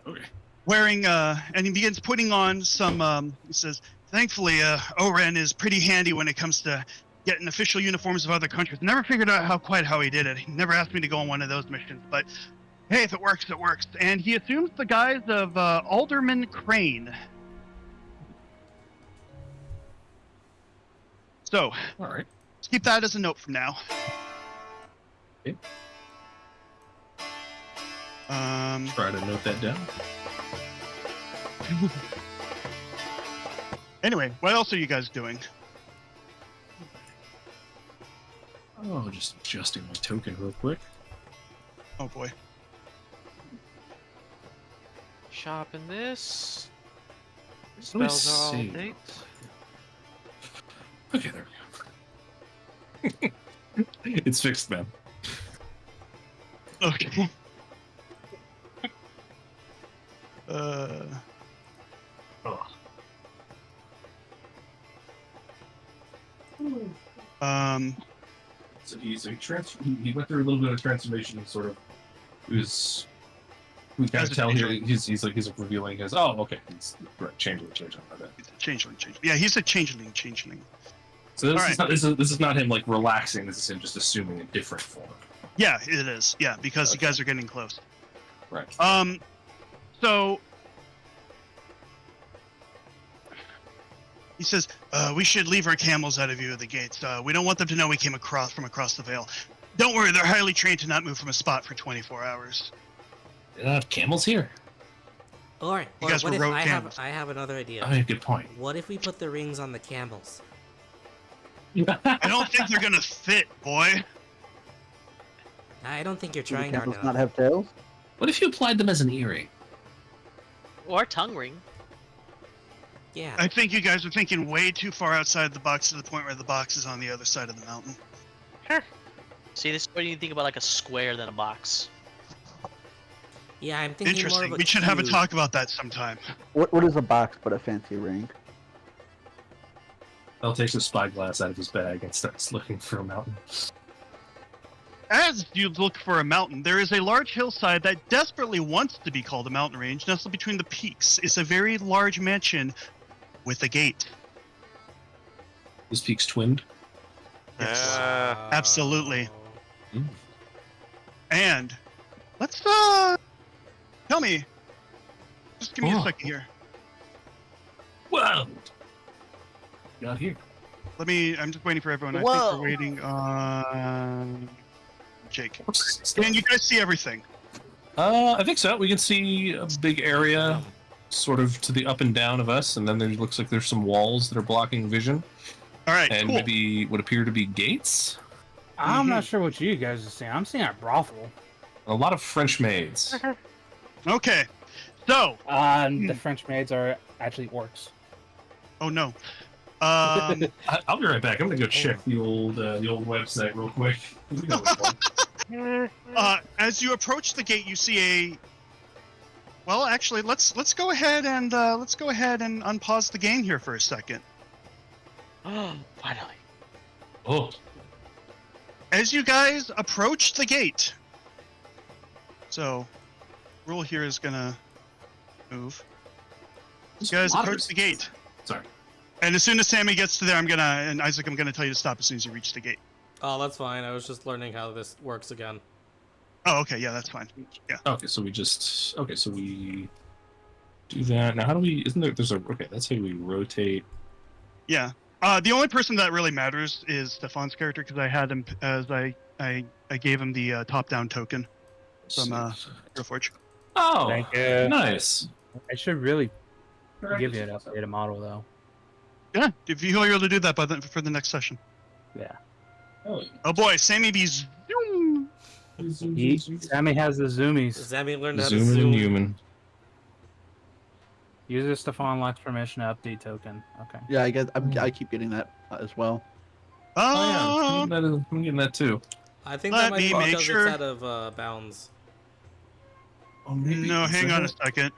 Okay. Wearing and he begins putting on some. He says, "Thankfully, Oren is pretty handy when it comes to getting official uniforms of other countries. Never figured out how he did it. He never asked me to go on one of those missions, but hey, if it works, it works." And he assumes the guise of Alderman Crane. So, all right, let's keep that as a note from now. Okay. Try to note that down. Anyway, what else are you guys doing? Oh, just adjusting my token real quick. Oh boy. Shopping this. Let me Spells are all see. update. Okay, there we go. It's fixed, man. Okay. So he went through a little bit of transformation. And sort of, we kind of tell here. He's revealing his. Oh, okay. He's right. Changeling. My bad. He's a changeling. Yeah, he's a changeling. So this All is not this is not him like relaxing. This is him just assuming a different form. Yeah, it is. Yeah, because you guys are getting close. Right. So he says, we should leave our camels out of view of the gates. We don't want them to know we came from across the Vale. Don't worry, they're highly trained to not move from a spot for 24 hours. They don't have camels here. All right. You guys what were if rogue I camels. have another idea. Oh, yeah, good point. What if we put the rings on the camels? I don't think they're gonna fit, boy. I don't think you're Do the trying hard camels enough. not have tails? What if you applied them as an earring? Or tongue ring. Yeah. I think you guys are thinking way too far outside the box to the point where the box is on the other side of the mountain. See, this is what you think about like a square than a box. Yeah, I'm thinking more Interesting. of a We should have a cube. talk about that sometime. What is a box but a fancy ring? Bell takes a spyglass out of his bag and starts looking for a mountain. As you look for a mountain, there is a large hillside that desperately wants to be called a mountain range. Nestled between the peaks is a very large mansion with a gate. This peak's twinned. Yes. Ah. Absolutely. Mm. And let's tell me. Just give me a second here. Whoa! Got here. I'm just waiting for everyone. I think Whoa. we're waiting on Jake. Can you guys see everything? I think so. We can see a big area, sort of to the up and down of us, and then there looks like there's some walls that are blocking vision, All right, and cool. maybe what appear to be gates. I'm not sure what you guys are seeing. I'm seeing a brothel. A lot of French maids. Okay, so The French maids are actually orcs. oh no. I'll be right back. I'm gonna go check the old website real quick. We know which one. As you approach the gate, you see a. Well, actually, let's go ahead and unpause the game here for a second. Finally. Oh, As you guys approach the gate, so Rule here is gonna move. You guys approach the gate. sorry. And as soon as Sammy gets to there, and Isaac, I'm gonna tell you to stop as soon as you reach the gate. Oh, that's fine. I was just learning how this works again. Oh, okay, yeah, that's fine. Yeah. Okay, so we do that. Now, how do we? Isn't there? There's a. Okay, that's how we rotate. Yeah. The only person that really matters is Stefan's character because I had him as I gave him the top-down token from Reforge. Oh, Thank you. nice. I should really give you an updated model, though. Yeah, if you're able to do that for the next session. Yeah. Oh boy, Sammy B's. Sammy has the zoomies. Sammy learned how to Zoom zoom. and human. User Stefan lacks permission to update token. Okay. Yeah, I keep getting that as well. Oh yeah, I'm getting that too. I think Let that might me be make because sure. it's out of bounds. Oh, maybe No, is hang that on a it? second.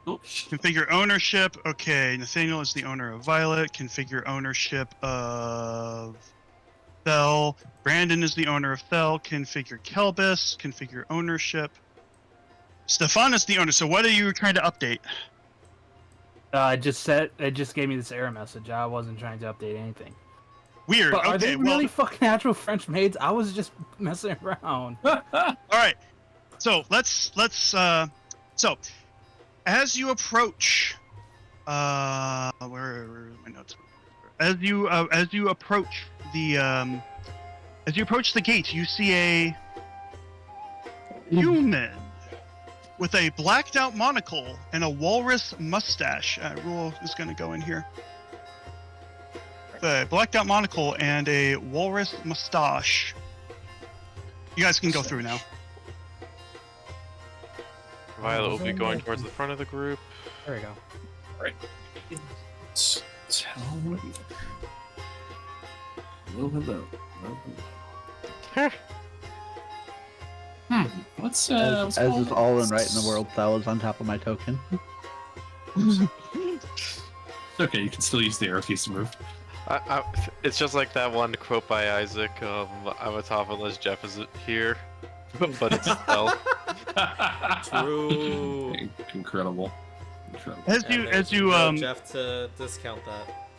Configure ownership. Okay, Nathaniel is the owner of Violet. Configure ownership of Thel. Brandon is the owner of Thel. Configure Kelbis. Configure ownership. Stefan is the owner. So what are you trying to update? It just gave me this error message. I wasn't trying to update anything. Weird. But are Okay, they well, really fucking actual French maids? I was just messing around. all right. So so as you approach, where are my notes? As you approach the gate, you see a human with a blacked out monocle and a walrus mustache. Rule is going to go in here. The blacked out monocle and a walrus mustache. You guys can go through now. Violet will be going towards the front of the group. There we go. Hello. Let's As is all and right in the world, that was on top of my token. Okay, you can still use the arrow keys to move. It's just like that one quote by Isaac. I'm a top unless Jeff is here, but it's Thel. True. Incredible. As you Jeff to discount that.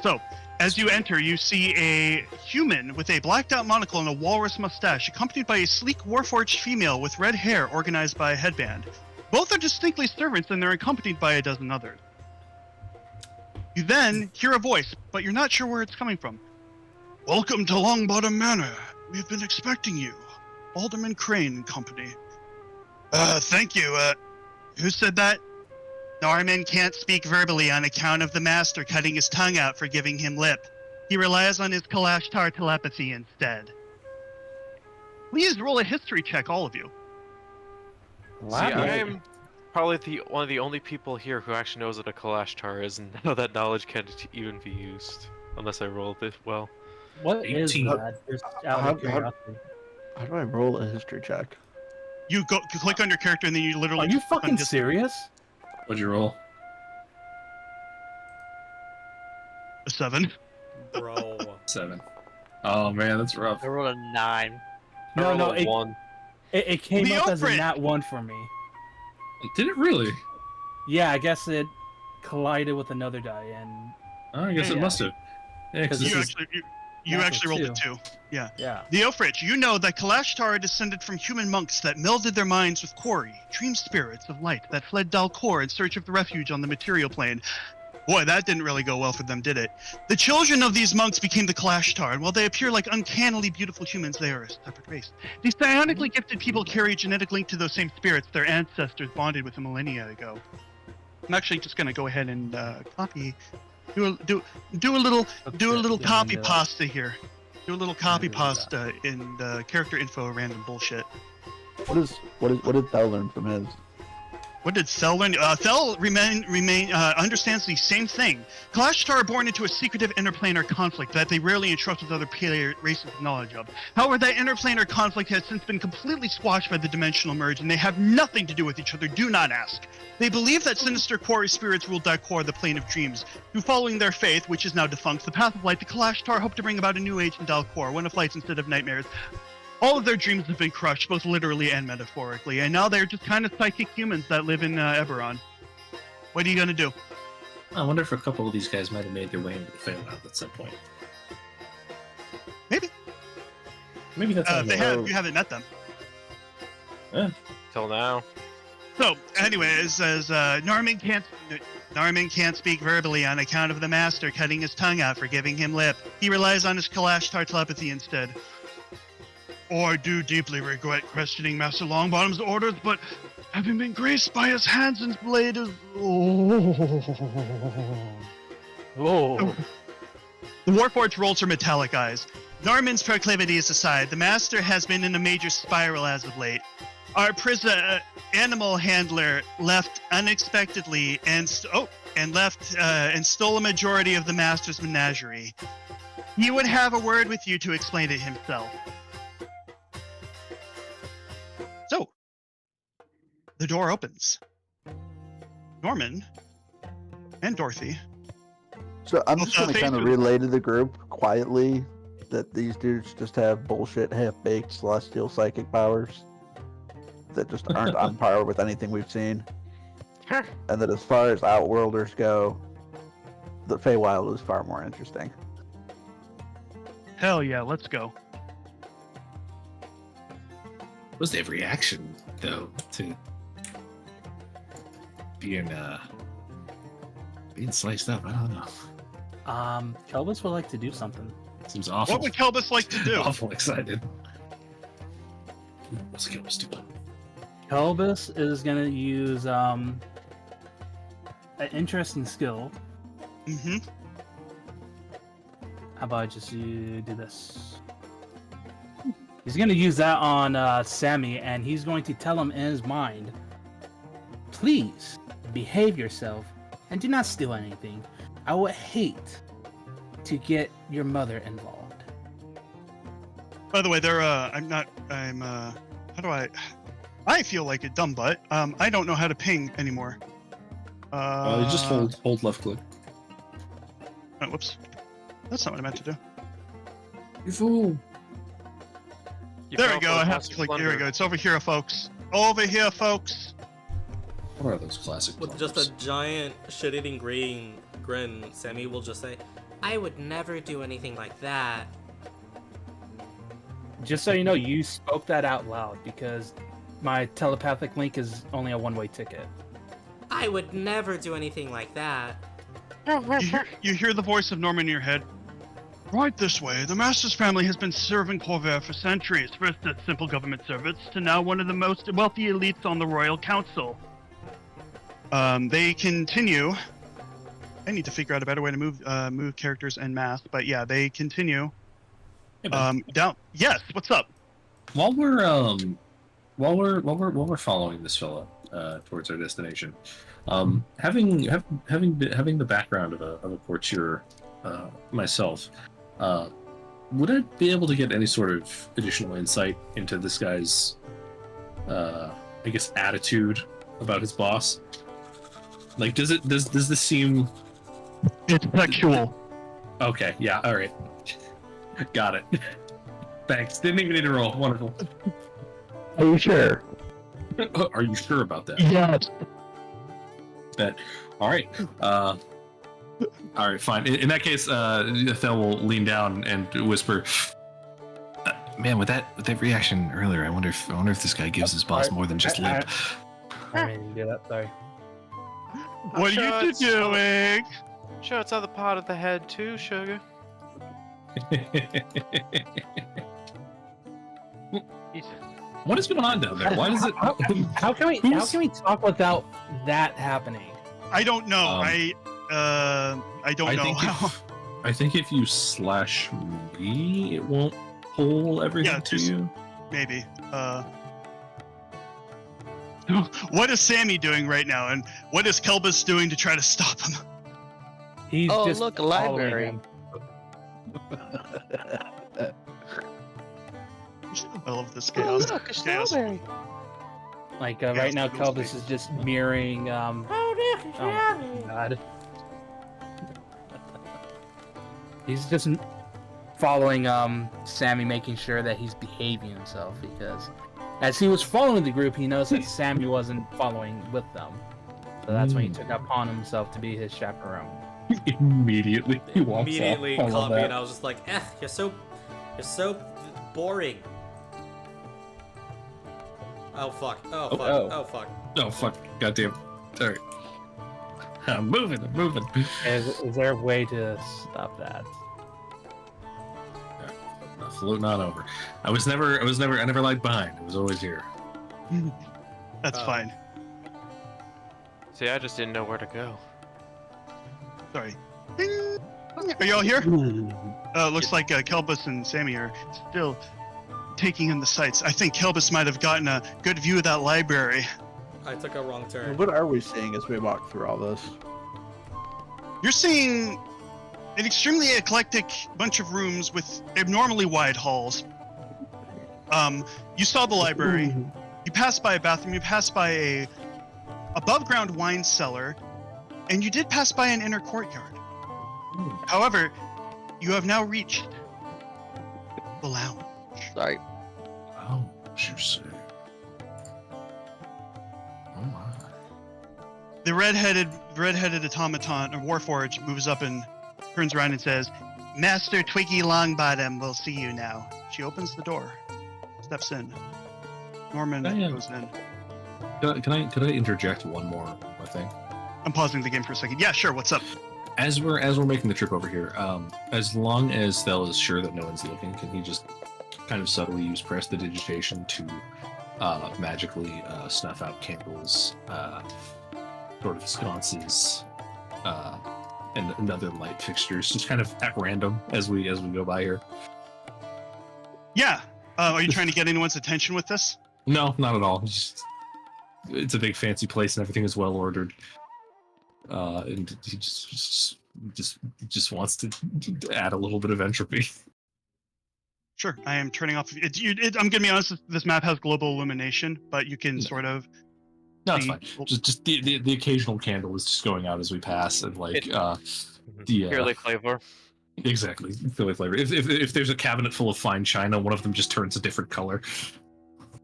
So, as you enter, you see a human with a blacked out monocle and a walrus mustache, accompanied by a sleek warforged female with red hair organized by a headband. Both are distinctly servants, and they're accompanied by a dozen others. You then hear a voice, but you're not sure where it's coming from. Welcome to Longbottom Manor. We've been expecting you. Alderman Crane and Company. Thank you. Who said that? Norman can't speak verbally on account of the master cutting his tongue out for giving him lip. He relies on his Kalashtar telepathy instead. Please roll a history check, all of you. See, I am probably one of the only people here who actually knows what a Kalashtar is, and know that knowledge can't even be used unless I roll this well. What is 18. that? Just out of curiosity. How do I roll a history check? You click on your character and then you literally. Are you just click on fucking history. serious? What'd you roll? A 7. Bro. 7. Oh man, that's rough. I rolled a 9. I No, rolled no, a 1. It came up as a Leofrid! nat 1 for me. Did it really? Yeah, I guess it collided with another die, and Oh, I guess it Yeah. must have. Yeah, because This You is- You Natural actually rolled a 2. Yeah. Yeah. The Ofrich, you know that Kalashtar descended from human monks that melded their minds with Kori, dream spirits of light that fled Dalcor in search of the refuge on the material plane. Boy, that didn't really go well for them, did it? The children of these monks became the Kalashtar, and while they appear like uncannily beautiful humans, they are a separate race. These psionically gifted people carry a genetic link to those same spirits their ancestors bonded with a millennia ago. I'm actually just gonna go ahead and copy, do a little copy pasta here. Do a little copy pasta in character info, random bullshit. What did Thel learn from his? What did Thel learn? Thel understands the same thing. Kalashtar are born into a secretive interplanar conflict that they rarely entrust with other races knowledge of. However, that interplanar conflict has since been completely squashed by the dimensional merge, and they have nothing to do with each other. Do not ask. They believe that sinister quarry spirits rule Dalcor, the plane of dreams. Through following their faith, which is now defunct, the path of light, the Kalashtar hope to bring about a new age in Dalcor, one of lights instead of nightmares. All of their dreams have been crushed, both literally and metaphorically, and now they're just kind of psychic humans that live in Eberron. What are you gonna do? I wonder if a couple of these guys might have made their way into the Feywild at some point. Maybe. Maybe that's how they have. You haven't met them. Yeah. Till now. So, anyways, as Norman can't speak verbally on account of the Master cutting his tongue out for giving him lip. He relies on his Kalashtar telepathy instead. I do deeply regret questioning Master Longbottom's orders, but having been graced by his hands and blade is... Oh. The Warforged rolls her metallic eyes. Norman's proclivities aside, the Master has been in a major spiral as of late. Our animal handler left unexpectedly and stole a majority of the Master's menagerie. He would have a word with you to explain it himself. So, the door opens. Norman and Dorothy. So I'm just going to kind of relay to the group quietly that these dudes just have bullshit, half-baked celestial psychic powers that just aren't on par with anything we've seen. And that as far as Outworlders go, the Feywild is far more interesting. Hell yeah, let's go. What was their reaction, though, to being sliced up? I don't know. Kelvis would like to do something. Seems awful. What would Kelvis like to do? Awful excited. What's Kelvis doing? Kelvis is going to use an interesting skill. Mm-hmm. How about I just do this? He's going to use that on Sammy, and he's going to tell him in his mind, please behave yourself and do not steal anything. I would hate to get your mother involved. By the way, I feel like a dumb butt. I don't know how to ping anymore. You just hold left click. Oh, whoops. That's not what I meant to do. You fool. There we go. I have to click. There we go. It's over here, folks. Over here, folks. What are those classic With plumbers? just a giant shit-eating grin, Sammy will just say, I would never do anything like that. Just so you know, you spoke that out loud because my telepathic link is only a one-way ticket. I would never do anything like that. You hear the voice of Norman in your head. Right this way. The Master's family has been serving Corvair for centuries, first as simple government servants to now one of the most wealthy elites on the Royal Council. They continue. I need to figure out a better way to move characters en masse, but yeah, they continue. Hey, man. Down. Yes. What's up? While we're following this fella towards our destination, having the background of a courtier myself, would I be able to get any sort of additional insight into this guy's, I guess, attitude about his boss? Like, does this seem? It's sexual. Okay, yeah, all right, got it. Thanks. Didn't even need to roll. Wonderful. Are you sure? Are you sure about that? Yes. Bet. All right. All right, fine. In that case, Thel will lean down and whisper, "Man, with that reaction earlier, I wonder if this guy gives his boss more than just lip." I mean, do that. Sorry. What are you doing? Sure, it's other part of the head too, sugar. What is going on down there? Why does it? How can we talk without that happening? I don't know. I don't know think how. I think if you slash me, it won't pull everything Yeah, to just- you. Maybe. What is Sammy doing right now, and what is Kelbus doing to try to stop him? He's Oh, just look, a following library. him. I love this Oh, chaos. look, a Chaos. strawberry. Like right now, Kelvis is just mirroring. Oh my God. He's just following Sammy, making sure that he's behaving himself, because as he was following the group, he knows that Sammy wasn't following with them. So that's when he took upon himself to be his chaperone. Immediately, he won't Immediately follow caught me, that. and I was just like, you're so boring. Oh fuck! Oh fuck! oh. Oh fuck! Oh fuck! Goddamn! All right, I'm moving. Is there a way to stop that? Floating on over. I never lagged behind. I was always here. That's fine. See, I just didn't know where to go. Sorry. Ding. Are you all here? Looks like Kelbus and Sammy are still taking in the sights. I think Kelbus might have gotten a good view of that library. I took a wrong turn. What are we seeing as we walk through all this? You're seeing an extremely eclectic bunch of rooms with abnormally wide halls. You saw the library. You passed by a bathroom. You passed by a above-ground wine cellar, and you did pass by an inner courtyard. However, you have now reached the lounge. Sorry. Oh, you say? Oh my! The redheaded automaton or warforged moves up and turns around and says, "Master Twiggy Longbottom will see you now." She opens the door, steps in. Norman goes in. Could I interject one more thing? I'm pausing the game for a second. Yeah, sure. What's up? As we're making the trip over here, as long as Thel is sure that no one's looking, can he just kind of subtly use prestidigitation to magically snuff out candles, sort of sconces, and other light fixtures, just kind of at random as we go by here? Yeah. Are you trying to get anyone's attention with this? No, not at all. It's a big fancy place and everything is well ordered. And he just wants to add a little bit of entropy. Sure. I am turning off. I'm gonna be honest. This map has global illumination, but you can sort of. No, it's see- fine. Just the occasional candle is just going out as we pass, and like the Purely flavor. exactly Philly flavor. If there's a cabinet full of fine china, one of them just turns a different color.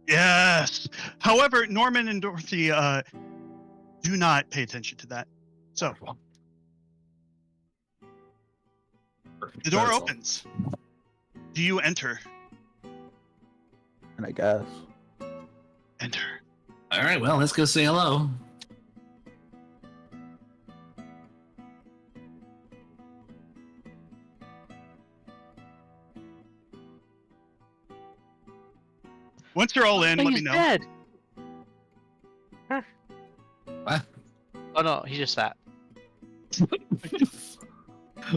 Yes. However, Norman and Dorothy do not pay attention to that. So Perfect. the door That's all. opens. Do you enter? And I guess. Enter. All right, well, let's go say hello. Once you're all in, let me He's know. dead. What? Oh no, he's just fat.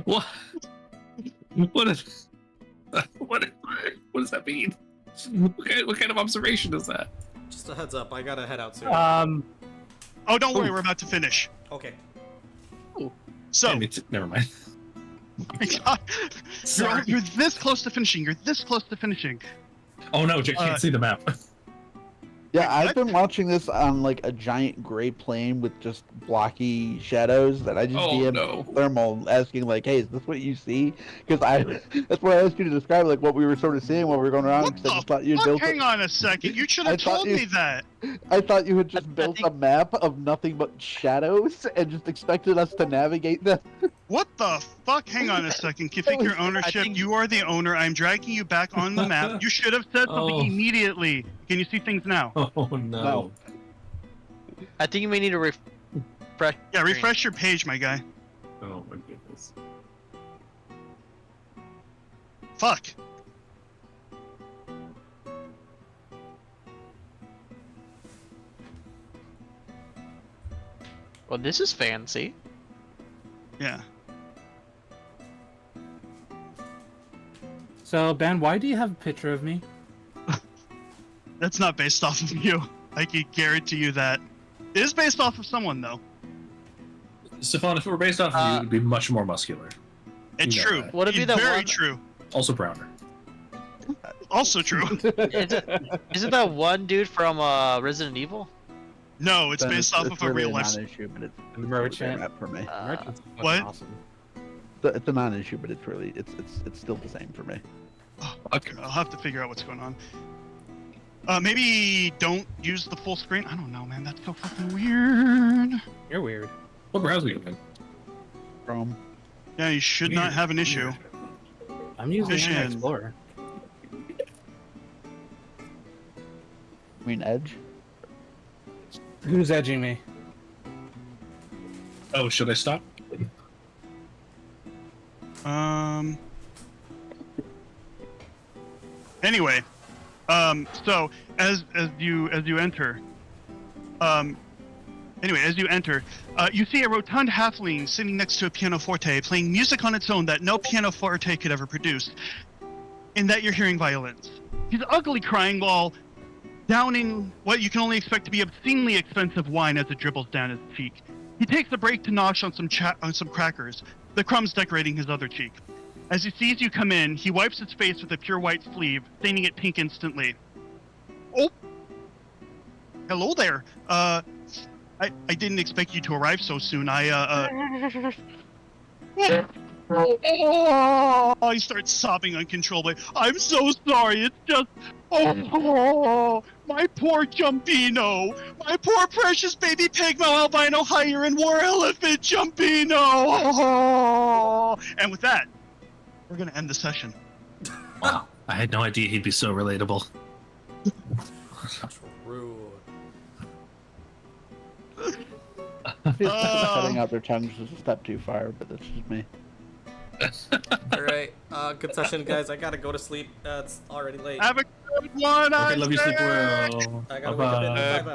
What? What is? What does that mean? What kind of observation is that? Just a heads up, I gotta head out soon. Oh, don't worry, we're about to finish. Okay. So, Never mind. my God, Sorry. you're this close to finishing. You're this close to finishing. Oh no, Jake can't see the map. Yeah, Wait, I've been watching this on like a giant gray plane with just blocky shadows that I just Oh, DM no. Thermal asking like, "Hey, is this what you see?" Because that's what I asked you to describe, like what we were sort of seeing while we were going around. What Because I just the thought you fuck? built. Hang on a second. You should I have thought told you- me that. I thought you had just I built think- a map of nothing but shadows and just expected us to navigate them. What the fuck? Hang on a second. Configure ownership. think- You are the owner. I'm dragging you back on the map. You should have said something Oh. immediately. Can you see things now? Oh no. No. I think you may need to refresh. Yeah, refresh your page, my guy. Oh my goodness. Fuck. Well, this is fancy. Yeah. So, Ben, why do you have a picture of me? That's not based off of you. I can guarantee you that. It is based off of someone, though. Stefan, if it were based off of you, it would be much more muscular. It's You know true. that. Would it be It's that very one- true. Also browner. Also true. Isn't that one dude from Resident Evil? No, it's Then based off it's of a really real life. non-issue, but it's The merchant. rap for me. Merchant's fucking What? Awesome. It's a non-issue, but it's really it's still the same for me. Oh, okay, I'll have to figure out what's going on. Maybe don't use the full screen. I don't know, man. That's so fucking weird. You're weird. What browser are you in? Chrome. Yeah, you should not have an issue. I'm using Vision. Internet Explorer. I mean Edge. Who's edging me? Oh, should I stop? Anyway, so as you enter, you see a rotund halfling sitting next to a pianoforte, playing music on its own that no pianoforte could ever produce. In that you're hearing violins. He's ugly crying while downing what you can only expect to be obscenely expensive wine as it dribbles down his cheek. He takes a break to nosh on some crackers, the crumbs decorating his other cheek. As he sees you come in, he wipes his face with a pure white sleeve, staining it pink instantly. Oh! Hello there. I didn't expect you to arrive so soon. Oh, he starts sobbing uncontrollably. I'm so sorry. It's just, my poor Jumpino, my poor precious baby pigmo albino higher and war elephant Jumpino. And with that, we're gonna end the session. Wow. I had no idea he'd be so relatable. True. Cutting out their tongues is a step too far, but that's just me. All right. Good session, guys. I gotta go to sleep. It's already late. Have a good one. Okay, love you, sleep well. I gotta wake up in Bye-bye. 5 hours.